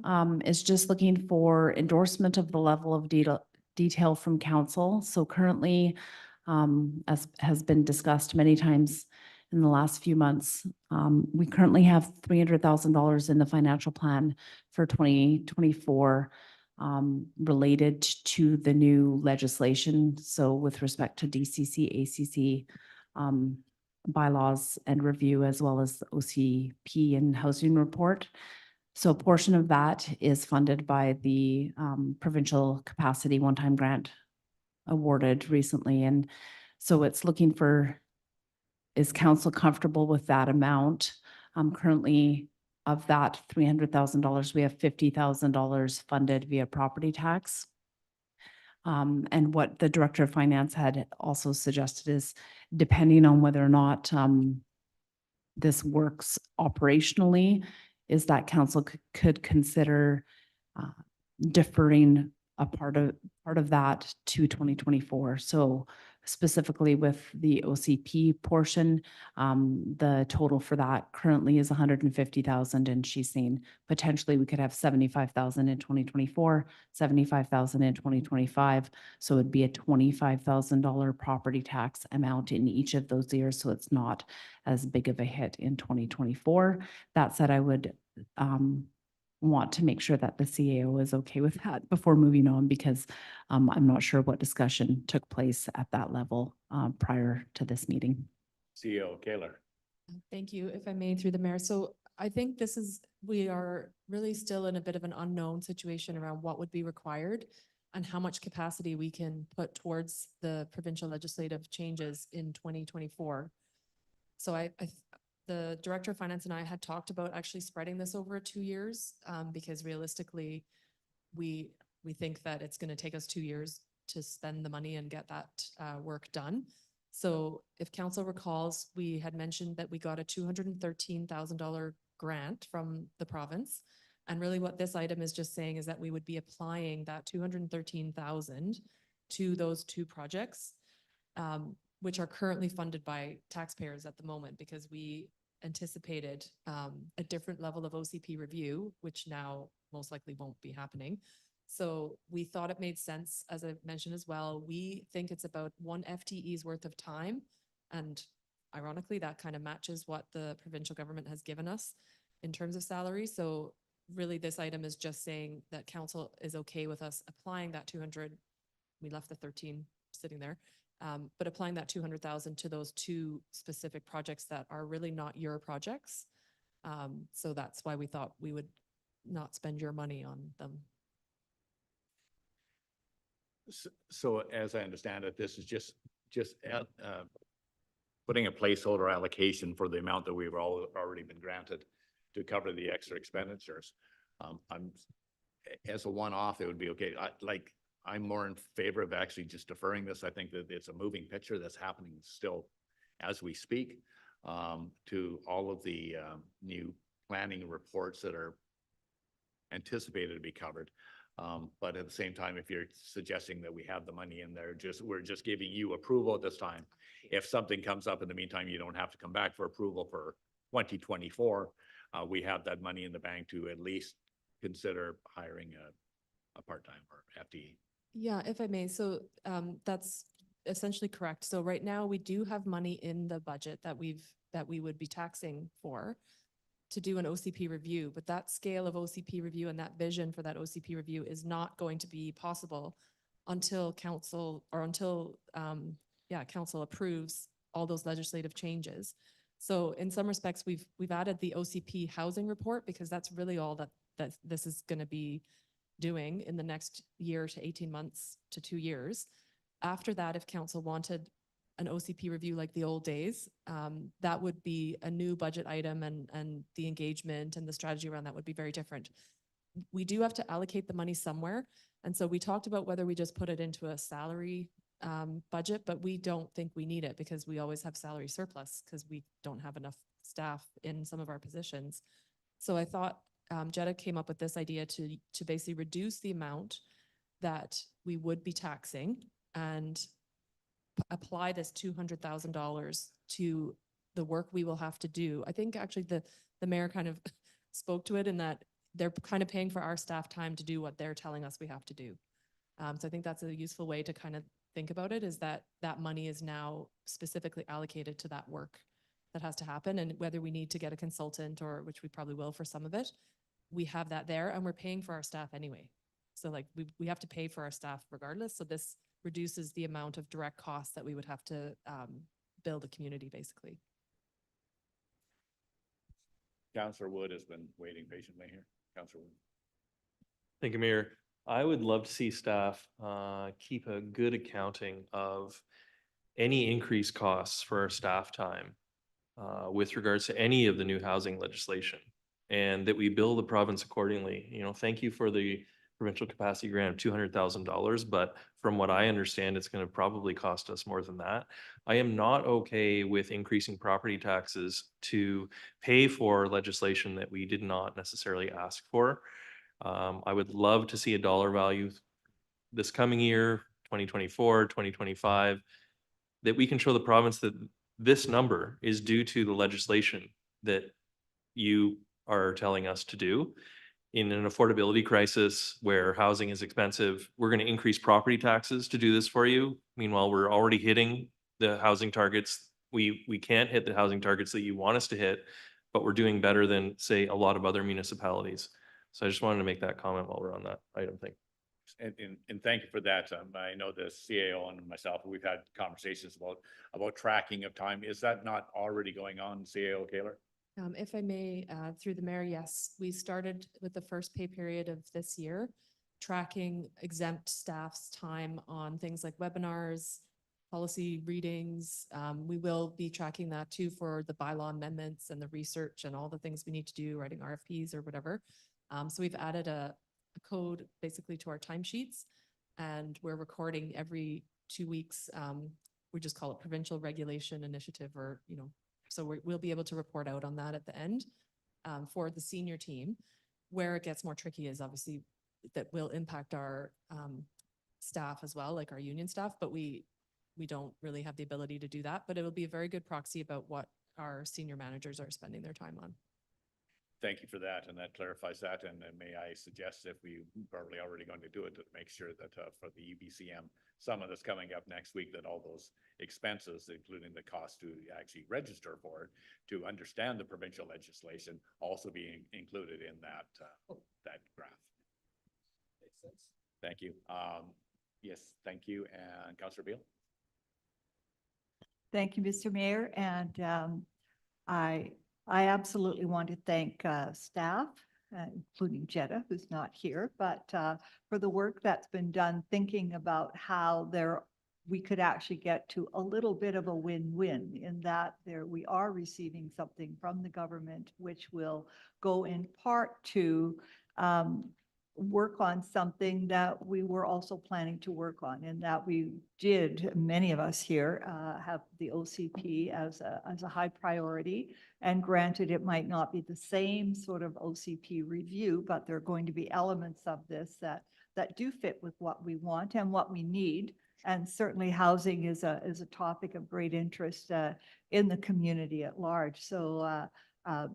is just looking for endorsement of the level of detail from council. So currently, as has been discussed many times in the last few months, we currently have $300,000 in the financial plan for 2024 related to the new legislation. So with respect to DCC, ACC, bylaws and review, as well as the OCP and housing report. So a portion of that is funded by the provincial capacity one-time grant awarded recently. And so it's looking for, is council comfortable with that amount? Currently of that $300,000, we have $50,000 funded via property tax. And what the Director of Finance had also suggested is depending on whether or not this works operationally, is that council could consider deferring a part of that to 2024. So specifically with the OCP portion, the total for that currently is 150,000, and she's saying potentially we could have 75,000 in 2024, 75,000 in 2025. So it'd be a $25,000 property tax amount in each of those years. So it's not as big of a hit in 2024. That said, I would want to make sure that the CAO is okay with that before moving on, because I'm not sure what discussion took place at that level prior to this meeting. CEO Kaler. Thank you, if I may, through the mayor. So I think we are really still in a bit of an unknown situation around what would be required and how much capacity we can put towards the provincial legislative changes in 2024. So the Director of Finance and I had talked about actually spreading this over 2 years, because realistically, we think that it's going to take us 2 years to spend the money and get that work done. So if council recalls, we had mentioned that we got a $213,000 grant from the province. And really what this item is just saying is that we would be applying that $213,000 to those 2 projects, which are currently funded by taxpayers at the moment, because we anticipated a different level of OCP review, which now most likely won't be happening. So we thought it made sense, as I mentioned as well, we think it's about 1 FTE's worth of time. And ironically, that kind of matches what the provincial government has given us in terms of salary. So really this item is just saying that council is okay with us applying that 200, we left the 13 sitting there, but applying that 200,000 to those 2 specific projects that are really not your projects. So that's why we thought we would not spend your money on them. So as I understand it, this is just putting a placeholder allocation for the amount that we've already been granted to cover the extra expenditures. As a one-off, it would be okay. I'm more in favor of actually just deferring this. I think that it's a moving picture that's happening still as we speak, to all of the new planning reports that are anticipated to be covered. But at the same time, if you're suggesting that we have the money in there, we're just giving you approval at this time. If something comes up in the meantime, you don't have to come back for approval for 2024. We have that money in the bank to at least consider hiring a part-time or FTE. Yeah, if I may. So that's essentially correct. So right now we do have money in the budget that we would be taxing for to do an OCP review, but that scale of OCP review and that vision for that OCP review is not going to be possible until council council approves all those legislative changes. So in some respects, we've added the OCP housing report because that's really all that this is going to be doing in the next year to 18 months to 2 years. After that, if council wanted an OCP review like the old days, that would be a new budget item, and the engagement and the strategy around that would be very different. We do have to allocate the money somewhere. And so we talked about whether we just put it into a salary budget, but we don't think we need it because we always have salary surplus because we don't have enough staff in some of our positions. So I thought Jetta came up with this idea to basically reduce the amount that we would be taxing and apply this $200,000 to the work we will have to do. I think actually the mayor kind of spoke to it in that they're kind of paying for our staff time to do what they're telling us we have to do. So I think that's a useful way to kind of think about it, is that that money is now specifically allocated to that work that has to happen. And whether we need to get a consultant, or which we probably will for some of it, we have that there and we're paying for our staff anyway. So like we have to pay for our staff regardless. So this reduces the amount of direct costs that we would have to build a community basically. Councillor Wood has been waiting patiently here. Councillor Wood. Thank you, Mayor. I would love to see staff keep a good accounting of any increased costs for our staff time with regards to any of the new housing legislation, and that we bill the province accordingly. You know, thank you for the provincial capacity grant of $200,000, but from what I understand, it's going to probably cost us more than that. I am not okay with increasing property taxes to pay for legislation that we did not necessarily ask for. I would love to see a dollar value this coming year, 2024, 2025, that we can show the province that this number is due to the legislation that you are telling us to do. In an affordability crisis where housing is expensive, we're going to increase property taxes to do this for you. Meanwhile, we're already hitting the housing targets. We can't hit the housing targets that you want us to hit, but we're doing better than, say, a lot of other municipalities. So I just wanted to make that comment while we're on that item thing. And thank you for that. I know the CAO and myself, we've had conversations about tracking of time. Is that not already going on, CAO Kaler? If I may, through the mayor, yes, we started with the first pay period of this year, tracking exempt staff's time on things like webinars, policy readings. We will be tracking that too for the bylaw amendments and the research and all the things we need to do, writing RFPs or whatever. So we've added a code basically to our timesheets, and we're recording every 2 weeks. We just call it provincial regulation initiative, or, you know, so we'll be able to report out on that at the end for the senior team. Where it gets more tricky is obviously that will impact our staff as well, like our union staff, but we don't really have the ability to do that, but it will be a very good proxy about what our senior managers are spending their time on. Thank you for that, and that clarifies that. And may I suggest, if we probably already going to do it, to make sure that for the UBCM summit that's coming up next week, that all those expenses, including the cost to actually register for it, to understand the provincial legislation, also being included in that that graph. Makes sense. Thank you. Yes, thank you. And Councillor Beil. Thank you, Mr. Mayor. And I absolutely want to thank staff, including Jetta, who's not here, but for the work that's been done thinking about how we could actually get to a little bit of a win-win, in that we are receiving something from the government, which will go in part to work on something that we were also planning to work on, and that we did, many of us here have the OCP as a high priority. And granted, it might not be the same sort of OCP review, but there are going to be elements of this that do fit with what we want and what we need. And certainly housing is a topic of great interest in the community at large. So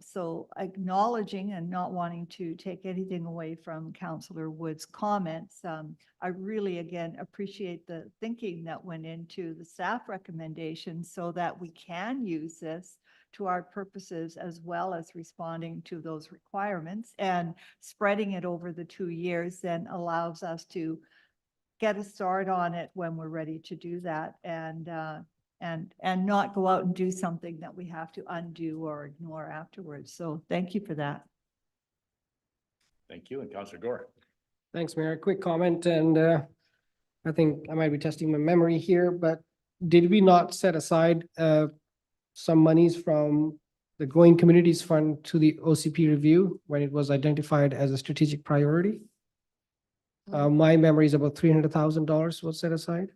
so acknowledging and not wanting to take anything away from Councillor Wood's comments, I really, again, appreciate the thinking that went into the staff recommendations so that we can use this to our purposes, as well as responding to those requirements, and spreading it over the 2 years then allows us to get a start on it when we're ready to do that, and not go out and do something that we have to undo or ignore afterwards. So thank you for that. Thank you. And Councillor Gore. Thanks, Mayor. Quick comment, and I think I might be testing my memory here, but did we not set aside some monies from the Growing Communities Fund to the OCP review when it was identified as a strategic priority? My memory is about $300,000 was set aside.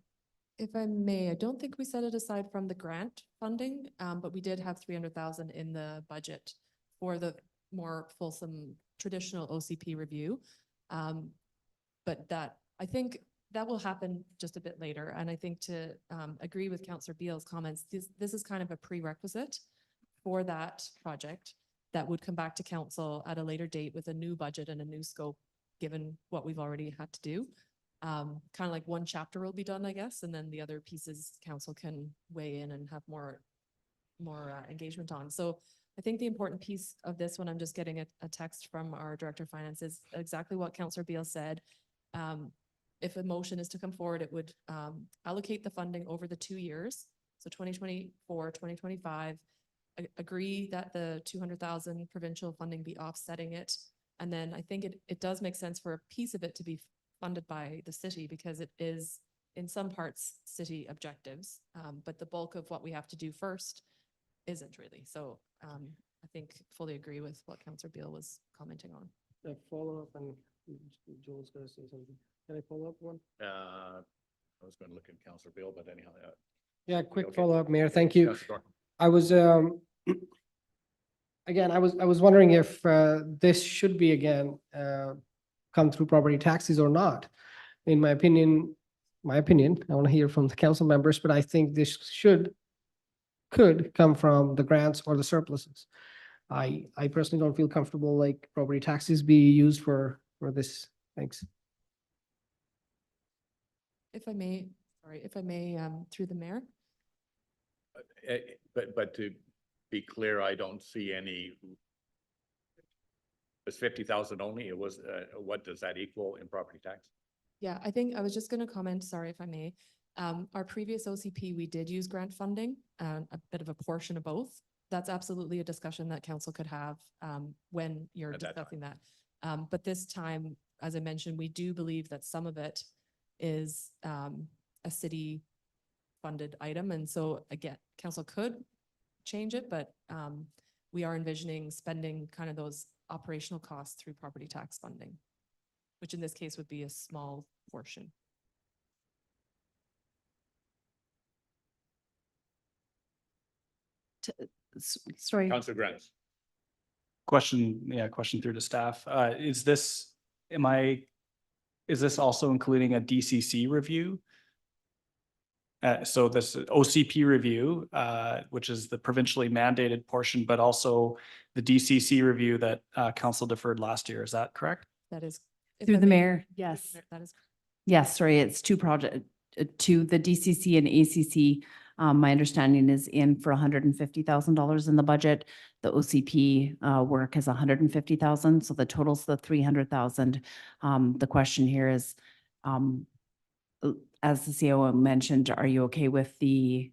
If I may, I don't think we set it aside from the grant funding, but we did have 300,000 in the budget for the more fulsome traditional OCP review. But that, I think that will happen just a bit later. And I think to agree with Councillor Beil's comments, this is kind of a prerequisite for that project that would come back to council at a later date with a new budget and a new scope, given what we've already had to do. Kind of like one chapter will be done, I guess, and then the other pieces council can weigh in and have more engagement on. So I think the important piece of this one, I'm just getting a text from our Director of Finance, is exactly what Councillor Beil said. If a motion is to come forward, it would allocate the funding over the 2 years. So 2024, 2025, agree that the 200,000 provincial funding be offsetting it. And then I think it does make sense for a piece of it to be funded by the city, because it is in some parts city objectives, but the bulk of what we have to do first isn't really. So I think fully agree with what Councillor Beil was commenting on. A follow-up, and Joel's gonna say something. Can I follow up one? I was going to look at Councillor Beil, but anyhow. Yeah, quick Okay. follow-up, Mayor. Thank you. Councillor Dorr. I was, again, I was wondering if this should be again come through property taxes or not. In my opinion, I want to hear from the council members, but I think this could come from the grants or the surpluses. I personally don't feel comfortable like property taxes be used for this. Thanks. If I may, through the mayor. But to be clear, I don't see any. It's 50,000 only. It was, what does that equal in property tax? Yeah, I think I was just going to comment, sorry if I may. Our previous OCP, we did use grant funding, a bit of a portion of both. That's absolutely a discussion that council could have when you're At that discussing that. But this time, as I mentioned, we do believe that some of it is a city funded item. And so again, council could change it, but we are envisioning spending kind of those operational costs through property tax funding, which in this case would be a small portion. Sorry. Councillor Grants. Question through to staff. Is this also including a DCC review? So this OCP review, which is the provincially mandated portion, but also the DCC review that council deferred last year. Is that correct? That is. if Through I the may- mayor, through the yes. mayor, that is. Yes, sorry, it's two project, to the DCC and ACC. My understanding is in for $150,000 in the budget. The OCP work is $150,000, so the total's the $300,000. The question here is, as the COO mentioned, are you okay with the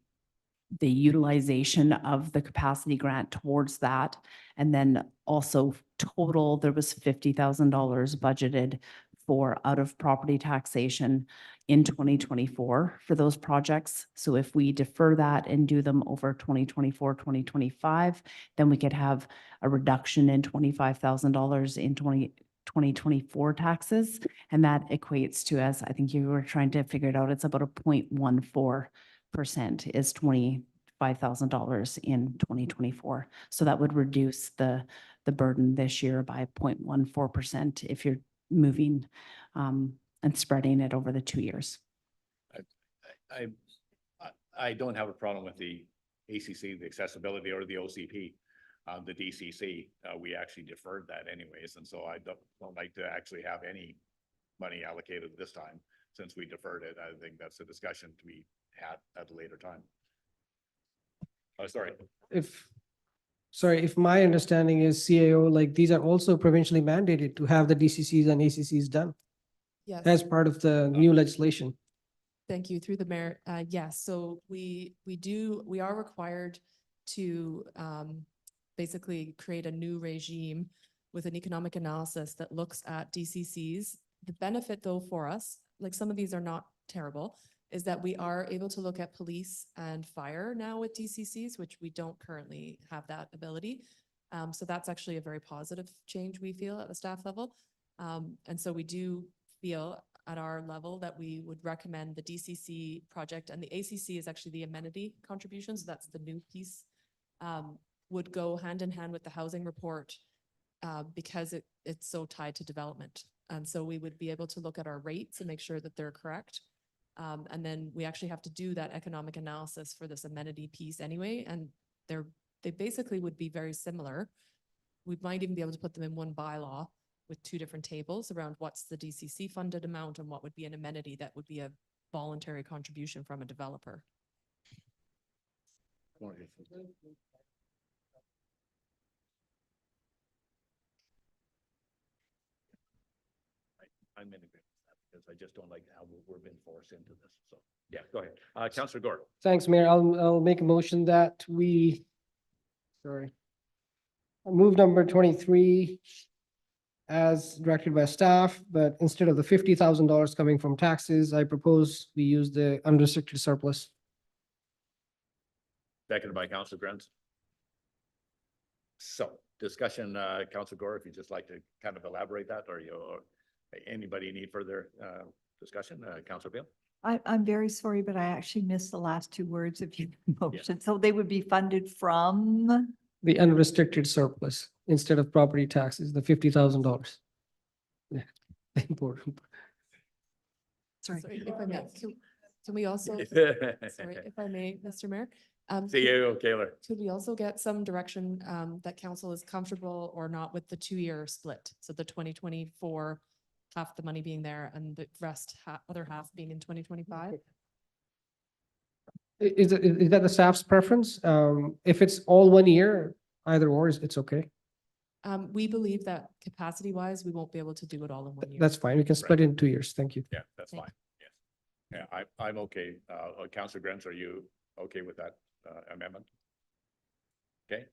utilization of the capacity grant towards that? And then also total, there was $50,000 budgeted for out of property taxation in 2024 for those projects. So if we defer that and do them over 2024, 2025, then we could have a reduction in $25,000 in 2024 taxes. And that equates to, as I think you were trying to figure it out, it's about a 0.14% is $25,000 in 2024. So that would reduce the burden this year by 0.14% if you're moving and spreading it over the 2 years. I don't have a problem with the ACC, the accessibility, or the OCP. The DCC, we actually deferred that anyways, and so I don't like to actually have any money allocated this time since we deferred it. I think that's a discussion to be had at a later time. Oh, sorry. If my understanding is CAO, like these are also provincially mandated to have the DCCs and ACCs done Yes. as part of the new legislation. Thank you. Through the mayor. Yes, so we are required to basically create a new regime with an economic analysis that looks at DCCs. The benefit though for us, like some of these are not terrible, is that we are able to look at police and fire now with DCCs, which we don't currently have that ability. So that's actually a very positive change we feel at the staff level. And so we do feel at our level that we would recommend the DCC project, and the ACC is actually the amenity contributions. That's the new piece, would go hand in hand with the housing report because it's so tied to development. And so we would be able to look at our rates and make sure that they're correct. And then we actually have to do that economic analysis for this amenity piece anyway. And they basically would be very similar. We might even be able to put them in one bylaw with two different tables around what's the DCC funded amount and what would be an amenity that would be a voluntary contribution from a developer. I'm in agreement with that because I just don't like how we're being forced into this. So, yeah, go ahead. Councillor Gore. Thanks, Mayor. I'll make a motion that we, move number 23 as directed by staff, but instead of the $50,000 coming from taxes, I propose we use the unrestricted surplus. Seconded by Councillor Grant. So discussion, Councillor Gore, if you'd just like to kind of elaborate that, or you. Anybody need further discussion? Councillor Beil? I'm very sorry, but I actually missed the last two words of your motion. So they would be funded from, The unrestricted surplus instead of property taxes, the $50,000. Yeah. Important. sorry. Sorry, if I may, can we also, sorry, if I may, Mr. Mayor? See you, Taylor. Could we also get some direction that council is comfortable or not with the 2-year split? So the 2024, half the money being there and the rest, other half being in 2025? Is that the staff's preference? If it's all 1 year, either or, it's okay. We believe that capacity wise, we won't be able to do it all in 1 year. That's fine. We can split it in 2 years. Thank you. Yeah, that's Thank fine. Yes. Yeah, I'm okay. Councillor Grants, are you okay with that amendment? Okay.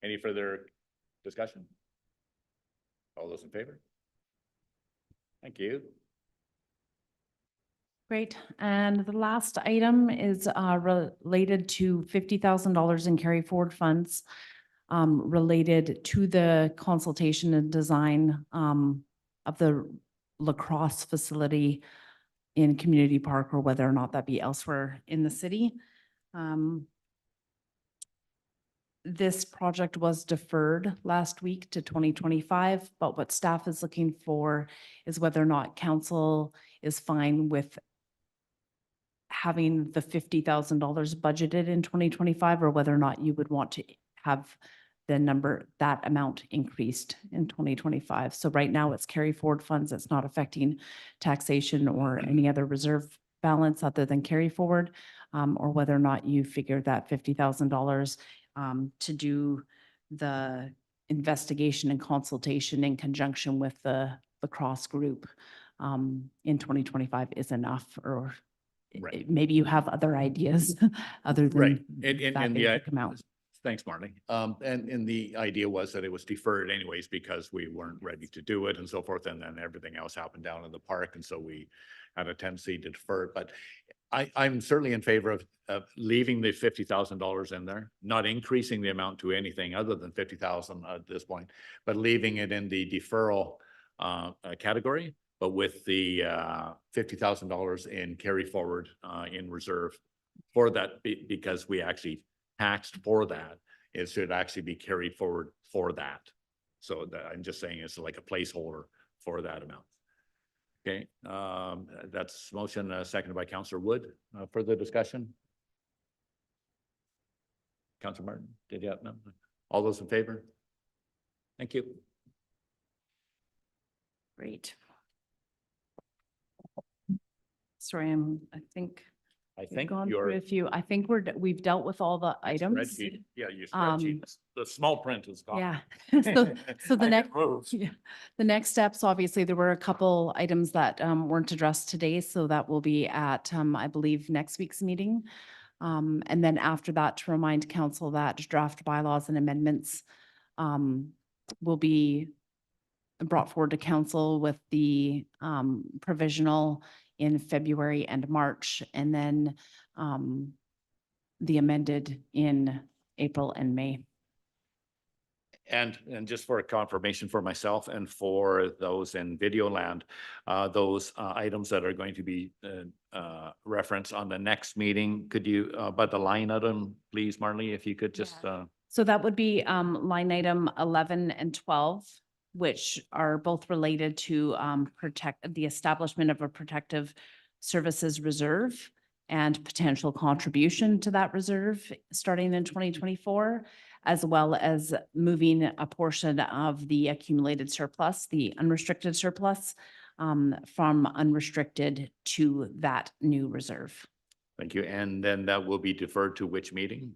Any further discussion? All those in favor? Thank you. Great. And the last item is related to $50,000 in carry forward funds related to the consultation and design of the lacrosse facility in Community Park, or whether or not that be elsewhere in the city. This project was deferred last week to 2025, but what staff is looking for is whether or not council is fine with having the $50,000 budgeted in 2025, or whether or not you would want to have that amount increased in 2025. So right now it's carry forward funds. It's not affecting taxation or any other reserve balance other than carry forward, or whether or not you figure that $50,000 to do the investigation and consultation in conjunction with the lacrosse group in 2025 is enough, or Right. maybe you have other ideas other Right. than that And basic amount. thanks, Marley. And the idea was that it was deferred anyways because we weren't ready to do it and so forth. And then everything else happened down in the park. And so we had a tendency to defer it. But I'm certainly in favor of leaving the $50,000 in there, not increasing the amount to anything other than 50,000 at this point, but leaving it in the deferral category, but with the $50,000 in carry forward in reserve for that, because we actually taxed for that. It should actually be carried forward for that. So that I'm just saying it's like a placeholder for that amount. Okay, that's motion seconded by Councillor Wood. Further discussion? Councillor Martin, did you have none? All those in favor? Thank you. Great. Sorry, I think we've gone through a few. I think we've dealt with all the items. Spreadsheet. Yeah, your spreadsheet, the small print is gone. Yeah. So the next, yeah, the next steps, obviously, there were a couple items that weren't addressed today, so that will be at, I believe, next week's meeting. And then after that, to remind council that draft bylaws and amendments will be brought forward to council with the provisional in February and March, and then the amended in April and May. And just for a confirmation for myself and for those in video land, those items that are going to be referenced on the next meeting, could you, by the line item, please, Marley, if you could just. So that would be line item 11 and 12, which are both related to protect the establishment of a protective services reserve and potential contribution to that reserve starting in 2024, as well as moving a portion of the accumulated surplus, the unrestricted surplus, from unrestricted to that new reserve. Thank you. And then that will be deferred to which meeting?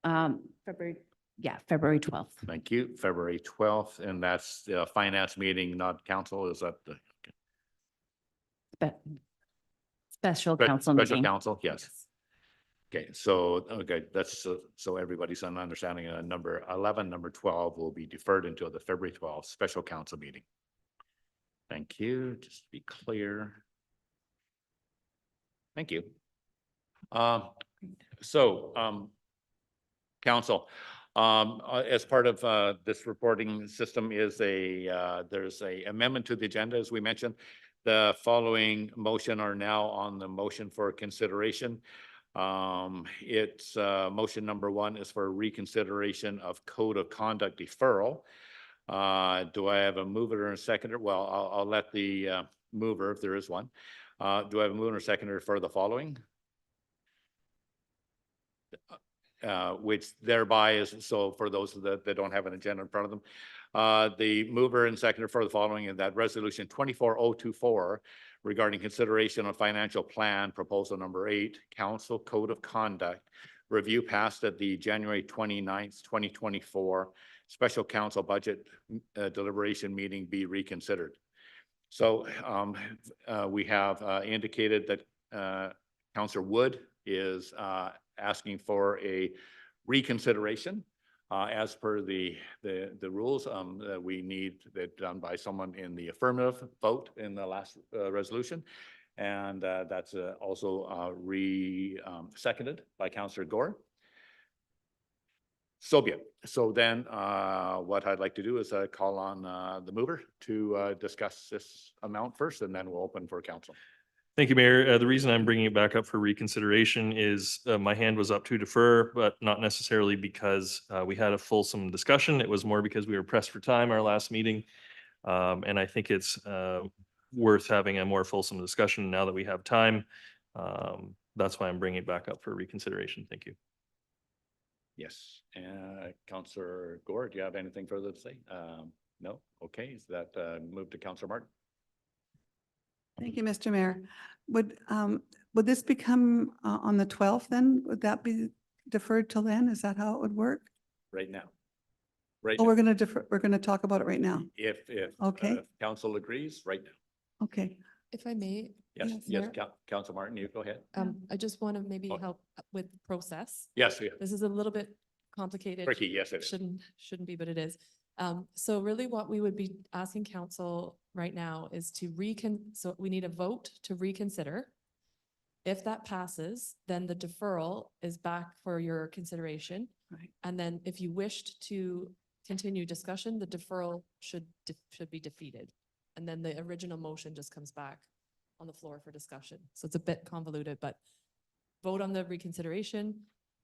February 12th. Thank you. February 12th. And that's the finance meeting, not council. Is that the Special council special meeting. council? Yes. Okay, so, okay, that's so everybody's on understanding number 11, number 12 will be deferred until the February 12th special council meeting. Thank you. Just to be clear. Thank you. Council, As part of this reporting system is there's a amendment to the agenda, as we mentioned. The following motion are now on the motion for consideration. It's motion number 1 is for reconsideration of code of conduct deferral. Do I have a mover and a seconder? Well, I'll let the mover, if there is one. Do I have a mover and a seconder for the following? Which thereby is, so for those that don't have an agenda in front of them, the mover and seconder for the following, and that resolution 24024 regarding consideration of financial plan, proposal number 8, council code of conduct, review passed at the January 29th, 2024 special council budget deliberation meeting be reconsidered. So we have indicated that Councillor Wood is asking for a reconsideration. As per the rules, we need that done by someone in the affirmative vote in the last resolution. And that's also seconded by Councillor Gore. So be it. So then what I'd like to do is call on the mover to discuss this amount first, and then we'll open for council. Thank you, Mayor. The reason I'm bringing it back up for reconsideration is my hand was up to defer, but not necessarily because we had a fulsome discussion. It was more because we were pressed for time our last meeting. And I think it's worth having a more fulsome discussion now that we have time. That's why I'm bringing it back up for reconsideration. Thank you. Yes. Councillor Gore, do you have anything further to say? No? Okay. Is that move to Councillor Martin? Thank you, Mr. Mayor. Would this become on the 12th then? Would that be deferred till then? Is that how it would work? Right now. Right Oh, now. we're going to defer, we're going to talk about it right now. If Okay. council agrees, right now. Okay. If I may. Yes, Mayor, Councillor Martin, you go ahead. I just want to maybe Oh. help with process. Yes, yeah. This is a little bit complicated. Tricky, yes, it is. Shouldn't be, but it is. So really what we would be asking council right now is to so we need a vote to reconsider. If that passes, then the deferral is back for your consideration. Right. And then if you wished to continue discussion, the deferral should be defeated. And then the original motion just comes back on the floor for discussion. So it's a bit convoluted, but vote on the reconsideration,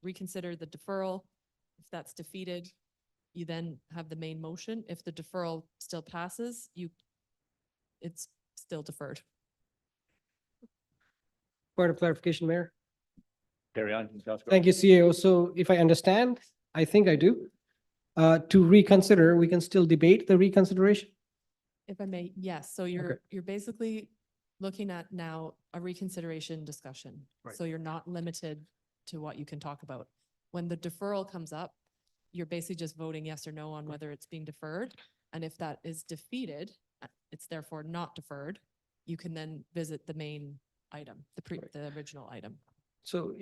reconsider the deferral. If that's defeated, you then have the main motion. If the deferral still passes, it's still deferred. Point of clarification, Mayor. Carry on. Thank you, CAO. So if I understand, I think I do. To reconsider, we can still debate the reconsideration? If I may, yes. So you're basically looking at now a reconsideration discussion. Right. So you're not limited to what you can talk about. When the deferral comes up, you're basically just voting yes or no on whether it's being deferred. And if that is defeated, it's therefore not deferred. You can then visit the main item, the original item. So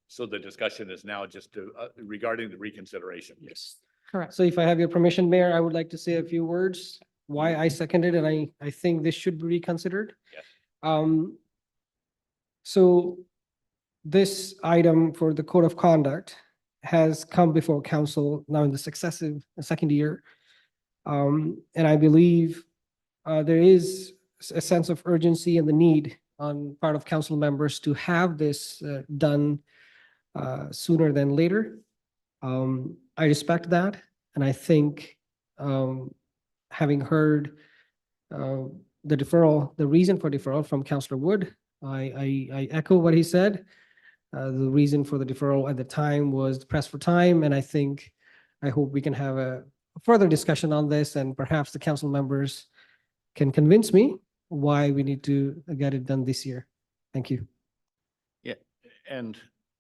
So the discussion is now just to regarding the reconsideration. yes. Correct. So if I have your permission, Mayor, I would like to say a few words, why I seconded and I think this should be reconsidered. Yes. So this item for the code of conduct has come before council now in the second year. And I believe there is a sense of urgency and the need on part of council members to have this done sooner than later. I respect that. And I think having heard the deferral, the reason for deferral from Councillor Wood, I echo what he said. The reason for the deferral at the time was press for time. And I hope we can have a further discussion on this and perhaps the council members can convince me why we need to get it done this year. Thank you.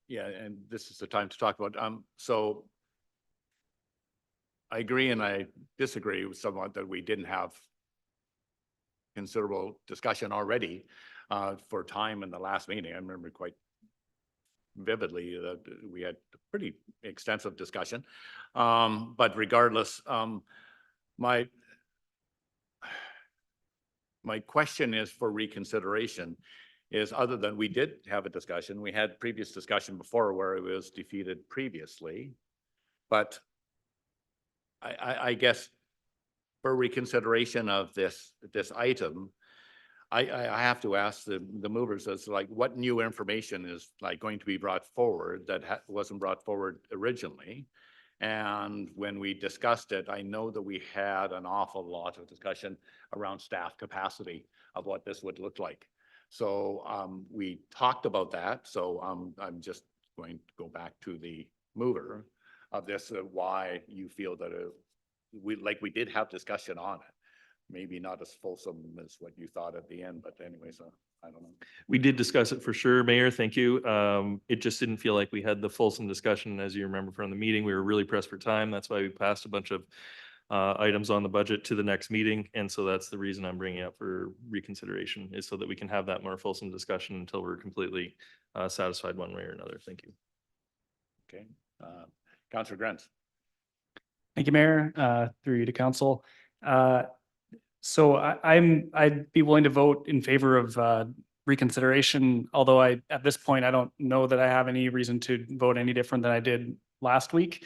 Yeah, and this is the time to talk about, so I agree and I disagree with somewhat that we didn't have considerable discussion already for time in the last meeting. I remember quite vividly that we had pretty extensive discussion. But regardless, my question is for reconsideration is, other than we did have a discussion, we had previous discussion before where it was defeated previously, but I guess for reconsideration of this item, I have to ask the movers as like, what new information is like going to be brought forward that wasn't brought forward originally? And when we discussed it, I know that we had an awful lot of discussion around staff capacity of what this would look like. So we talked about that. So I'm just going to go back to the mover of this, why you feel that we did have discussion on it. Maybe not as fulsome as what you thought at the end, but anyways, I don't know. We did discuss it for sure, Mayor. Thank you. It just didn't feel like we had the fulsome discussion. As you remember from the meeting, we were really pressed for time. That's why we passed a bunch of items on the budget to the next meeting. And so that's the reason I'm bringing it up for reconsideration, is so that we can have that more fulsome discussion until we're completely satisfied one way or another. Thank you. Okay. Councillor Grant. Thank you, Mayor, through you to council. So I'd be willing to vote in favor of reconsideration, although at this point, I don't know that I have any reason to vote any different than I did last week.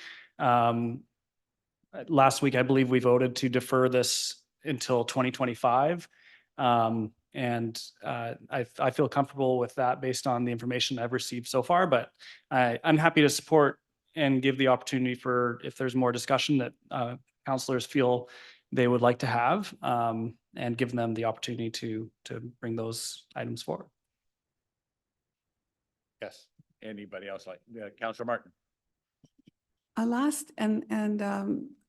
Last week, I believe we voted to defer this until 2025. And I feel comfortable with that based on the information I've received so far, but I'm happy to support and give the opportunity for, if there's more discussion that councillors feel they would like to have, and give them the opportunity to bring those items forward. Yes. Anybody else like Councillor Martin? Last and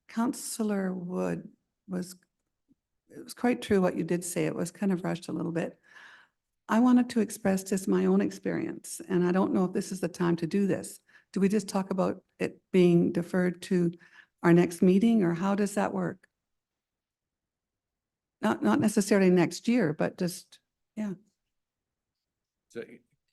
Councillor Wood it was quite true what you did say. It was kind of rushed a little bit. I wanted to express just my own experience, and I don't know if this is the time to do this. Do we just talk about it being deferred to our next meeting, or how does that work? Not necessarily next year, but just, yeah. So,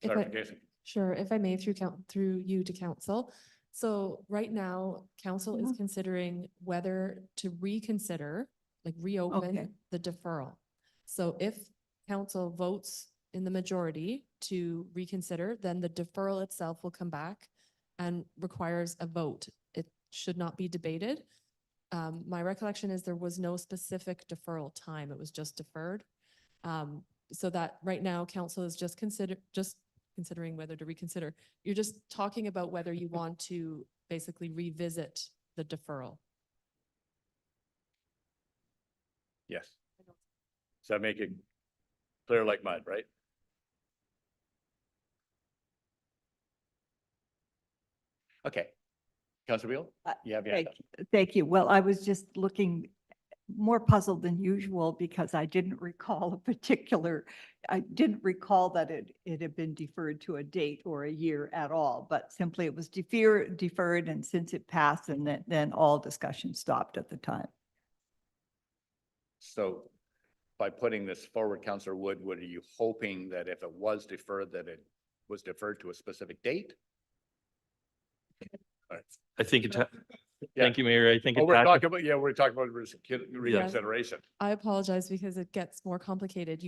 If I- clarification. Sure, if I may, through you to council. So right now, council is Yeah. considering whether to reconsider, like reopen Okay. the deferral. So if council votes in the majority to reconsider, then the deferral itself will come back and requires a vote. It should not be debated. My recollection is there was no specific deferral time. It was just deferred. So that right now council is just considering whether to reconsider. You're just talking about whether you want to basically revisit the deferral. Yes. Does that make it clear like mud, right? Okay. Councillor Beil, you have your hand up. Thank you. Well, I was just looking more puzzled than usual because I didn't recall I didn't recall that it had been deferred to a date or a year at all, but simply it was deferred, and since it passed, and then all discussion stopped at the time. So by putting this forward, Councillor Wood, are you hoping that if it was deferred, that it was deferred to a specific date? All right. I think Yeah. thank you, Mayor. I think Oh, it we're talking about reconsideration. I apologize because it gets more complicated.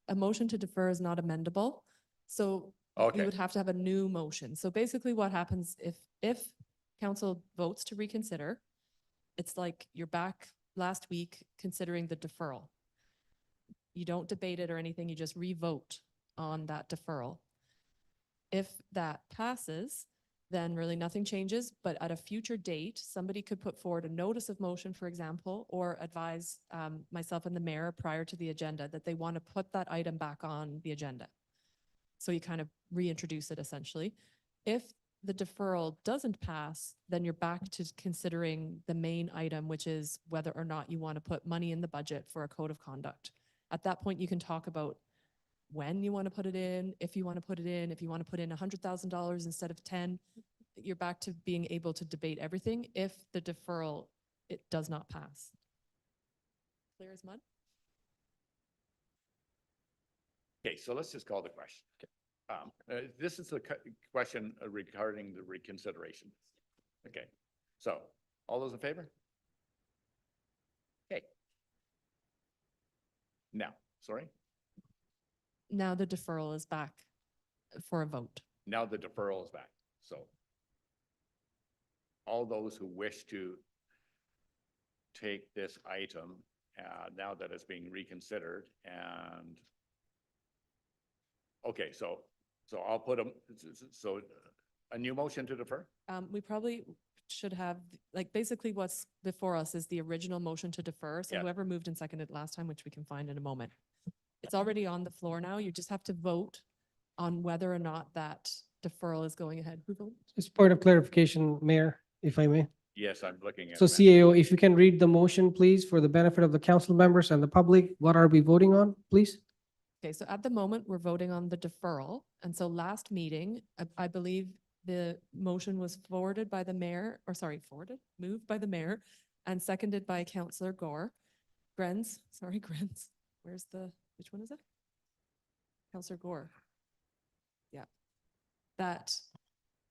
A motion to defer is not amendable. So we Okay. would have to have a new motion. So basically what happens if council votes to reconsider, it's like you're back last week considering the deferral. You don't debate it or anything, you just re-vote on that deferral. If that passes, then really nothing changes, but at a future date, somebody could put forward a notice of motion, for example, or advise myself and the mayor prior to the agenda that they want to put that item back on the agenda. So you kind of reintroduce it essentially. If the deferral doesn't pass, then you're back to considering the main item, which is whether or not you want to put money in the budget for a code of conduct. At that point, you can talk about when you want to put it in, if you want to put it in, if you want to put in $100,000 instead of 10, you're back to being able to debate everything if the deferral, it does not pass. Clear as mud? Okay, so let's just call the question. This is the question regarding the reconsideration. Okay, so all those in favor? Okay. Now, sorry. Now the deferral is back for a vote. Now the deferral is back. So all those who wish to take this item, now that it's being reconsidered and okay, so I'll put a new motion to defer? We probably should have, like, basically what's before us is the original motion to defer. So Yeah. whoever moved and seconded last time, which we can find in a moment. It's already on the floor now. You just have to vote on whether or not that deferral is going ahead. Who voted? Just point of clarification, Mayor, if I may. Yes, I'm looking at So that. CAO, if you can read the motion, please, for the benefit of the council members and the public, what are we voting on, please? Okay, so at the moment, we're voting on the deferral. And so last meeting, I believe the motion was forwarded by the mayor, or sorry, moved by the mayor and seconded by Councillor Grenz, which one is it? Councillor Gore. Yeah. That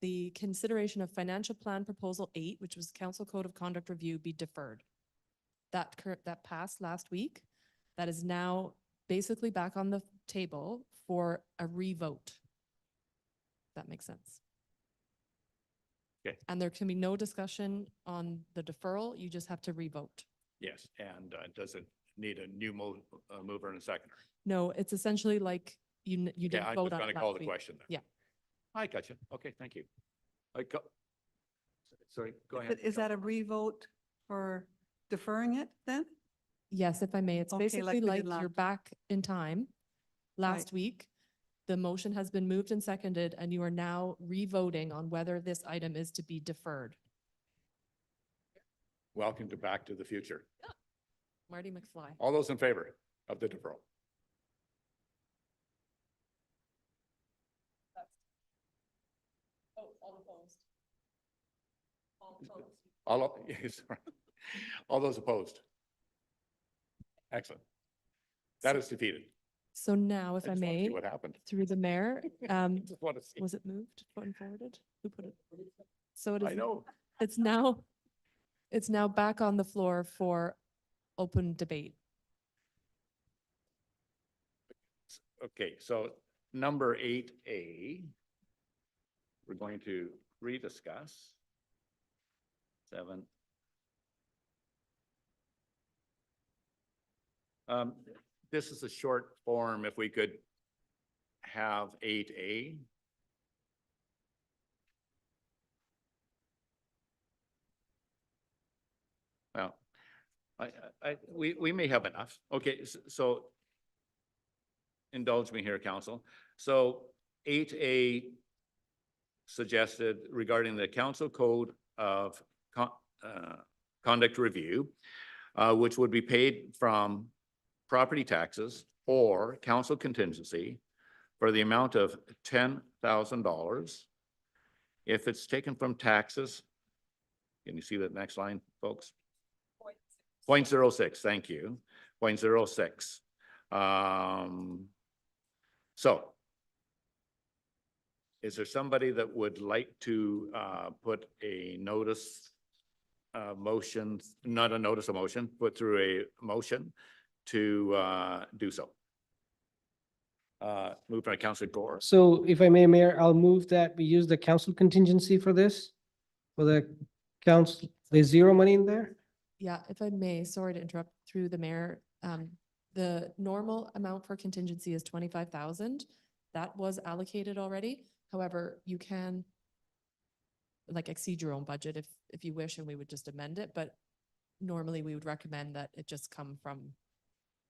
the consideration of financial plan proposal 8, which was council code of conduct review, be deferred. That passed last week. That is now basically back on the table for a revote. That makes sense. Okay. And there can be no discussion on the deferral. You just have to revote. Yes, and does it need a new mover and a seconder? No, it's essentially like you Yeah, didn't I'm vote just on gonna it call last the week. question then. Yeah. I got you. Okay, thank you. Sorry, go But ahead. is that a revote for deferring it then? Yes, if I may, it's Okay, like basically we like did last- you're back in time. Last week, the motion has been moved and seconded, and you are now revoting on whether this item is to be deferred. Welcome to Back to the Future. Marty McFly. All those in favor of the deferral? Oh, all opposed. All opposed. All those opposed? Excellent. That is defeated. So now, if I just wanna see may, what happened. through the mayor, Just want to see. was it moved, put and forwarded? Who put it? So it is. I know. It's now back on the floor for open debate. Okay, so number 8A, we're going to rediscuss. 7. This is a short form, if we could have 8A. Well, we may have enough. Okay, so indulge me here, council. So 8A suggested regarding the council code of conduct review, which would be paid from property taxes or council contingency for the amount of $10,000. If it's taken from taxes, can you see that next line, folks? 0.06, thank you. 0.06. So is there somebody that would like to put a notice motion, not a notice of motion, put through a motion to do so? Moved by Councillor Gore. So if I may, Mayor, I'll move that we use the council contingency for this, for the council, there's zero money in there? Yeah, if I may, sorry to interrupt through the mayor. The normal amount for contingency is 25,000. That was allocated already. However, you can like exceed your own budget if you wish, and we would just amend it. But normally we would recommend that it just come from,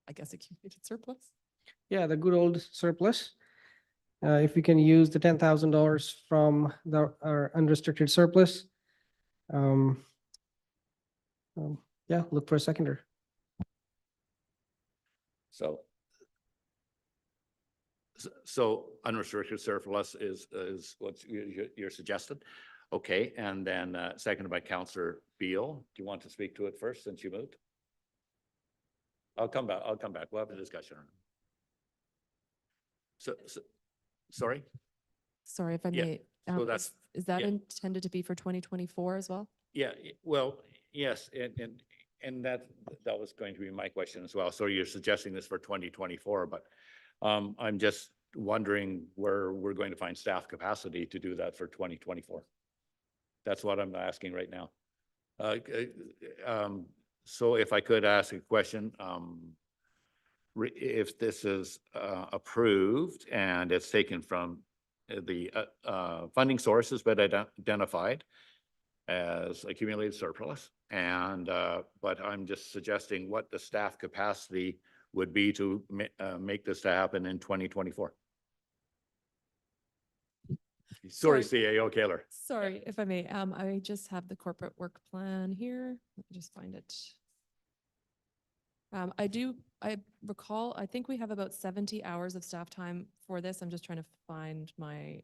I guess, accumulated surplus. Yeah, the good old surplus. If we can use the $10,000 from our unrestricted surplus. Yeah, look for a seconder. So unrestricted surplus is what you're suggested? Okay, and then seconded by Councillor Beil. Do you want to speak to it first since you moved? I'll come back. We'll have a discussion. So sorry? Sorry if I Yeah, may. so that's- Is that yeah. intended to be for 2024 as well? Yeah, well, yes, and that was going to be my question as well. So you're suggesting this for 2024, but I'm just wondering where we're going to find staff capacity to do that for 2024. That's what I'm asking right now. So if I could ask a question, if this is approved and it's taken from the funding sources but identified as accumulated surplus, and but I'm just suggesting what the staff capacity would be to make this to happen in 2024. Sorry, CAO Kaler. Sorry, if I may, I just have the corporate work plan here. Let me just find it. I recall, I think we have about 70 hours of staff time for this. I'm just trying to find my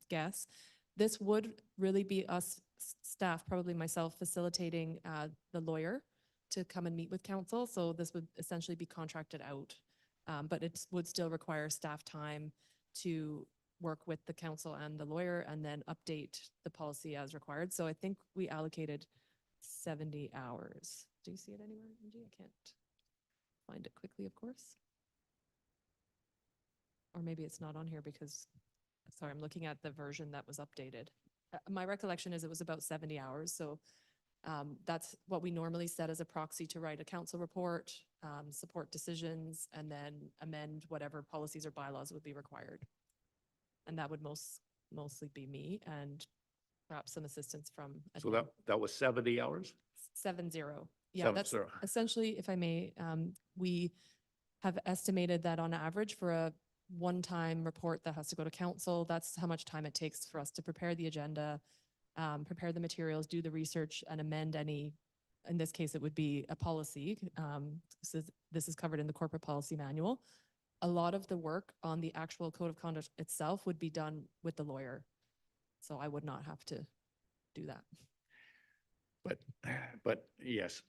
guess. This would really be us staff, probably myself, facilitating the lawyer to come and meet with council. So this would essentially be contracted out, but it would still require staff time to work with the council and the lawyer and then update the policy as required. So I think we allocated 70 hours. Do you see it anywhere, Angie? I can't find it quickly, of course. Or maybe it's not on here because, sorry, I'm looking at the version that was updated. My recollection is it was about 70 hours. So that's what we normally set as a proxy to write a council report, support decisions, and then amend whatever policies or bylaws would be required. And that would mostly be me and perhaps some assistance from. So that was 70 hours? 70. Yeah, that's essentially, if I may, we have estimated that on average for a one-time report that has to go to council, that's how much time it takes for us to prepare the agenda, prepare the materials, do the research, and amend any, in this case, it would be a policy. So this is covered in the corporate policy manual. A lot of the work on the actual code of conduct itself would be done with the lawyer. So I would not have to do that. But yes,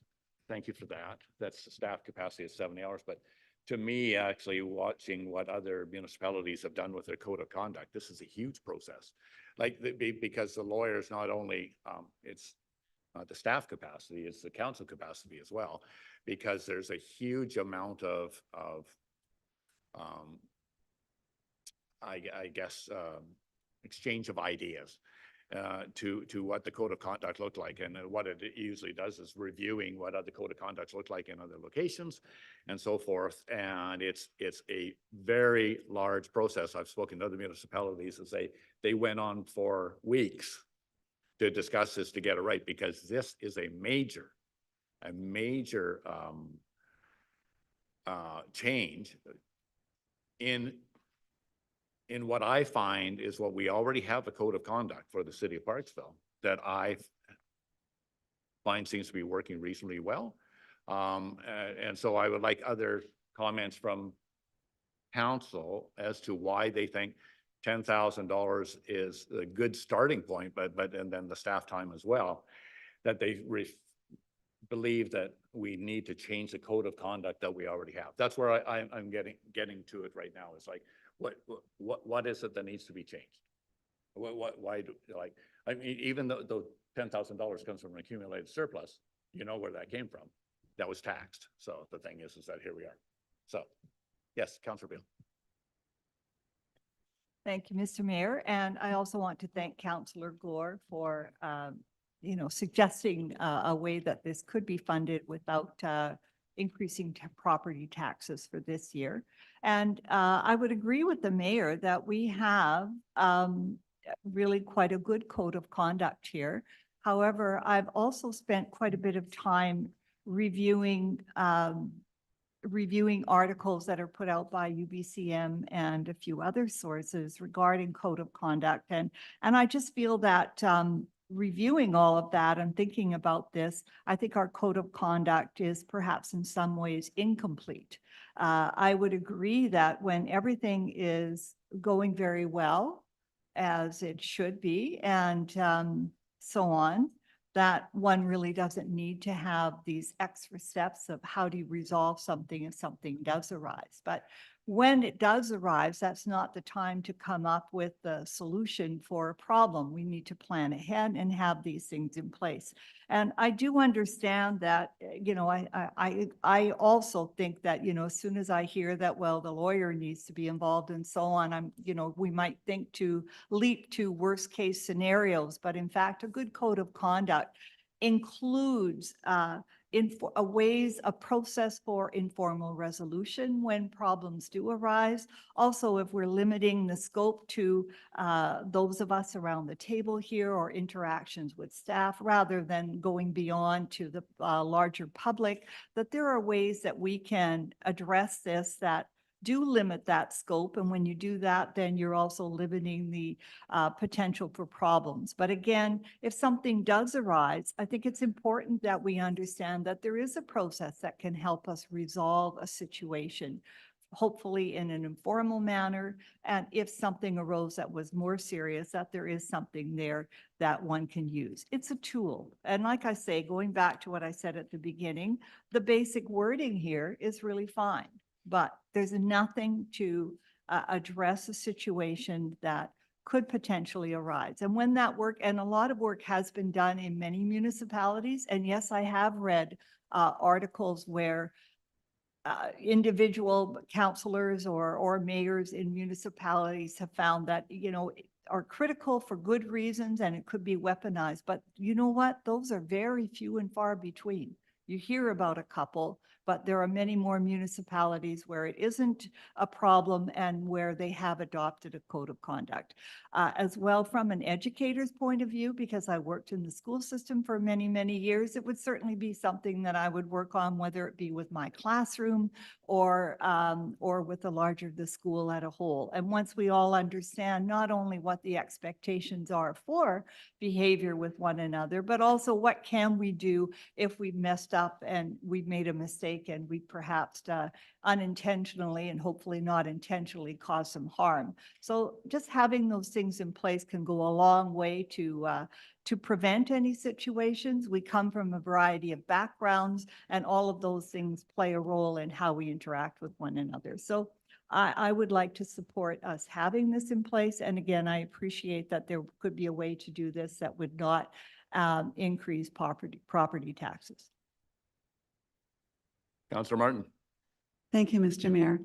thank you for that. That's the staff capacity of 70 hours. But to me, actually watching what other municipalities have done with their code of conduct, this is a huge process. Like because the lawyers not only, it's not the staff capacity, it's the council capacity as well, because there's a huge amount of I guess, exchange of ideas to what the code of conduct looked like. And what it usually does is reviewing what other code of conducts look like in other locations and so forth. And it's a very large process. I've spoken to other municipalities and they went on for weeks to discuss this to get it right, because this is a major change in what I find is what we already have a code of conduct for the city of Parksville that I find seems to be working reasonably well. And so I would like other comments from council as to why they think $10,000 is a good starting point, and then the staff time as well, that they believe that we need to change the code of conduct that we already have. That's where I'm getting to it right now. It's like, what is it that needs to be changed? Why do, like, I mean, even though $10,000 comes from an accumulated surplus, you know where that came from. That was taxed. So the thing is that here we are. So yes, Councillor Beil. Thank you, Mr. Mayor. And I also want to thank Councillor Gore for, suggesting a way that this could be funded without increasing property taxes for this year. And I would agree with the mayor that we have really quite a good code of conduct here. However, I've also spent quite a bit of time reviewing articles that are put out by UBCM and a few other sources regarding code of conduct. And I just feel that reviewing all of that and thinking about this, I think our code of conduct is perhaps in some ways incomplete. I would agree that when everything is going very well, as it should be, and so on, that one really doesn't need to have these extra steps of how do you resolve something if something does arise. But when it does arise, that's not the time to come up with the solution for a problem. We need to plan ahead and have these things in place. And I do understand that, I also think that, as soon as I hear that, well, the lawyer needs to be involved and so on, we might think to leap to worst case scenarios. But in fact, a good code of conduct includes a process for informal resolution when problems do arise. Also, if we're limiting the scope to those of us around the table here or interactions with staff, rather than going beyond to the larger public, that there are ways that we can address this that do limit that scope. And when you do that, then you're also limiting the potential for problems. But again, if something does arise, I think it's important that we understand that there is a process that can help us resolve a situation, hopefully in an informal manner. And if something arose that was more serious, that there is something there that one can use. It's a tool. And like I say, going back to what I said at the beginning, the basic wording here is really fine. But there's nothing to address a situation that could potentially arise. And when that work, and a lot of work has been done in many municipalities, and yes, I have read articles where individual councillors or mayors in municipalities have found that, you know, are critical for good reasons, and it could be weaponized. But you know what? Those are very few and far between. You hear about a couple, but there are many more municipalities where it isn't a problem and where they have adopted a code of conduct. As well, from an educator's point of view, because I worked in the school system for many, many years, it would certainly be something that I would work on, whether it be with my classroom or with the school as a whole. And once we all understand not only what the expectations are for behavior with one another, but also what can we do if we've messed up and we've made a mistake and we perhaps unintentionally and hopefully not intentionally cause some harm. So just having those things in place can go a long way to prevent any situations. We come from a variety of backgrounds, and all of those things play a role in how we interact with one another. So I would like to support us having this in place. And again, I appreciate that there could be a way to do this that would not increase property taxes. Councillor Martin. Thank you, Mr. Mayor.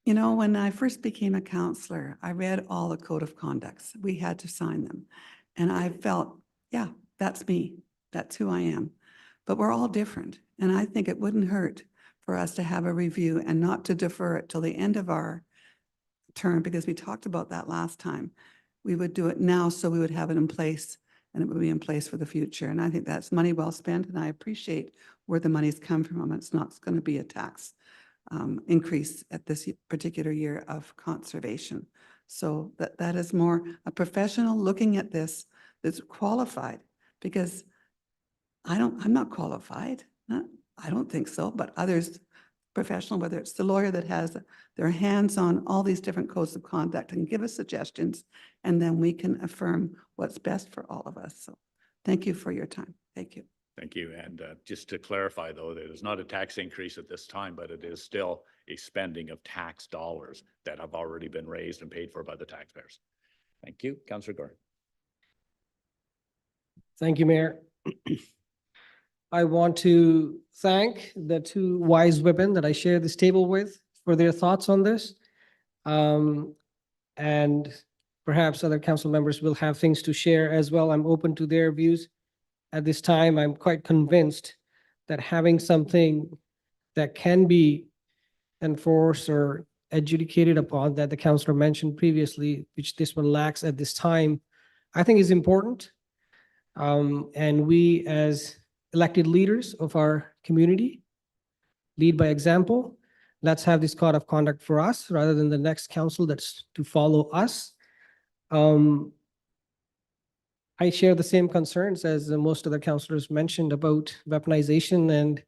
You know, when I first became a councillor, I read all the code of conducts. We had to sign them. And I felt, yeah, that's me. That's who I am. But we're all different. And I think it wouldn't hurt for us to have a review and not to defer it till the end of our term, because we talked about that last time. We would do it now so we would have it in place, and it would be in place for the future. And I think that's money well spent, and I appreciate where the money's come from. It's not going to be a tax increase at this particular year of conservation. So that is more a professional looking at this that's qualified, because I'm not qualified. I don't think so, but others professional, whether it's the lawyer that has their hands on all these different codes of conduct and give us suggestions, and then we can affirm what's best for all of us. So thank you for your time. Thank you. Thank you. And just to clarify, though, that it's not a tax increase at this time, but it is still a spending of tax dollars that have already been raised and paid for by the taxpayers. Thank you. Councillor Gordon. Thank you, Mayor. I want to thank the two wise women that I share this table with for their thoughts on this. And perhaps other council members will have things to share as well. I'm open to their views. At this time, I'm quite convinced that having something that can be enforced or adjudicated upon, that the councillor mentioned previously, which this one lacks at this time, I think is important. And we as elected leaders of our community lead by example. Let's have this code of conduct for us rather than the next council that's to follow us. I share the same concerns as most of the councillors mentioned about weaponization and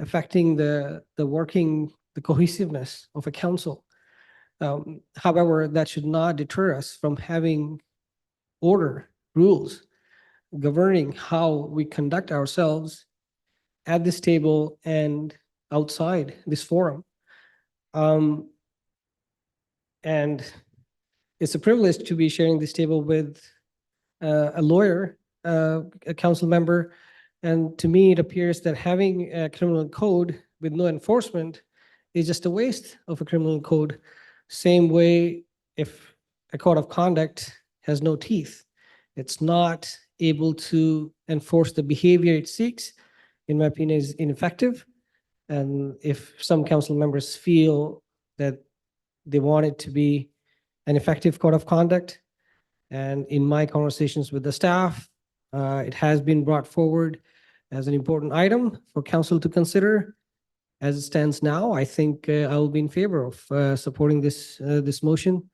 affecting the cohesiveness of a council. However, that should not deter us from having order, rules, governing how we conduct ourselves at this table and outside this forum. And it's a privilege to be sharing this table with a lawyer, a council member. And to me, it appears that having a criminal code with no enforcement is just a waste of a criminal code. Same way, if a code of conduct has no teeth, it's not able to enforce the behavior it seeks. in my opinion, is ineffective. And if some council members feel that they want it to be an effective code of conduct, and in my conversations with the staff, it has been brought forward as an important item for council to consider. As it stands now, I think I will be in favor of supporting this motion.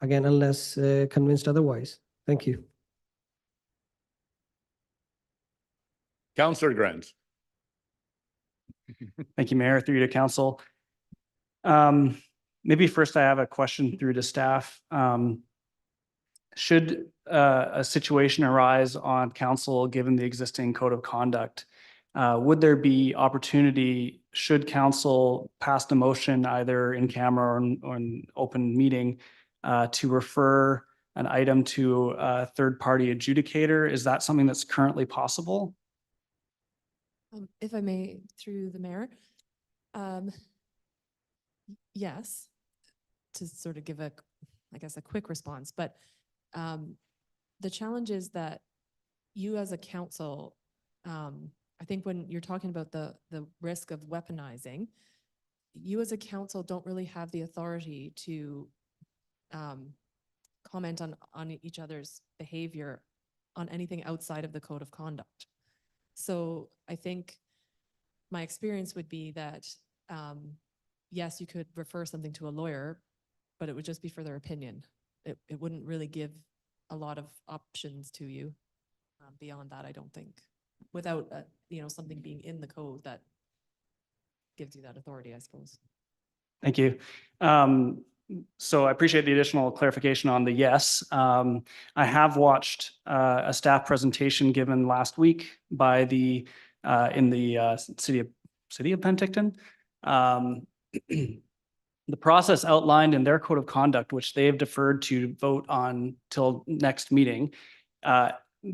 Again, unless convinced otherwise. Thank you. Councillor Grant. Thank you, Mayor, through you to council. Maybe first I have a question through to staff. Should a situation arise on council, given the existing code of conduct, would there be opportunity, should council pass a motion either in camera or in open meeting, to refer an item to a third-party adjudicator? Is that something that's currently possible? If I may, through the mayor, yes, to sort of give a, I guess, a quick response, but the challenge is that you as a council, I think when you're talking about the risk of weaponizing, you as a council don't really have the authority to comment on each other's behavior on anything outside of the code of conduct. So I think my experience would be that, yes, you could refer something to a lawyer, but it would just be for their opinion. It wouldn't really give a lot of options to you beyond that, I don't think, without something being in the code that gives you that authority, I suppose. Thank you. So I appreciate the additional clarification on the yes. I have watched a staff presentation given last week by the in the city of Penticton. The process outlined in their code of conduct, which they have deferred to vote on till next meeting,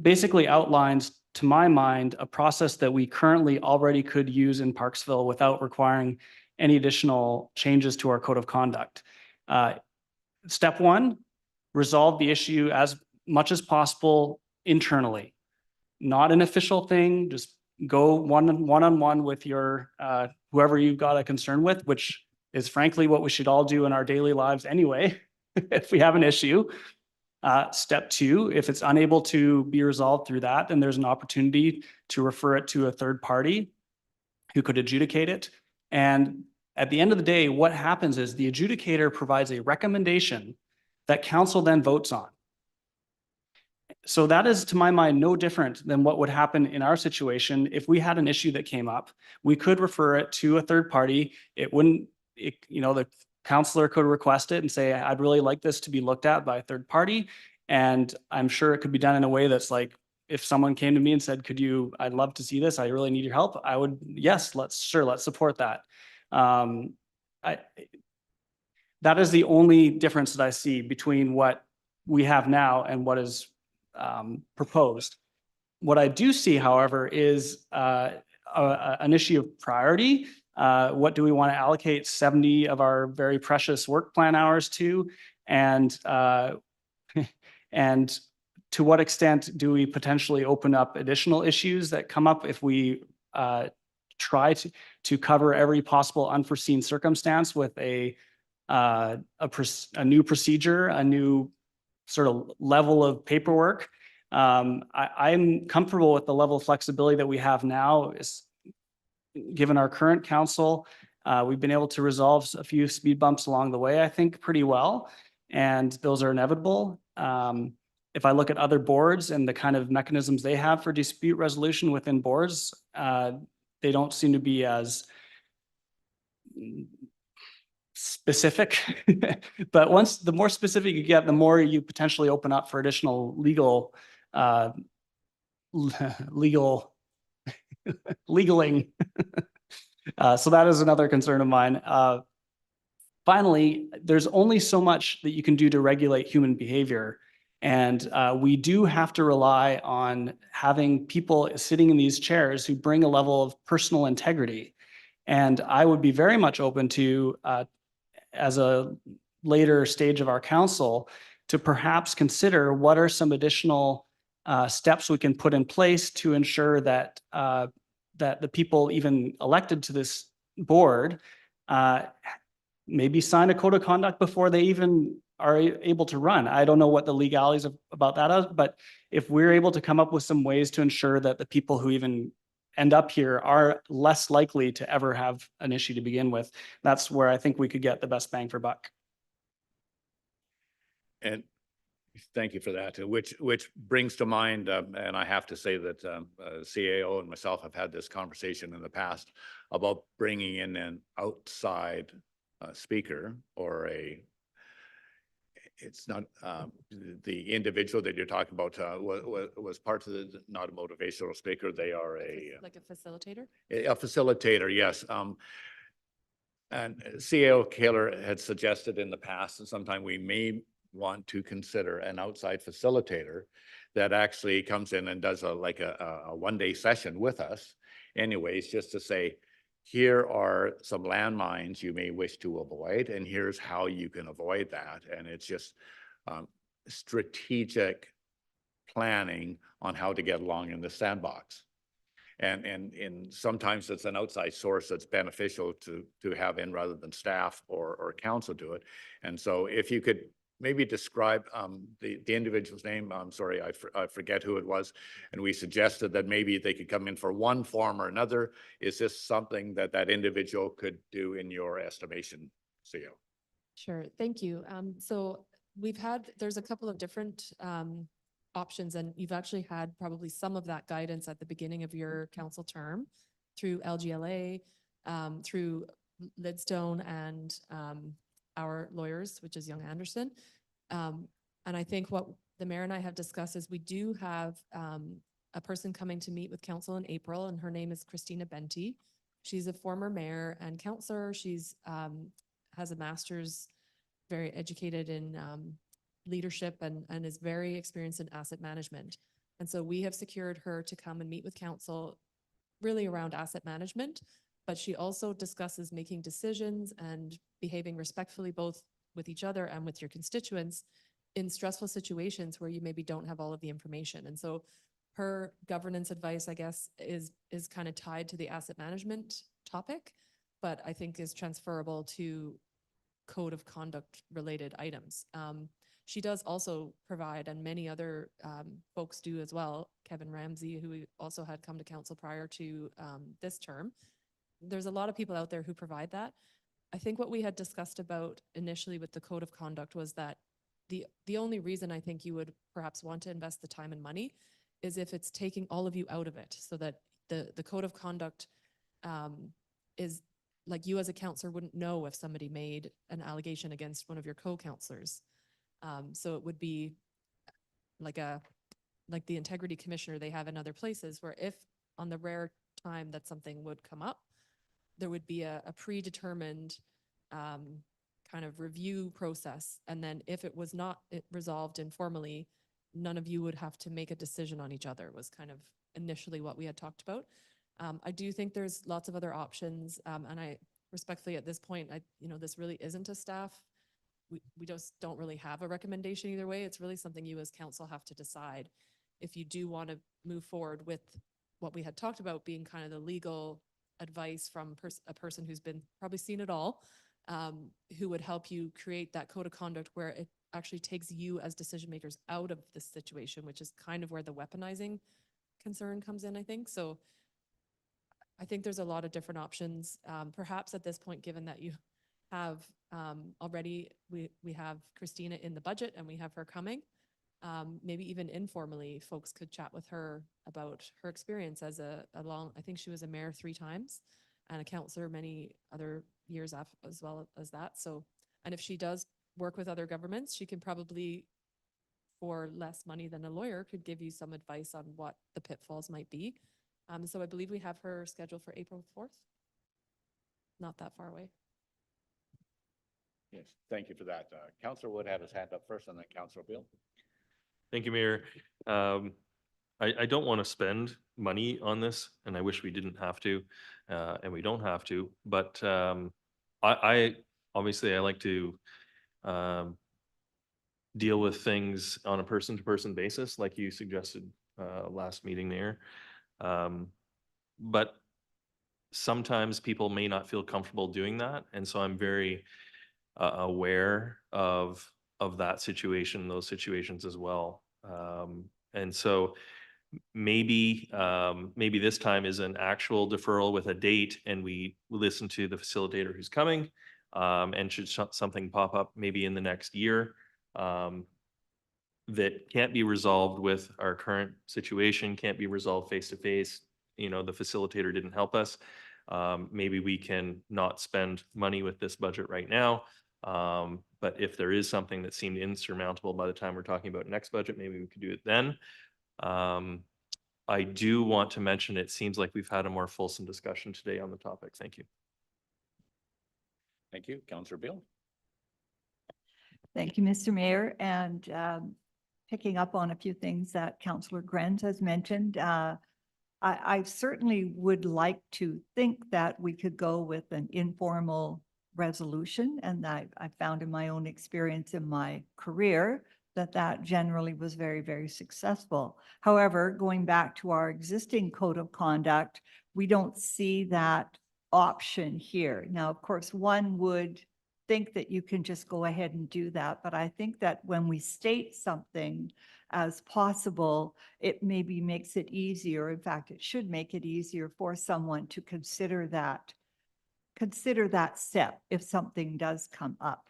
basically outlines, to my mind, a process that we currently already could use in Parksville without requiring any additional changes to our code of conduct. Step one, resolve the issue as much as possible internally. Not an official thing, just go one-on-one with your whoever you've got a concern with, which is frankly what we should all do in our daily lives anyway, if we have an issue. Step two, if it's unable to be resolved through that, then there's an opportunity to refer it to a third party who could adjudicate it. And at the end of the day, what happens is the adjudicator provides a recommendation that council then votes on. So that is, to my mind, no different than what would happen in our situation. If we had an issue that came up, we could refer it to a third party. It wouldn't, the councillor could request it and say, I'd really like this to be looked at by a third party. And I'm sure it could be done in a way that's like, if someone came to me and said, I'd love to see this, I really need your help, I would, yes, let's support that. That is the only difference that I see between what we have now and what is proposed. What I do see, however, is an issue of priority. What do we want to allocate 70 of our very precious work plan hours to? And and to what extent do we potentially open up additional issues that come up if we try to cover every possible unforeseen circumstance with a new procedure, a new sort of level of paperwork? I'm comfortable with the level of flexibility that we have now. Given our current council, we've been able to resolve a few speed bumps along the way, I think, pretty well, and those are inevitable. If I look at other boards and the kind of mechanisms they have for dispute resolution within boards, they don't seem to be as specific. But the more specific you get, the more you potentially open up for additional legaling. So that is another concern of mine. Finally, there's only so much that you can do to regulate human behavior. And we do have to rely on having people sitting in these chairs who bring a level of personal integrity. And I would be very much open to, as a later stage of our council, to perhaps consider what are some additional steps we can put in place to ensure that that the people even elected to this board maybe sign a code of conduct before they even are able to run. I don't know what the legalities about that is, but if we're able to come up with some ways to ensure that the people who even end up here are less likely to ever have an issue to begin with, that's where I think we could get the best bang for buck. And thank you for that, which brings to mind, and I have to say that CAO and myself have had this conversation in the past about bringing in an outside speaker or it's not the individual that you're talking about was part of the, not a motivational speaker. They are Like a facilitator? a facilitator, yes. And CAO Kaler had suggested in the past, and sometime we may want to consider an outside facilitator that actually comes in and does a one-day session with us anyways, just to say, here are some landmines you may wish to avoid, and here's how you can avoid that. And it's just strategic planning on how to get along in the sandbox. And sometimes it's an outside source that's beneficial to have in rather than staff or council do it. And so if you could maybe describe the individual's name. I'm sorry, I forget who it was. And we suggested that maybe they could come in for one form or another. Is this something that that individual could do in your estimation, CEO? Sure, thank you. So there's a couple of different options, and you've actually had probably some of that guidance at the beginning of your council term through LGLA, through Lidstone and our lawyers, which is Young Anderson. And I think what the mayor and I have discussed is we do have a person coming to meet with council in April, and her name is Christina Benti. She's a former mayor and councillor. She's has a master's, very educated in leadership and is very experienced in asset management. And so we have secured her to come and meet with council really around asset management, but she also discusses making decisions and behaving respectfully both with each other and with your constituents in stressful situations where you maybe don't have all of the information. And so her governance advice, I guess, is kind of tied to the asset management topic, but I think is transferable to code of conduct related items. She does also provide, and many other folks do as well, Kevin Ramsey, who we also had come to council prior to this term. There's a lot of people out there who provide that. I think what we had discussed about initially with the code of conduct was that the only reason I think you would perhaps want to invest the time and money is if it's taking all of you out of it, so that the code of conduct is like, you as a counselor wouldn't know if somebody made an allegation against one of your co-counselors. So it would be like the integrity commissioner they have in other places, where if on the rare time that something would come up, there would be a predetermined kind of review process. And then if it was not resolved informally, none of you would have to make a decision on each other, was kind of initially what we had talked about. I do think there's lots of other options. And I respectfully at this point, this really isn't a staff. We just don't really have a recommendation either way. It's really something you as council have to decide. If you do want to move forward with what we had talked about being kind of the legal advice from a person who's been probably seen it all, who would help you create that code of conduct where it actually takes you as decision makers out of this situation, which is kind of where the weaponizing concern comes in, I think. So I think there's a lot of different options. Perhaps at this point, given that you have already, we have Christina in the budget and we have her coming, maybe even informally, folks could chat with her about her experience as I think she was a mayor 3 times and a councillor many other years as well as that. So, and if she does work with other governments, she can probably, for less money than a lawyer, could give you some advice on what the pitfalls might be. So I believe we have her scheduled for April 4th. Not that far away. Yes, thank you for that. Councillor Wood had his hand up first, and then Councillor Beil. Thank you, Mayor. I don't want to spend money on this, and I wish we didn't have to, and we don't have to, but I obviously like to deal with things on a person-to-person basis, like you suggested last meeting, Mayor. But sometimes people may not feel comfortable doing that. And so I'm very aware of that situation, those situations as well. And so maybe this time is an actual deferral with a date, and we listen to the facilitator who's coming. And should something pop up maybe in the next year that can't be resolved with our current situation, can't be resolved face to face, the facilitator didn't help us. Maybe we can not spend money with this budget right now. But if there is something that seemed insurmountable by the time we're talking about next budget, maybe we could do it then. I do want to mention, it seems like we've had a more fulsome discussion today on the topic. Thank you. Thank you. Councillor Beil. Thank you, Mr. Mayor. And picking up on a few things that Councillor Grenz has mentioned, I certainly would like to think that we could go with an informal resolution. And I found in my own experience in my career that generally was very, very successful. However, going back to our existing code of conduct, we don't see that option here. Now, of course, one would think that you can just go ahead and do that. But I think that when we state something as possible, it maybe makes it easier. In fact, it should make it easier for someone to consider that step if something does come up.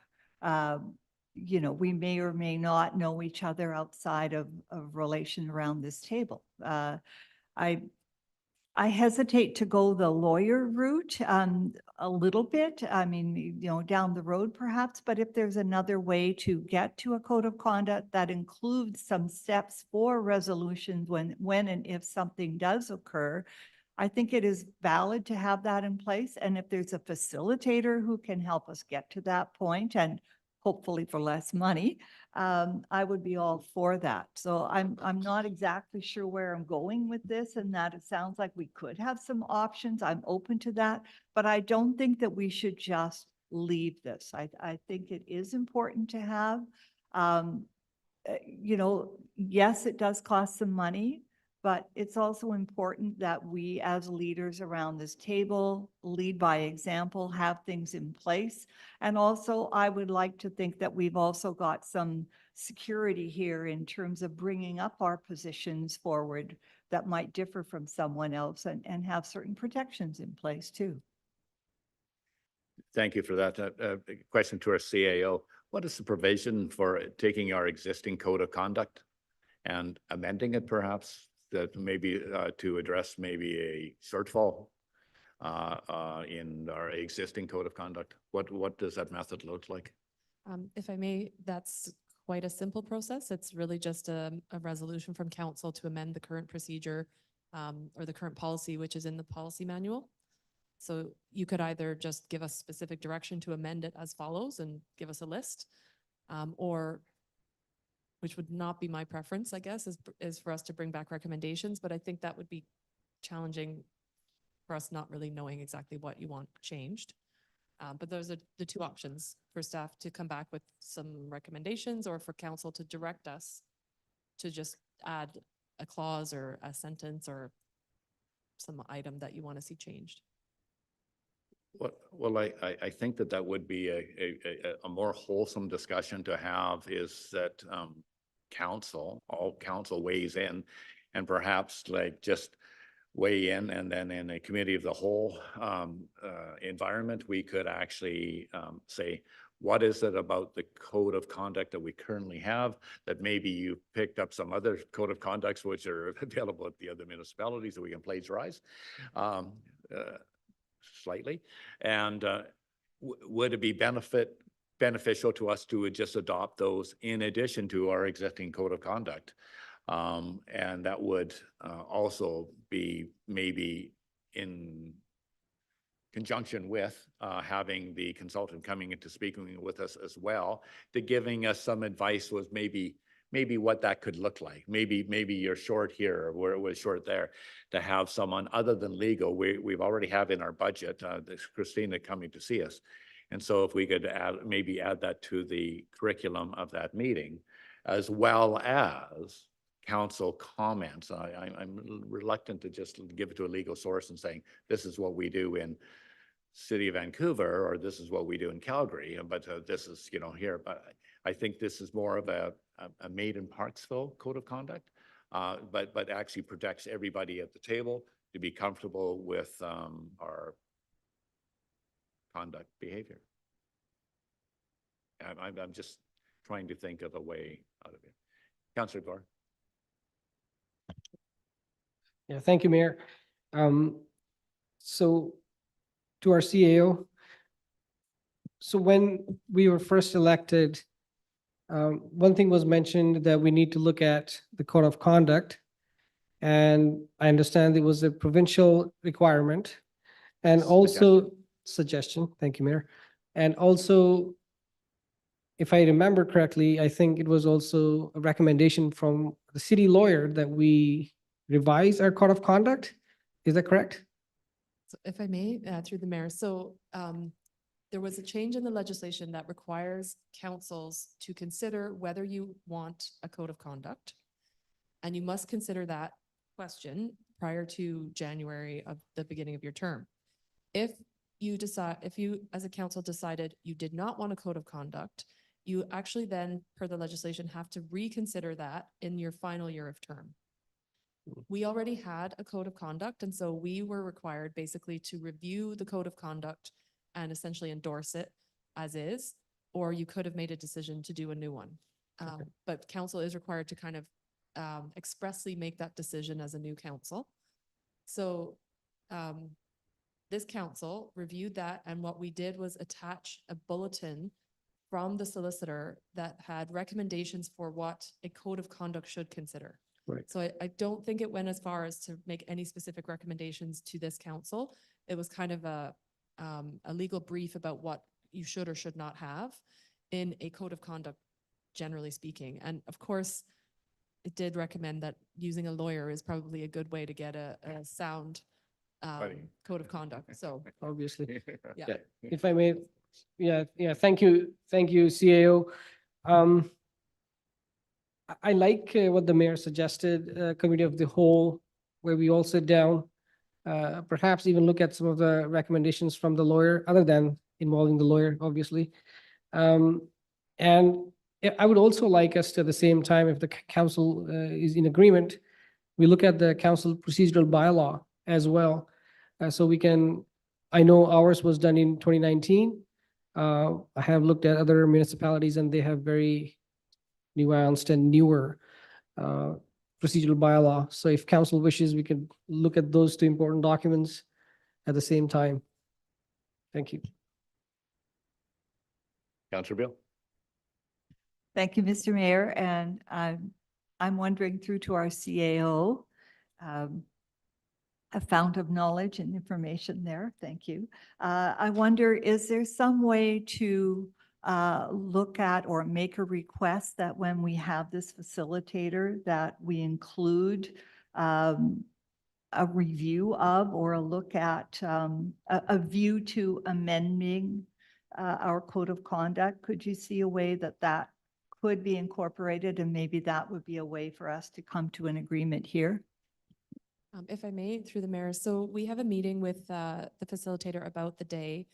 We may or may not know each other outside of relation around this table. I hesitate to go the lawyer route a little bit. I mean, down the road perhaps, but if there's another way to get to a code of conduct that includes some steps for resolutions when and if something does occur, I think it is valid to have that in place. And if there's a facilitator who can help us get to that point, and hopefully for less money, I would be all for that. So I'm not exactly sure where I'm going with this, and that it sounds like we could have some options. I'm open to that, but I don't think that we should just leave this. I think it is important to have, yes, it does cost some money, but it's also important that we as leaders around this table lead by example, have things in place. And also, I would like to think that we've also got some security here in terms of bringing up our positions forward that might differ from someone else, and have certain protections in place too. Thank you for that. Question to our CAO. What is the provision for taking our existing code of conduct and amending it perhaps, that maybe to address maybe a shortfall in our existing code of conduct? What does that method look like? If I may, that's quite a simple process. It's really just a resolution from council to amend the current procedure or the current policy, which is in the policy manual. So you could either just give us specific direction to amend it as follows and give us a list, or, which would not be my preference, I guess, is for us to bring back recommendations. But I think that would be challenging for us not really knowing exactly what you want changed. But those are the two options: for staff to come back with some recommendations, or for council to direct us to just add a clause or a sentence or some item that you want to see changed. Well, I think that would be a more wholesome discussion to have, is that all council weighs in, and perhaps like just weigh in, and then in a committee of the whole environment, we could actually say, what is it about the code of conduct that we currently have that maybe you picked up some other code of conducts which are available at the other municipalities that we can plagiarize slightly, and would it be beneficial to us to just adopt those in addition to our existing code of conduct? And that would also be maybe in conjunction with having the consultant coming into speaking with us as well, to giving us some advice with maybe what that could look like. Maybe you're short here, or where it was short there, to have someone other than legal. We've already have in our budget, this Christina coming to see us. And so if we could maybe add that to the curriculum of that meeting, as well as council comments. I'm reluctant to just give it to a legal source and saying, this is what we do in City of Vancouver, or this is what we do in Calgary, but this is, you know, here. But I think this is more of a made in Parksville code of conduct, but actually protects everybody at the table to be comfortable with our conduct behavior. I'm just trying to think of a way out of it. Councillor Gore. Yeah, thank you, Mayor. So to our CAO, so when we were first elected, one thing was mentioned that we need to look at the code of conduct. And I understand it was a provincial requirement and also suggestion. Thank you, Mayor. And also, if I remember correctly, I think it was also a recommendation from the city lawyer that we revise our code of conduct. Is that correct? So if I may, through the mayor, so there was a change in the legislation that requires councils to consider whether you want a code of conduct. And you must consider that question prior to January of the beginning of your term. If you as a council decided you did not want a code of conduct, you actually then, per the legislation, have to reconsider that in your final year of term. We already had a code of conduct, and so we were required basically to review the code of conduct and essentially endorse it as is, or you could have made a decision to do a new one. But council is required to kind of expressly make that decision as a new council. So this council reviewed that, and what we did was attach a bulletin from the solicitor that had recommendations for what a code of conduct should consider. Right. So I don't think it went as far as to make any specific recommendations to this council. It was kind of a legal brief about what you should or should not have in a code of conduct, generally speaking. And of course, it did recommend that using a lawyer is probably a good way to get a sound code of conduct. So Obviously. yeah. If I may, thank you, CAO. I like what the mayor suggested, committee of the whole, where we all sit down, perhaps even look at some of the recommendations from the lawyer, other than involving the lawyer, obviously. And I would also like us to, at the same time, if the council is in agreement, we look at the council procedural bylaw as well. So we can, I know ours was done in 2019. I have looked at other municipalities and they have very nuanced and newer procedural bylaw. So if council wishes, we can look at those two important documents at the same time. Thank you. Councillor Beil. Thank you, Mr. Mayor. And I'm wondering through to our CAO, a fount of knowledge and information there. Thank you. I wonder, is there some way to look at or make a request that when we have this facilitator that we include a review of or a look at a view to amending our code of conduct? Could you see a way that that could be incorporated, and maybe that would be a way for us to come to an agreement here? If I may, through the mayor, so we have a meeting with the facilitator about the day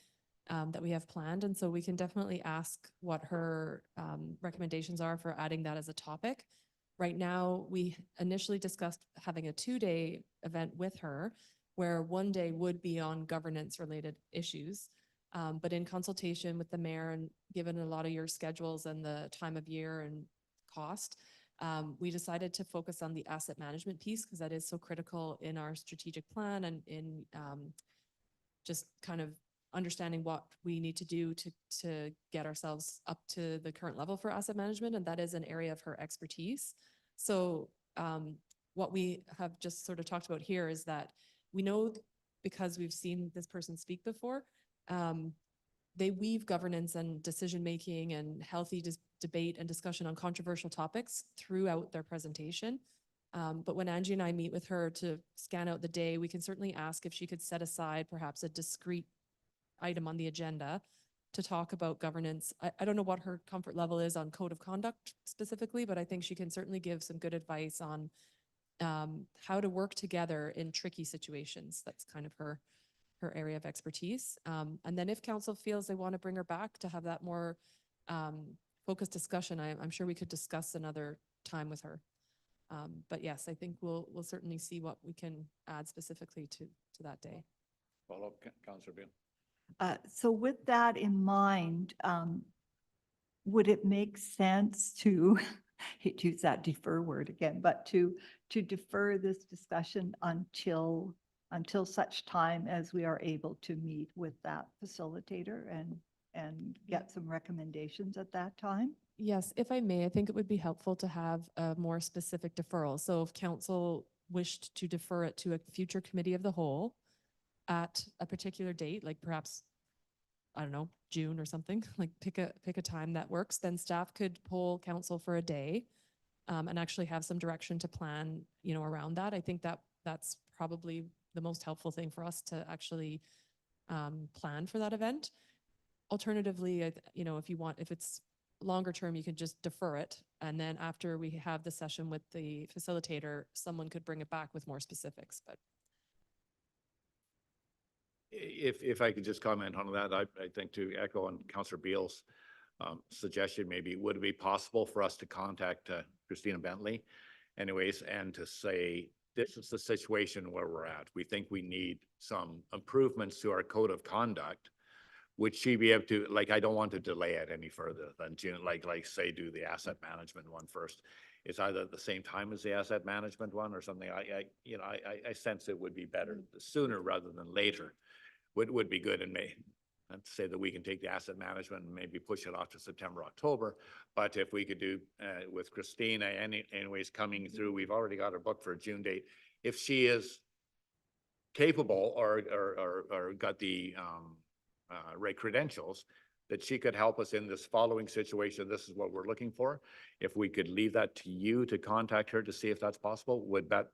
that we have planned, and so we can definitely ask what her recommendations are for adding that as a topic. Right now, we initially discussed having a 2-day event with her, where 1 day would be on governance-related issues. But in consultation with the mayor, and given a lot of your schedules and the time of year and cost, we decided to focus on the asset management piece, because that is so critical in our strategic plan and in just kind of understanding what we need to do to get ourselves up to the current level for asset management. And that is an area of her expertise. So what we have just sort of talked about here is that we know, because we've seen this person speak before, they weave governance and decision-making and healthy debate and discussion on controversial topics throughout their presentation. But when Angie and I meet with her to scan out the day, we can certainly ask if she could set aside perhaps a discrete item on the agenda to talk about governance. I don't know what her comfort level is on code of conduct specifically, but I think she can certainly give some good advice on how to work together in tricky situations. That's kind of her area of expertise. And then if council feels they want to bring her back to have that more focused discussion, I'm sure we could discuss another time with her. But yes, I think we'll certainly see what we can add specifically to that day. Follow up, Councillor Beil. So with that in mind, would it make sense to, hate to use that defer word again, but to defer this discussion until such time as we are able to meet with that facilitator and get some recommendations at that time? Yes, if I may, I think it would be helpful to have a more specific deferral. So if council wished to defer it to a future committee of the whole at a particular date, like perhaps, I don't know, June or something, like pick a time that works, then staff could poll council for a day and actually have some direction to plan, around that. I think that's probably the most helpful thing for us to actually plan for that event. Alternatively, if it's longer term, you can just defer it. And then after we have the session with the facilitator, someone could bring it back with more specifics. But If I could just comment on that, I think to echo on Councillor Beil's suggestion, maybe would it be possible for us to contact Christina Bentley anyways, and to say, this is the situation where we're at. We think we need some improvements to our code of conduct. Would she be able to, like, I don't want to delay it any further than June, like say do the asset management one first. It's either at the same time as the asset management one or something. I sense it would be better sooner rather than later. Would be good in May. I'd say that we can take the asset management and maybe push it off to September, October. But if we could do with Christina anyways coming through, we've already got her booked for a June date. If she is capable or got the right credentials, that she could help us in this following situation. This is what we're looking for. If we could leave that to you to contact her to see if that's possible, would that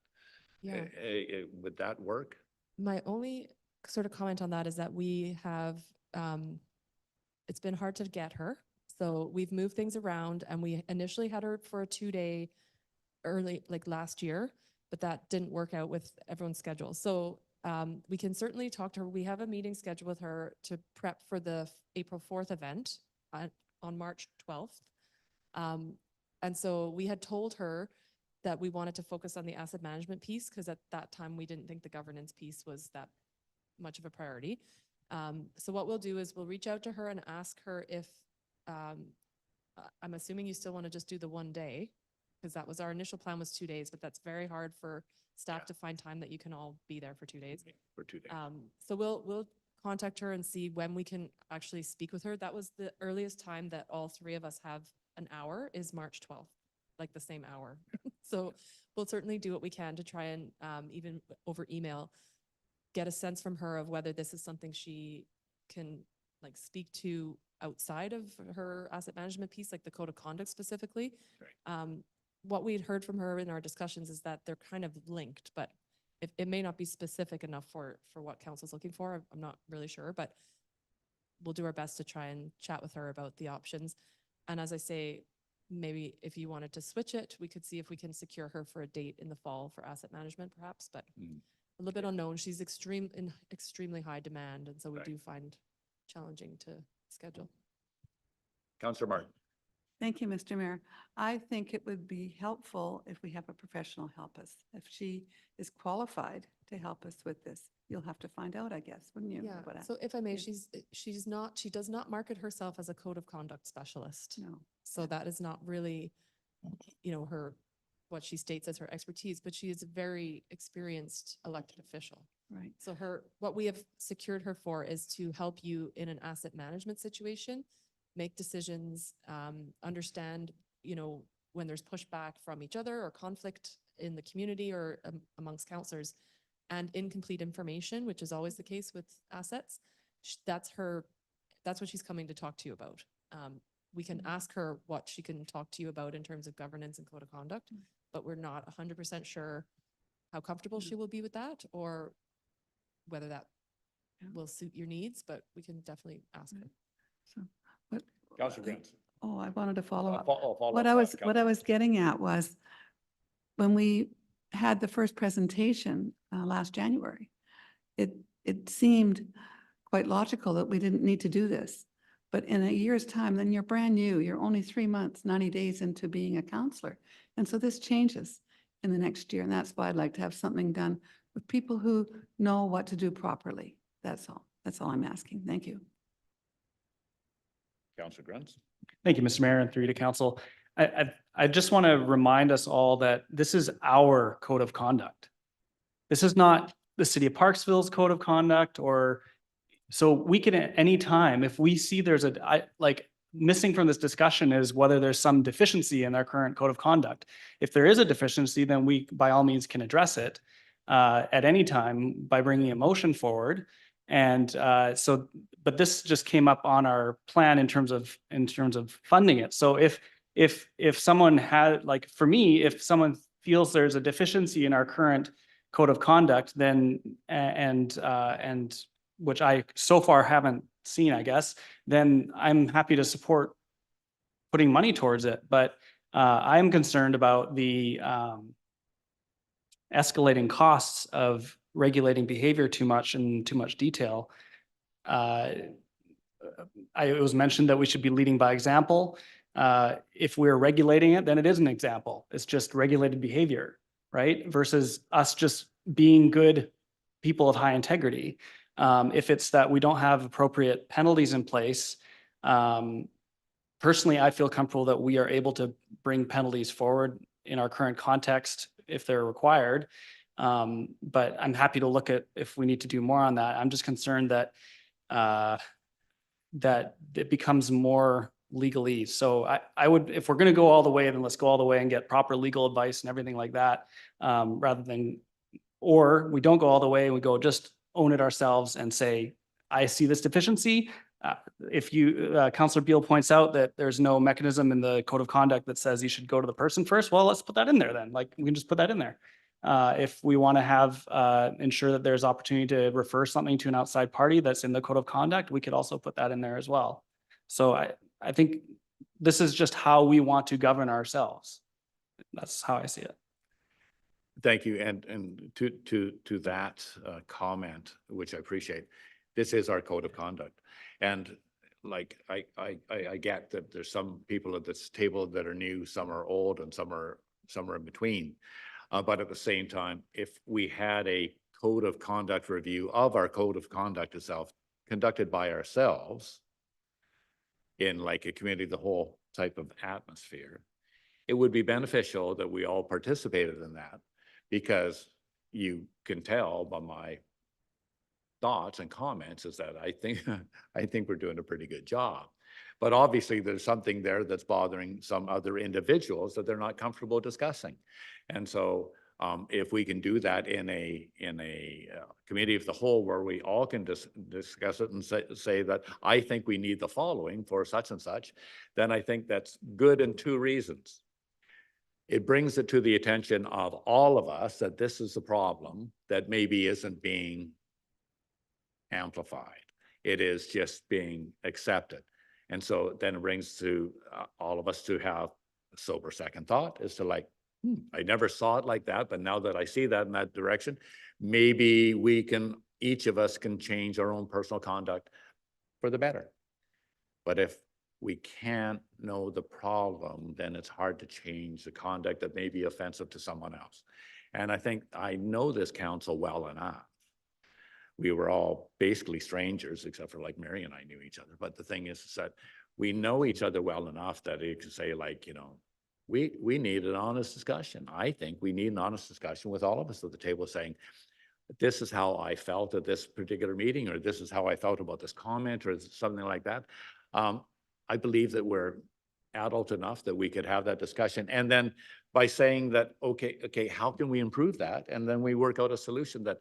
work? my only sort of comment on that is that we have, it's been hard to get her. So we've moved things around, and we initially had her for a 2-day early, like last year, but that didn't work out with everyone's schedule. So we can certainly talk to her. We have a meeting scheduled with her to prep for the April 4th event on March 12th. And so we had told her that we wanted to focus on the asset management piece, because at that time we didn't think the governance piece was that much of a priority. So what we'll do is we'll reach out to her and ask her if, I'm assuming you still want to just do the 1 day, because that was our initial plan was 2 days, but that's very hard for staff to find time that you can all be there for 2 days. For 2 days. So we'll contact her and see when we can actually speak with her. That was the earliest time that all three of us have an hour is March 12th, like the same hour. So we'll certainly do what we can to try and even over email, get a sense from her of whether this is something she can like speak to outside of her asset management piece, like the code of conduct specifically. Right. What we'd heard from her in our discussions is that they're kind of linked, but it may not be specific enough for what council's looking for. I'm not really sure, but we'll do our best to try and chat with her about the options. And as I say, maybe if you wanted to switch it, we could see if we can secure her for a date in the fall for asset management perhaps, but a little bit unknown. She's in extremely high demand, and so we do find challenging to schedule. Councillor Martin. Thank you, Mr. Mayor. I think it would be helpful if we have a professional help us. If she is qualified to help us with this, you'll have to find out, I guess, wouldn't you? Yeah. What So if I may, yeah. she does not market herself as a code of conduct specialist. No. So that is not really, what she states as her expertise, but she is a very experienced elected official. Right. So what we have secured her for is to help you in an asset management situation, make decisions, understand, when there's pushback from each other or conflict in the community or amongst councillors, and incomplete information, which is always the case with assets. That's what she's coming to talk to you about. We can ask her what she can talk to you about in terms of governance and code of conduct, but we're not 100% sure how comfortable she will be with that or whether that will suit your needs, but we can definitely ask her. So, what, Councillor Grant. oh, I wanted to follow up. Follow What up, I was Councillor. getting at was when we had the first presentation last January, it seemed quite logical that we didn't need to do this. But in a year's time, then you're brand new. You're only 3 months, 90 days into being a counselor. And so this changes in the next year. And that's why I'd like to have something done with people who know what to do properly. That's all. That's all I'm asking. Thank you. Councillor Grant. Thank you, Mr. Mayor, and through to council. I just want to remind us all that this is our code of conduct. This is not the city of Parksville's code of conduct, or so we can at any time, if we see there's like missing from this discussion is whether there's some deficiency in our current code of conduct. If there is a deficiency, then we by all means can address it at any time by bringing a motion forward. And but this just came up on our plan in terms of funding it. So if someone had, like for me, if someone feels there's a deficiency in our current code of conduct, then and which I so far haven't seen, I guess, then I'm happy to support putting money towards it. But I'm concerned about the escalating costs of regulating behavior too much in too much detail. It was mentioned that we should be leading by example. If we're regulating it, then it is an example. It's just regulated behavior, right? Versus us just being good people of high integrity. If it's that we don't have appropriate penalties in place, personally, I feel comfortable that we are able to bring penalties forward in our current context if they're required. But I'm happy to look at if we need to do more on that. I'm just concerned that that it becomes more legalese. So I would, if we're going to go all the way, then let's go all the way and get proper legal advice and everything like that, rather than, or we don't go all the way and we go just own it ourselves and say, I see this deficiency. If you, Councillor Beil points out that there's no mechanism in the code of conduct that says you should go to the person first. Well, let's put that in there then. Like we can just put that in there. If we want to have, ensure that there's opportunity to refer something to an outside party that's in the code of conduct, we could also put that in there as well. So I think this is just how we want to govern ourselves. That's how I see it. Thank you. And to that comment, which I appreciate, this is our code of conduct. And like, I get that there's some people at this table that are new, some are old, and some are in between. But at the same time, if we had a code of conduct review of our code of conduct itself, conducted by ourselves in like a community of the whole type of atmosphere, it would be beneficial that we all participated in that, because you can tell by my thoughts and comments is that I think we're doing a pretty good job. But obviously there's something there that's bothering some other individuals that they're not comfortable discussing. And so if we can do that in a committee of the whole where we all can discuss it and say that I think we need the following for such and such, then I think that's good in two reasons. It brings it to the attention of all of us that this is a problem that maybe isn't being amplified. It is just being accepted. And so then it brings to all of us to have a sober second thought as to like, I never saw it like that, but now that I see that in that direction, maybe we can, each of us can change our own personal conduct for the better. But if we can't know the problem, then it's hard to change the conduct that may be offensive to someone else. And I think I know this council well enough. We were all basically strangers, except for like Mary and I knew each other. But the thing is that we know each other well enough that you can say like, you know, we need an honest discussion. I think we need an honest discussion with all of us at the table saying, this is how I felt at this particular meeting, or this is how I felt about this comment, or something like that. I believe that we're adult enough that we could have that discussion. And then by saying that, okay, how can we improve that? And then we work out a solution that,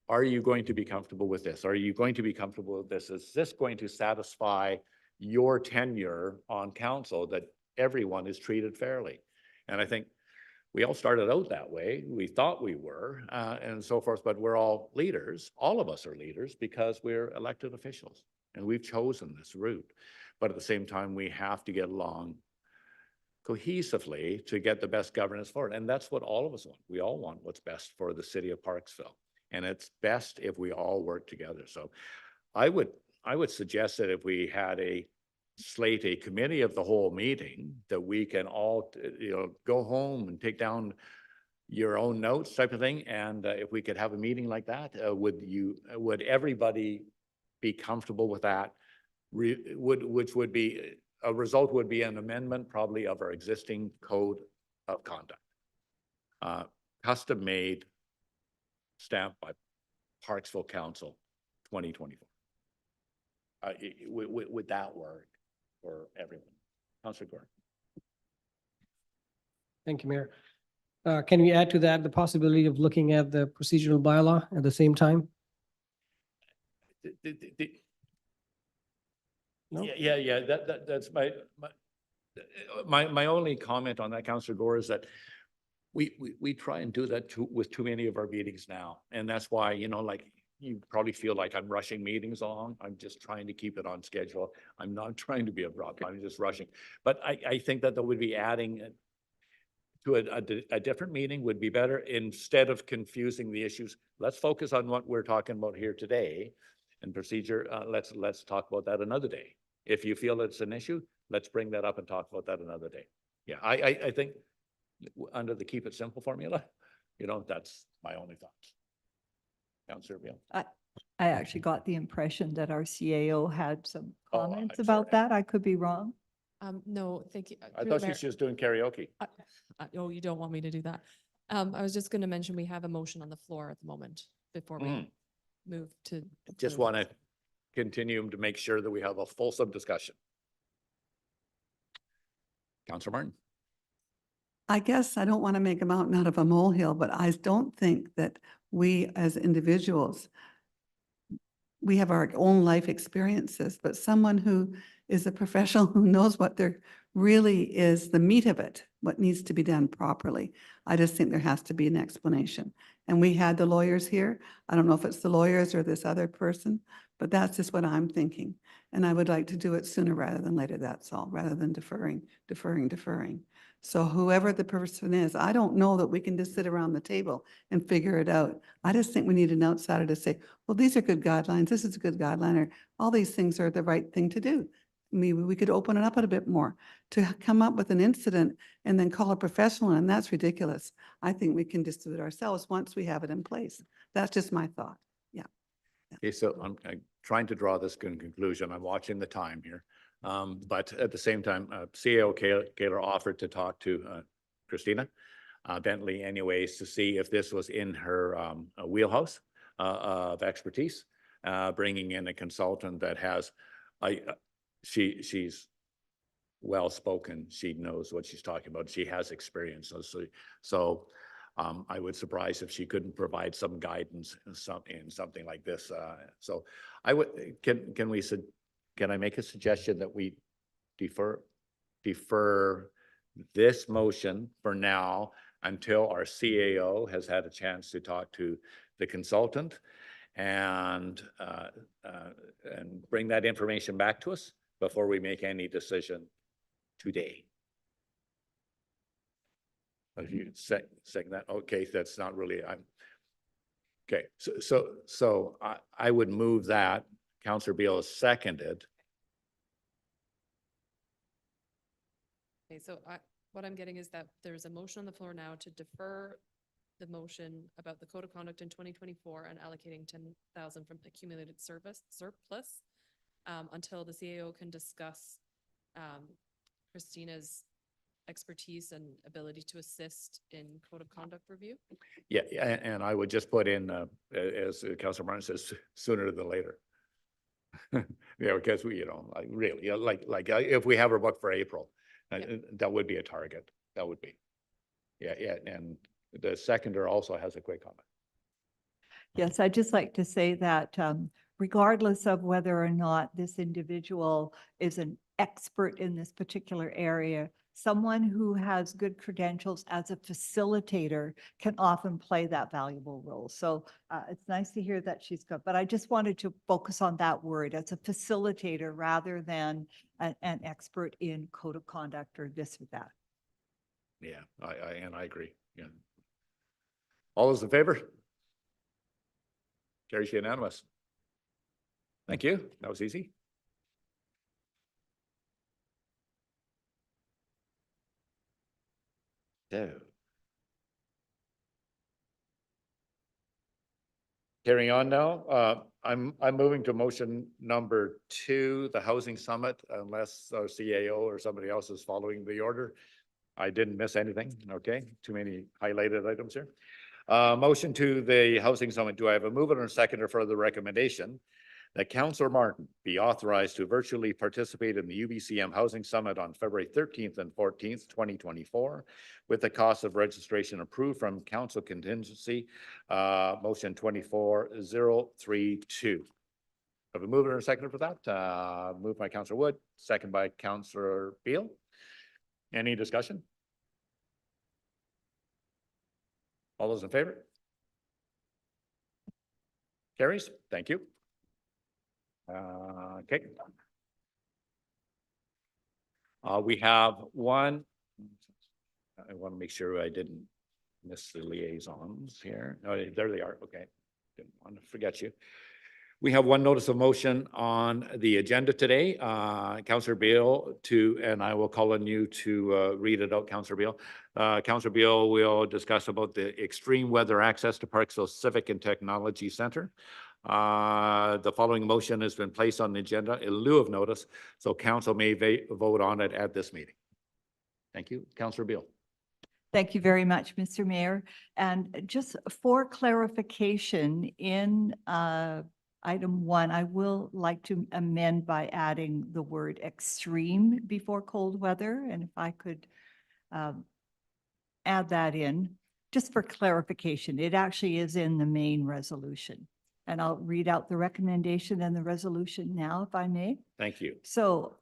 are you going to be comfortable with this? Are you going to be comfortable with this? Is this going to satisfy your tenure on council that everyone is treated fairly? And I think we all started out that way. We thought we were, and so forth, but we're all leaders. All of us are leaders because we're elected officials. and we've chosen this route. But at the same time, we have to get along cohesively to get the best governance for it. And that's what all of us want. We all want what's best for the city of Parksville. And it's best if we all work together. So I would suggest that if we had a committee of the whole meeting, that we can all, go home and take down your own notes type of thing. And if we could have a meeting like that, would everybody be comfortable with that? Which would be, a result would be an amendment probably of our existing code of conduct. Custom made, stamped by Parksville Council 2024. Would that work for everyone? Councillor Gordon. Thank you, Mayor. Can we add to that the possibility of looking at the procedural bylaw at the same time? No? Yeah. That's my only comment on that, Councillor Gore, is that we try and do that with too many of our meetings now. And that's why, like, you probably feel like I'm rushing meetings along. I'm just trying to keep it on schedule. I'm not trying to be abrupt. I'm just rushing. But I think that would be adding to a different meeting would be better. Instead of confusing the issues, let's focus on what we're talking about here today and procedure. Let's talk about that another day. If you feel it's an issue, let's bring that up and talk about that another day. Yeah, I think under the keep it simple formula, that's my only thoughts. Councillor Beil. I actually got the impression that our CAO had some Oh, comments I'm about sorry. that. I could be wrong. No, thank you. I Through the thought mayor- she was doing karaoke. Oh, you don't want me to do that. I was just going to mention we have a motion on the floor at the moment before we move to. Just approve. want to continue to make sure that we have a fulsome discussion. Councillor Martin. I guess I don't want to make a mountain out of a molehill, but I don't think that we as individuals, we have our own life experiences, but someone who is a professional who knows what there really is the meat of it, what needs to be done properly. I just think there has to be an explanation. And we had the lawyers here. I don't know if it's the lawyers or this other person, but that's just what I'm thinking. And I would like to do it sooner rather than later, that's all, rather than deferring. So whoever the person is, I don't know that we can just sit around the table and figure it out. I just think we need an outsider to say, well, these are good guidelines, this is a good guideline, or all these things are the right thing to do. Maybe we could open it up a bit more to come up with an incident and then call a professional, and that's ridiculous. I think we can just do it ourselves once we have it in place. That's just my thought. Okay, so I'm trying to draw this conclusion. I'm watching the time here. But at the same time, CAO Kaler offered to talk to Christina Bentley anyways to see if this was in her wheelhouse of expertise, bringing in a consultant that has, she's well-spoken. She knows what she's talking about. She has experience. So I would surprise if she couldn't provide some guidance in something like this. So I would, can I make a suggestion that we defer this motion for now until our CAO has had a chance to talk to the consultant and bring that information back to us before we make any decision today? If you saying that, okay, that's not really, okay. So I would move that. Councillor Beil is seconded. Okay, so what I'm getting is that there's a motion on the floor now to defer the motion about the code of conduct in 2024 and allocating 10,000 from accumulated surplus until the CAO can discuss Christina's expertise and ability to assist in code of conduct review. Yeah, and I would just put in, as Councillor Martin says, sooner than later. Yeah, because we, like really, like if we have our book for April, that would be a target. That would be. Yeah, and the seconder also has a quick comment. Yes, I'd just like to say that regardless of whether or not this individual is an expert in this particular area, someone who has good credentials as a facilitator can often play that valuable role. So it's nice to hear that she's good, but I just wanted to focus on that word as a facilitator rather than an expert in code of conduct or this or that. Yeah, I agree. Yeah. All those in favor? Carries unanimous. Thank you. That was easy. So. Carrying on now, I'm moving to motion number 2, the housing summit, unless our CAO or somebody else is following the order. I didn't miss anything. Okay, too many highlighted items here. Motion to the housing summit. Do I have a mover and a seconder for the recommendation that Councillor Martin be authorized to virtually participate in the UBCM Housing Summit on February 13th and 14th, 2024, with the cost of registration approved from Council Contingency, motion 24032. Have a mover and a seconder for that. Moved by Councillor Wood, second by Councillor Beil. Any discussion? All those in favor? Carries. Thank you. Okay. We have one. I want to make sure I didn't miss the liaisons here. No, there they are. Okay. Didn't want to forget you. We have one notice of motion on the agenda today. Councillor Beil and I will call on you to read it out, Councillor Beil. Councillor Beil will discuss about the extreme weather access to Parksville Civic and Technology Center. The following motion has been placed on the agenda in lieu of notice, so council may vote on it at this meeting. Thank you. Councillor Beil. Thank you very much, Mr. Mayor. And just for clarification, in item 1, I will like to amend by adding the word extreme before cold weather. And if I could add that in, just for clarification, it actually is in the main resolution. And I'll read out the recommendation and the resolution now, if I may. Thank you. So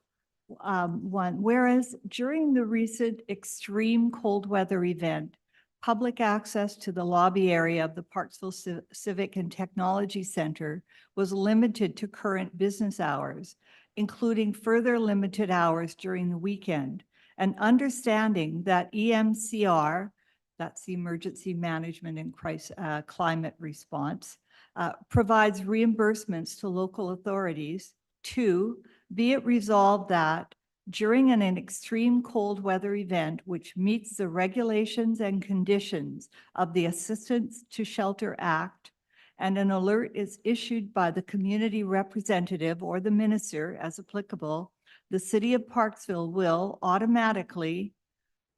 1, whereas during the recent extreme cold weather event, public access to the lobby area of the Parksville Civic and Technology Center was limited to current business hours, including further limited hours during the weekend, and understanding that EMCR, that's the Emergency Management and Climate Response, provides reimbursements to local authorities. 2, be it resolved that during an extreme cold weather event which meets the regulations and conditions of the Assistance to Shelter Act, and an alert is issued by the community representative or the minister as applicable, the City of Parksville will automatically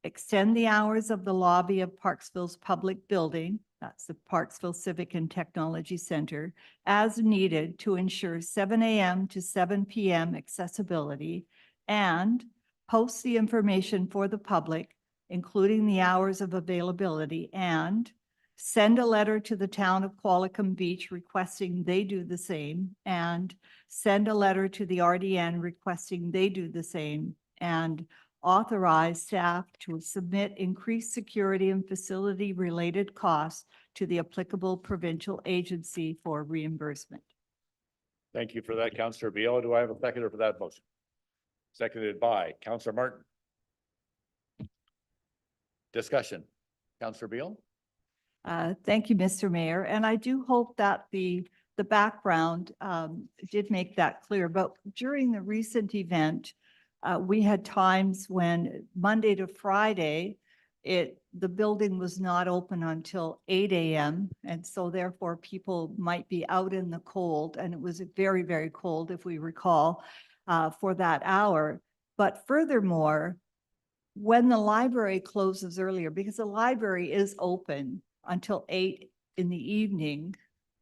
extend the hours of the lobby of Parksville's public building, that's the Parksville Civic and Technology Center, as needed to ensure 7 a.m. to 7 p.m. accessibility, and post the information for the public, including the hours of availability, and send a letter to the town of Qualicum Beach requesting they do the same, and send a letter to the RDN requesting they do the same, and authorize staff to submit increased security and facility-related costs to the applicable provincial agency for reimbursement. Thank you for that, Councillor Beil. Do I have a seconder for that motion? Seconded by Councillor Martin. Discussion. Councillor Beil. Thank you, Mr. Mayor. And I do hope that the background did make that clear. But during the recent event, we had times when Monday to Friday, the building was not open until 8 a.m. And so therefore people might be out in the cold, and it was very, very cold, if we recall, for that hour. But furthermore, when the library closes earlier, because the library is open until 8 in the evening,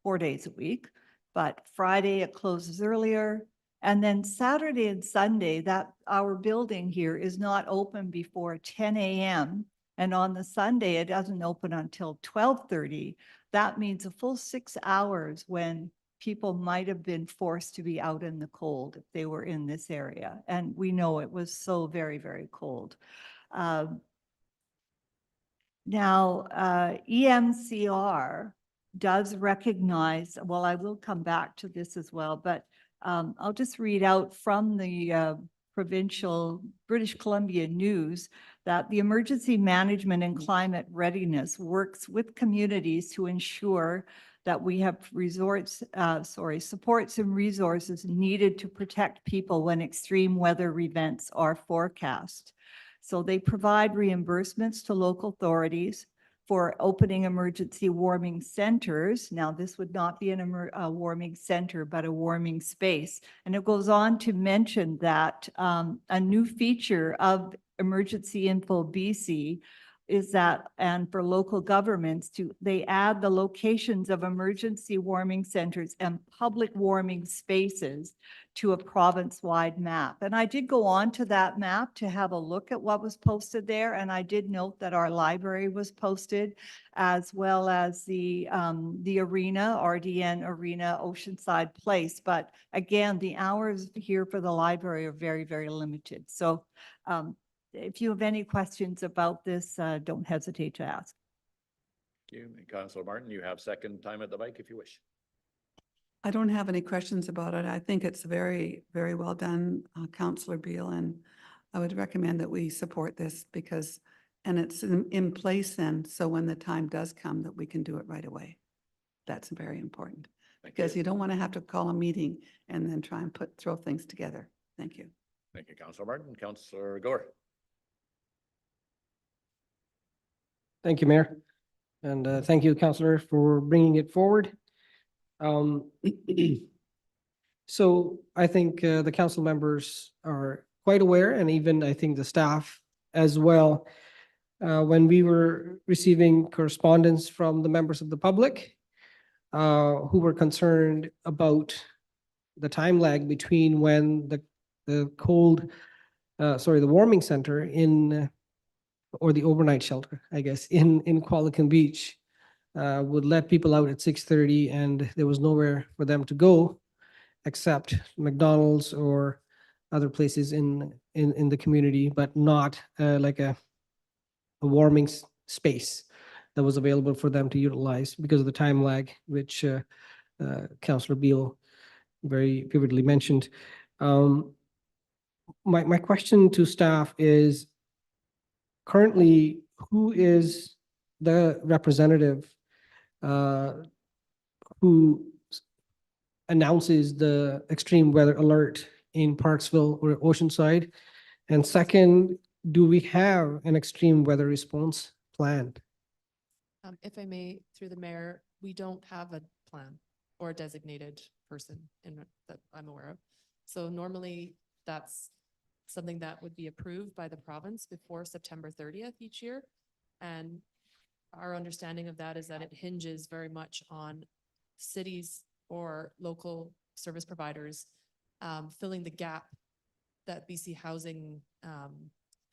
4 days a week, but Friday it closes earlier. And then Saturday and Sunday, that our building here is not open before 10 a.m. And on the Sunday, it doesn't open until 12:30. That means a full 6 hours when people might have been forced to be out in the cold if they were in this area. And we know it was so very, very cold. Now, EMCR does recognize, well, I will come back to this as well, but I'll just read out from the provincial British Columbia News that the Emergency Management and Climate Readiness works with communities to ensure that we have supports and resources needed to protect people when extreme weather events are forecast. So they provide reimbursements to local authorities for opening emergency warming centers. Now, this would not be a warming center, but a warming space. And it goes on to mention that a new feature of Emergency Info BC is that, and for local governments they add the locations of emergency warming centers and public warming spaces to a province-wide map. And I did go on to that map to have a look at what was posted there. And I did note that our library was posted, as well as the arena, RDN Arena, Oceanside Place. But again, the hours here for the library are very, very limited. So if you have any questions about this, don't hesitate to ask. Thank you. Councillor Martin, you have second time at the mic if you wish. I don't have any questions about it. I think it's very, very well done, Councillor Beil, and I would recommend that we support this because, and it's in place then, so when the time does come that we can do it right away. That's very important. Because you don't want to have to call a meeting and then try and throw things together. Thank you. Thank you, Councillor Martin. Councillor Gore. Thank you, Mayor. And thank you, Councillor, for bringing it forward. So I think the council members are quite aware, and even I think the staff as well. When we were receiving correspondence from the members of the public who were concerned about the time lag between when the warming center or the overnight shelter, I guess, in Qualicum Beach would let people out at 6:30 and there was nowhere for them to go except McDonald's or other places in the community, but not like a warming space that was available for them to utilize because of the time lag, which Councillor Beil very vividly mentioned. My question to staff is, currently, who is the representative who announces the extreme weather alert in Parksville or Oceanside? And second, do we have an extreme weather response plan? If I may, through the mayor, we don't have a plan or a designated person that I'm aware of. So normally that's something that would be approved by the province before September 30th each year. And our understanding of that is that it hinges very much on cities or local service providers filling the gap that BC Housing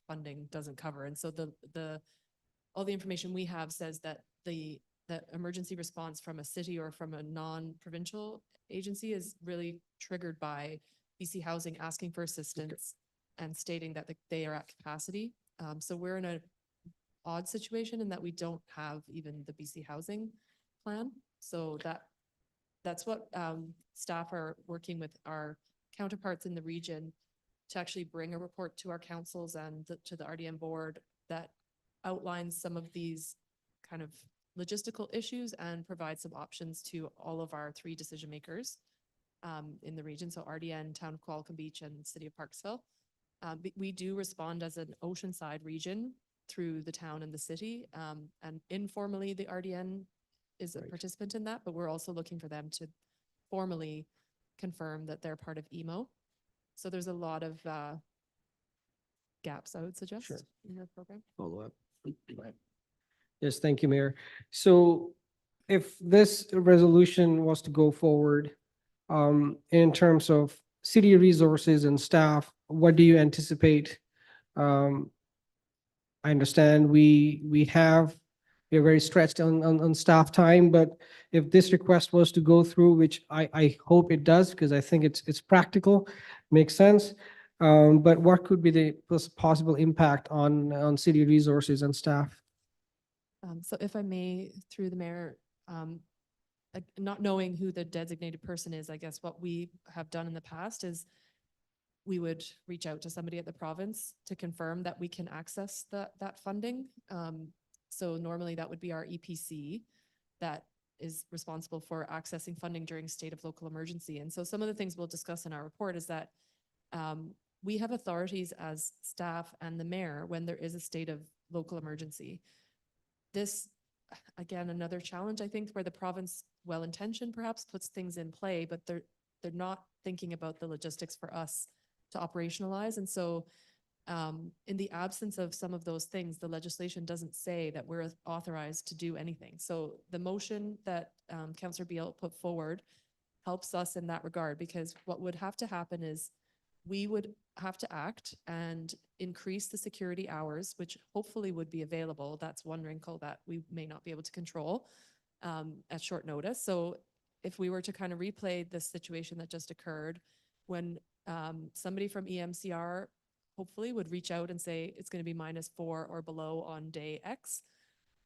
funding doesn't cover. And so all the information we have says that the emergency response from a city or from a non-provincial agency is really triggered by BC Housing asking for assistance and stating that they are at capacity. So we're in an odd situation in that we don't have even the BC Housing plan. So that's what staff are working with our counterparts in the region to actually bring a report to our councils and to the RDM board that outlines some of these kind of logistical issues and provide some options to all of our 3 decision makers in the region. So RDN, Town of Qualicum Beach, and City of Parksville. We do respond as an Oceanside region through the town and the city. And informally, the RDN is a participant in that, but we're also looking for them to formally confirm that they're part of EMO. So there's a lot of gaps, I would suggest, in the program. Follow up. Yes, thank you, Mayor. So if this resolution was to go forward, in terms of city resources and staff, what do you anticipate? I understand we're very stretched on staff time, but if this request was to go through, which I hope it does, because I think it's practical, makes sense. But what could be the possible impact on city resources and staff? So if I may, through the mayor, not knowing who the designated person is, I guess what we have done in the past is we would reach out to somebody at the province to confirm that we can access that funding. So normally that would be our EPC that is responsible for accessing funding during state of local emergency. And so some of the things we'll discuss in our report is that we have authorities as staff and the mayor when there is a state of local emergency. This, again, another challenge, I think, where the province, well-intentioned perhaps, puts things in play, but they're not thinking about the logistics for us to operationalize. And so in the absence of some of those things, the legislation doesn't say that we're authorized to do anything. So the motion that Councillor Beil put forward helps us in that regard, because what would have to happen is we would have to act and increase the security hours, which hopefully would be available. That's one wrinkle that we may not be able to control at short notice. So if we were to kind of replay the situation that just occurred, when somebody from EMCR hopefully would reach out and say it's going to be -4 or below on day X,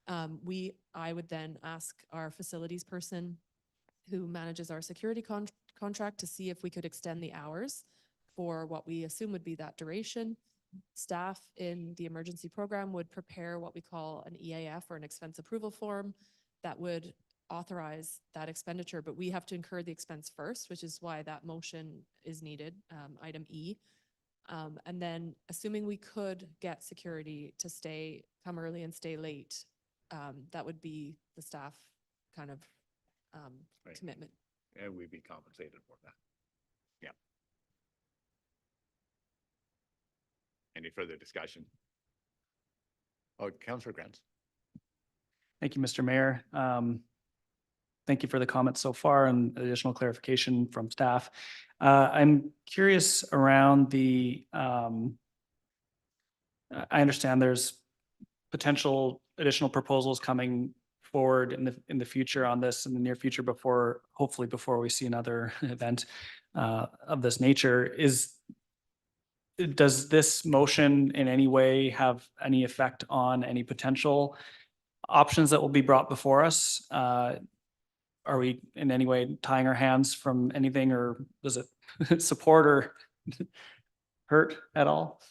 I would then ask our facilities person who manages our security contract to see if we could extend the hours for what we assume would be that duration. Staff in the emergency program would prepare what we call an EAF, or an expense approval form, that would authorize that expenditure, but we have to incur the expense first, which is why that motion is needed, item E. And then assuming we could get security to come early and stay late, that would be the staff kind of Right. commitment. And we'd be compensated for that. Yeah. Any further discussion? Oh, Councillor Grants. Thank you, Mr. Mayor. Thank you for the comments so far and additional clarification from staff. I'm curious around I understand there's potential additional proposals coming forward in the future on this, in the near future, hopefully before we see another event of this nature. Does this motion in any way have any effect on any potential options that will be brought before us? Are we in any way tying our hands from anything, or does it support or hurt at all?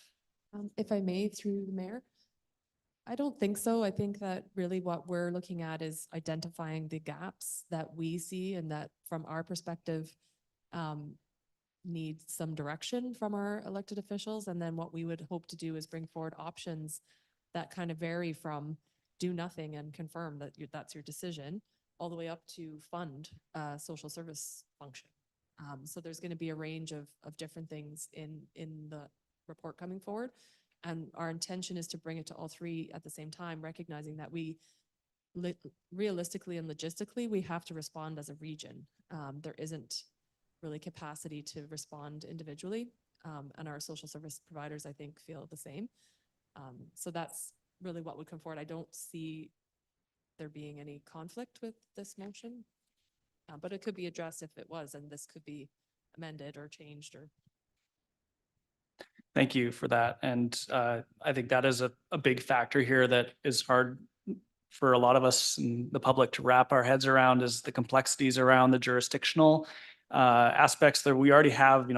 If I may, through the mayor, I don't think so. I think that really what we're looking at is identifying the gaps that we see and that from our perspective need some direction from our elected officials. And then what we would hope to do is bring forward options that kind of vary from do nothing and confirm that that's your decision, all the way up to fund a social service function. So there's going to be a range of different things in the report coming forward. And our intention is to bring it to all three at the same time, recognizing that we realistically and logistically, we have to respond as a region. There isn't really capacity to respond individually. And our social service providers, I think, feel the same. So that's really what would come forward. I don't see there being any conflict with this motion, but it could be addressed if it was, and this could be amended or changed or. Thank you for that. And I think that is a big factor here that is hard for a lot of us in the public to wrap our heads around, is the complexities around the jurisdictional aspects that we already have,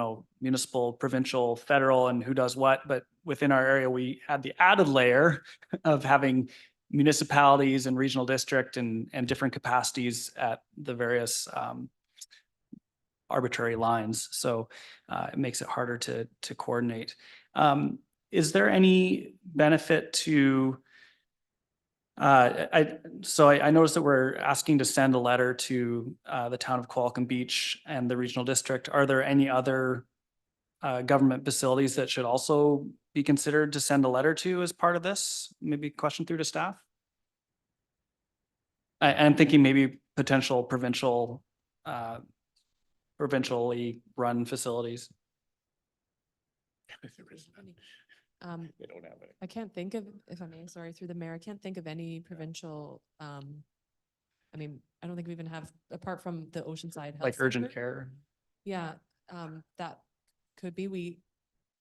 municipal, provincial, federal, and who does what. But within our area, we had the added layer of having municipalities and regional district and different capacities at the various arbitrary lines. So it makes it harder to coordinate. Is there any benefit to, I noticed that we're asking to send a letter to the town of Qualicum Beach and the regional district. Are there any other government facilities that should also be considered to send a letter to as part of this? Maybe question through to staff. I'm thinking maybe potential provincially run facilities. They don't have it. I can't think of, if I may, sorry, through the mayor, I can't think of any provincial, I don't think we even have, apart from the Oceanside Health Like urgent Center. care. Yeah, that could be.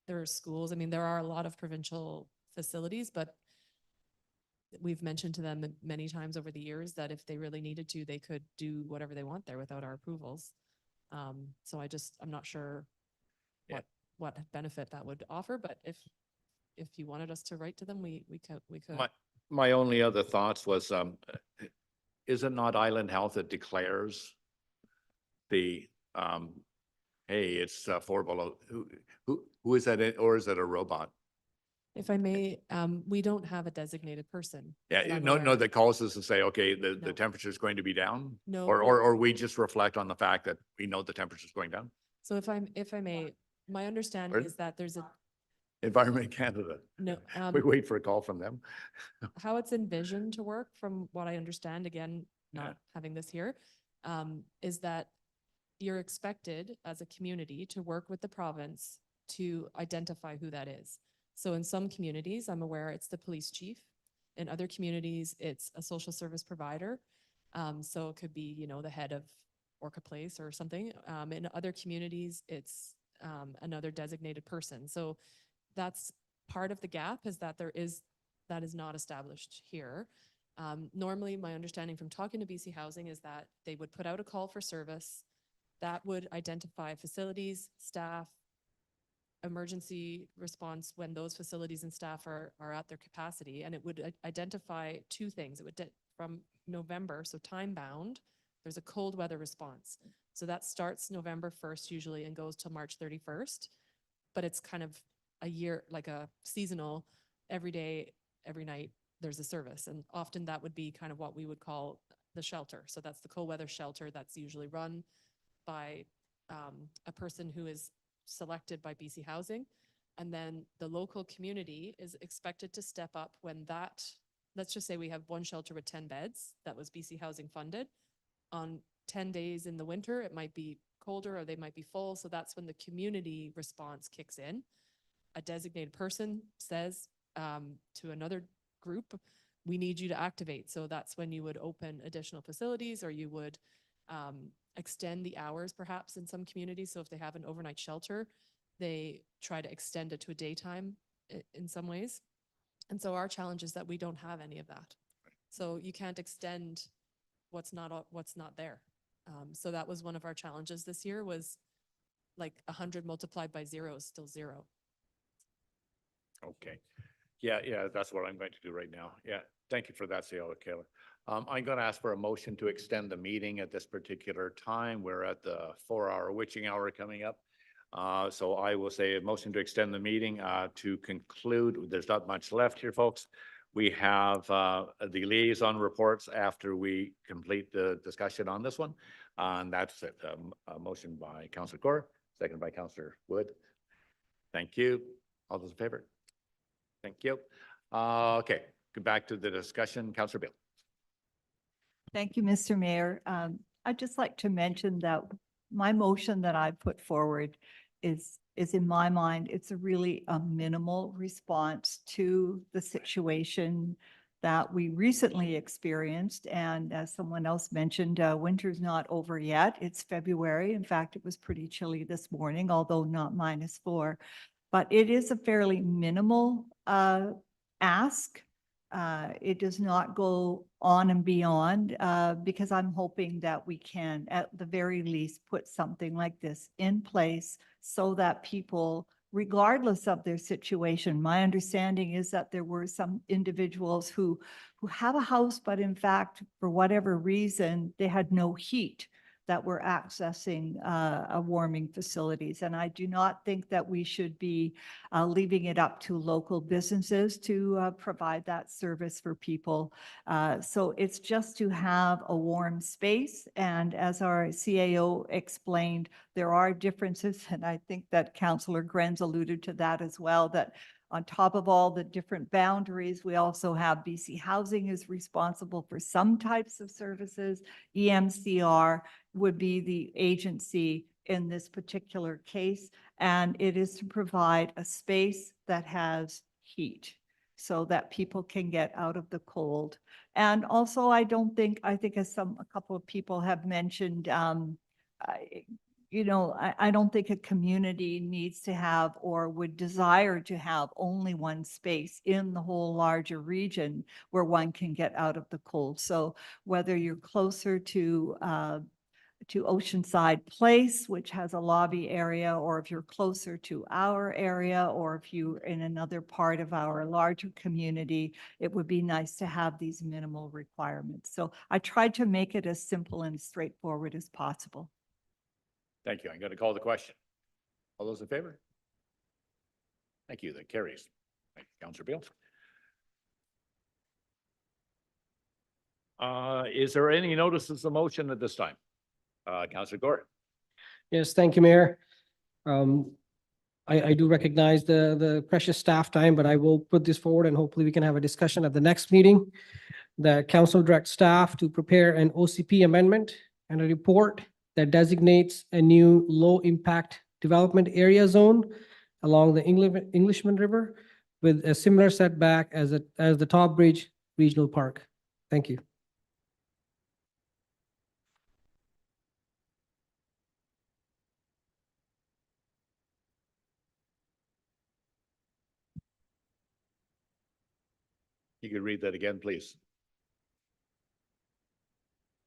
there are schools. I mean, there are a lot of provincial facilities, but we've mentioned to them many times over the years that if they really needed to, they could do whatever they want there without our approvals. So I'm not sure Yeah. what benefit that would offer, but if you wanted us to write to them, we could. My only other thoughts was, is it not Island Health that declares the, hey, it's 4 below, who is that, or is it a robot? If I may, we don't have a designated person. that Yeah, I'm no, aware that of. calls us and say, okay, the No. temperature is going to be down? No, Or we just reflect on the fact that we know the temperature is going down? So if I may, my understanding Pardon? is that there's a, Environment Canada. no, We wait for a call from them. how it's envisioned to work, from what I understand, again, Yeah. not having this here, is that you're expected as a community to work with the province to identify who that is. So in some communities, I'm aware it's the police chief. In other communities, it's a social service provider. So it could be, the head of Orca Place or something. In other communities, it's another designated person. So that's part of the gap, is that that is not established here. Normally, my understanding from talking to BC Housing is that they would put out a call for service that would identify facilities, staff, emergency response when those facilities and staff are at their capacity, and it would identify two things. It would from November, so time bound, there's a cold weather response. So that starts November 1st usually and goes till March 31st, but it's kind of a year, like a seasonal, every day, every night, there's a service. And often that would be kind of what we would call the shelter. So that's the cold weather shelter that's usually run by a person who is selected by BC Housing. And then the local community is expected to step up when that, let's just say we have one shelter with 10 beds that was BC Housing funded. On 10 days in the winter, it might be colder or they might be full. So that's when the community response kicks in. A designated person says to another group, we need you to activate. So that's when you would open additional facilities, or you would extend the hours perhaps in some communities. So if they have an overnight shelter, they try to extend it to a daytime in some ways. And so our challenge is that we don't have any of that. So you can't extend what's not there. So that was one of our challenges this year, was like 100 multiplied by 0 is still 0. Okay. Yeah, that's what I'm going to do right now. Yeah, thank you for that, Kayla. I'm going to ask for a motion to extend the meeting at this particular time. We're at the 4-hour witching hour coming up. So I will say a motion to extend the meeting to conclude. There's not much left here, folks. We have the liaison reports after we complete the discussion on this one. And that's it. A motion by Councillor Gore, second by Councillor Wood. Thank you. All those in favor? Thank you. Okay, go back to the discussion. Councillor Beil. Thank you, Mr. Mayor. I'd just like to mention that my motion that I put forward is in my mind, it's a really minimal response to the situation that we recently experienced. And as someone else mentioned, winter's not over yet. It's February. In fact, it was pretty chilly this morning, although not -4. But it is a fairly minimal ask. It does not go on and beyond because I'm hoping that we can, at the very least, put something like this in place so that people, regardless of their situation, my understanding is that there were some individuals who have a house, but in fact, for whatever reason, they had no heat, that were accessing warming facilities. And I do not think that we should be leaving it up to local businesses to provide that service for people. So it's just to have a warm space. And as our CAO explained, there are differences. And I think that Councillor Grenz alluded to that as well, that on top of all the different boundaries, we also have BC Housing is responsible for some types of services. EMCR would be the agency in this particular case, and it is to provide a space that has heat so that people can get out of the cold. And also, I think as a couple of people have mentioned, you know, I don't think a community needs to have or would desire to have only one space in the whole larger region where one can get out of the cold. So whether you're closer to Oceanside Place, which has a lobby area, or if you're closer to our area, or if you're in another part of our larger community, it would be nice to have these minimal requirements. So I tried to make it as simple and straightforward as possible. Thank you. I'm going to call the question. All those in favor? Thank you. That carries. Thank you, Councillor Beil. Is there any notices of motion at this time? Councillor Gore. Yes, thank you, Mayor. I do recognize the precious staff time, but I will put this forward and hopefully we can have a discussion at the next meeting. The council direct staff to prepare an OCP amendment and a report that designates a new low-impact development area zone along the Englishman River with a similar setback as the Top Bridge Regional Park. Thank you. You could read that again, please.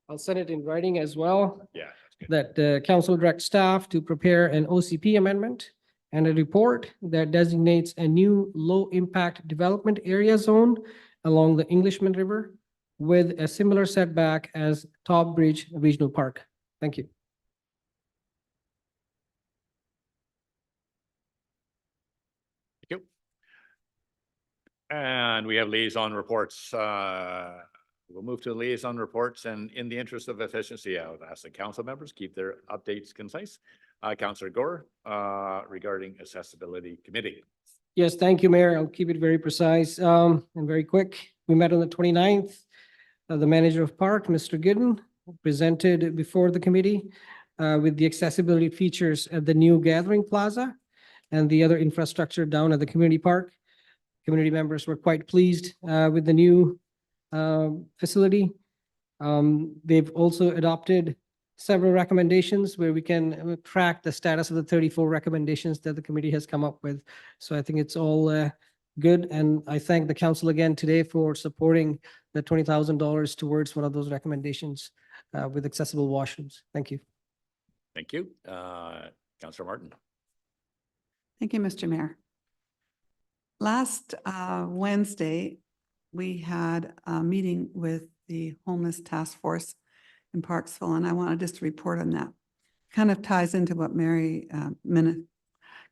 I'll send it in writing as well. Yeah. That's good. That the council direct staff to prepare an OCP amendment and a report that designates a new low-impact development area zone along the Englishman River with a similar setback as Top Bridge Regional Park. Thank you. Thank you. And we have liaison reports. We'll move to the liaison reports, and in the interest of efficiency, I would ask the council members keep their updates concise. Councillor Gore, regarding accessibility committee. Yes, thank you, Mayor. I'll keep it very precise and very quick. We met on the 29th. The manager of park, Mr. Gooden, presented before the committee with the accessibility features at the new gathering plaza and the other infrastructure down at the community park. Community members were quite pleased with the new facility. They've also adopted several recommendations where we can track the status of the 34 recommendations that the committee has come up with. So I think it's all good. And I thank the council again today for supporting the $20,000 towards one of those recommendations with accessible washrooms. Thank you. Thank you. Councillor Martin. Thank you, Mr. Mayor. Last Wednesday, we had a meeting with the Homeless Task Force in Parksville, and I wanted just to report on that. Kind of ties into what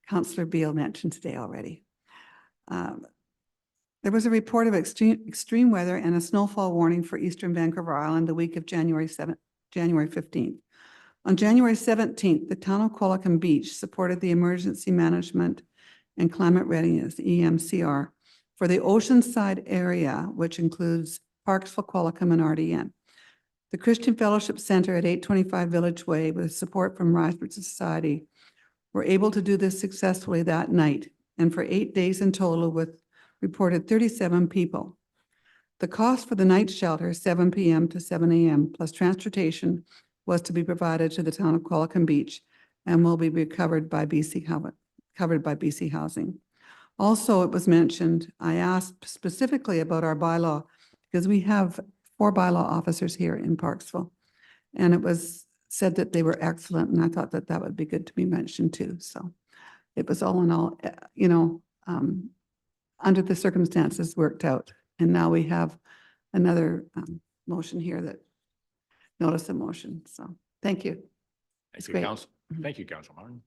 Councillor Beil mentioned today already. There was a report of extreme weather and a snowfall warning for Eastern Vancouver Island the week of January 15th. On January 17th, the town of Qualicum Beach supported the Emergency Management and Climate Readiness, EMCR, for the Oceanside area, which includes Parksville, Qualicum, and RDN. The Christian Fellowship Center at 825 Village Way, with support from Highstreet Society, were able to do this successfully that night, and for 8 days in total with reported 37 people. The cost for the night shelter, 7 p.m. to 7 a.m., plus transportation, was to be provided to the town of Qualicum Beach and will be covered by BC Housing. Also, it was mentioned, I asked specifically about our bylaw because we have 4 bylaw officers here in Parksville. And it was said that they were excellent, and I thought that that would be good to be mentioned too. So it was all in all, you know, under the circumstances worked out. And now we have another motion here that notice of motion. So thank you. Thank you, great. Council. Thank you, Councillor Martin.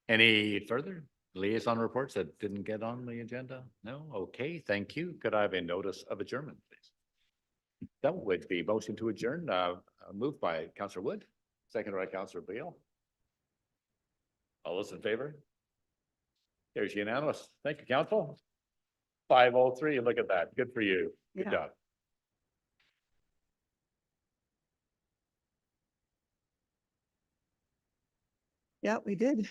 Any further liaison reports that didn't get on the agenda? No? Okay, thank you. Could I have a notice of adjournment, please? That would be motion to adjourn, moved by Councillor Wood, seconded by Councillor Beil. All those in favor? There's unanimous. Thank you, Council. 5:03, look at that. Good for you. Good Yeah. job. Yeah, we did.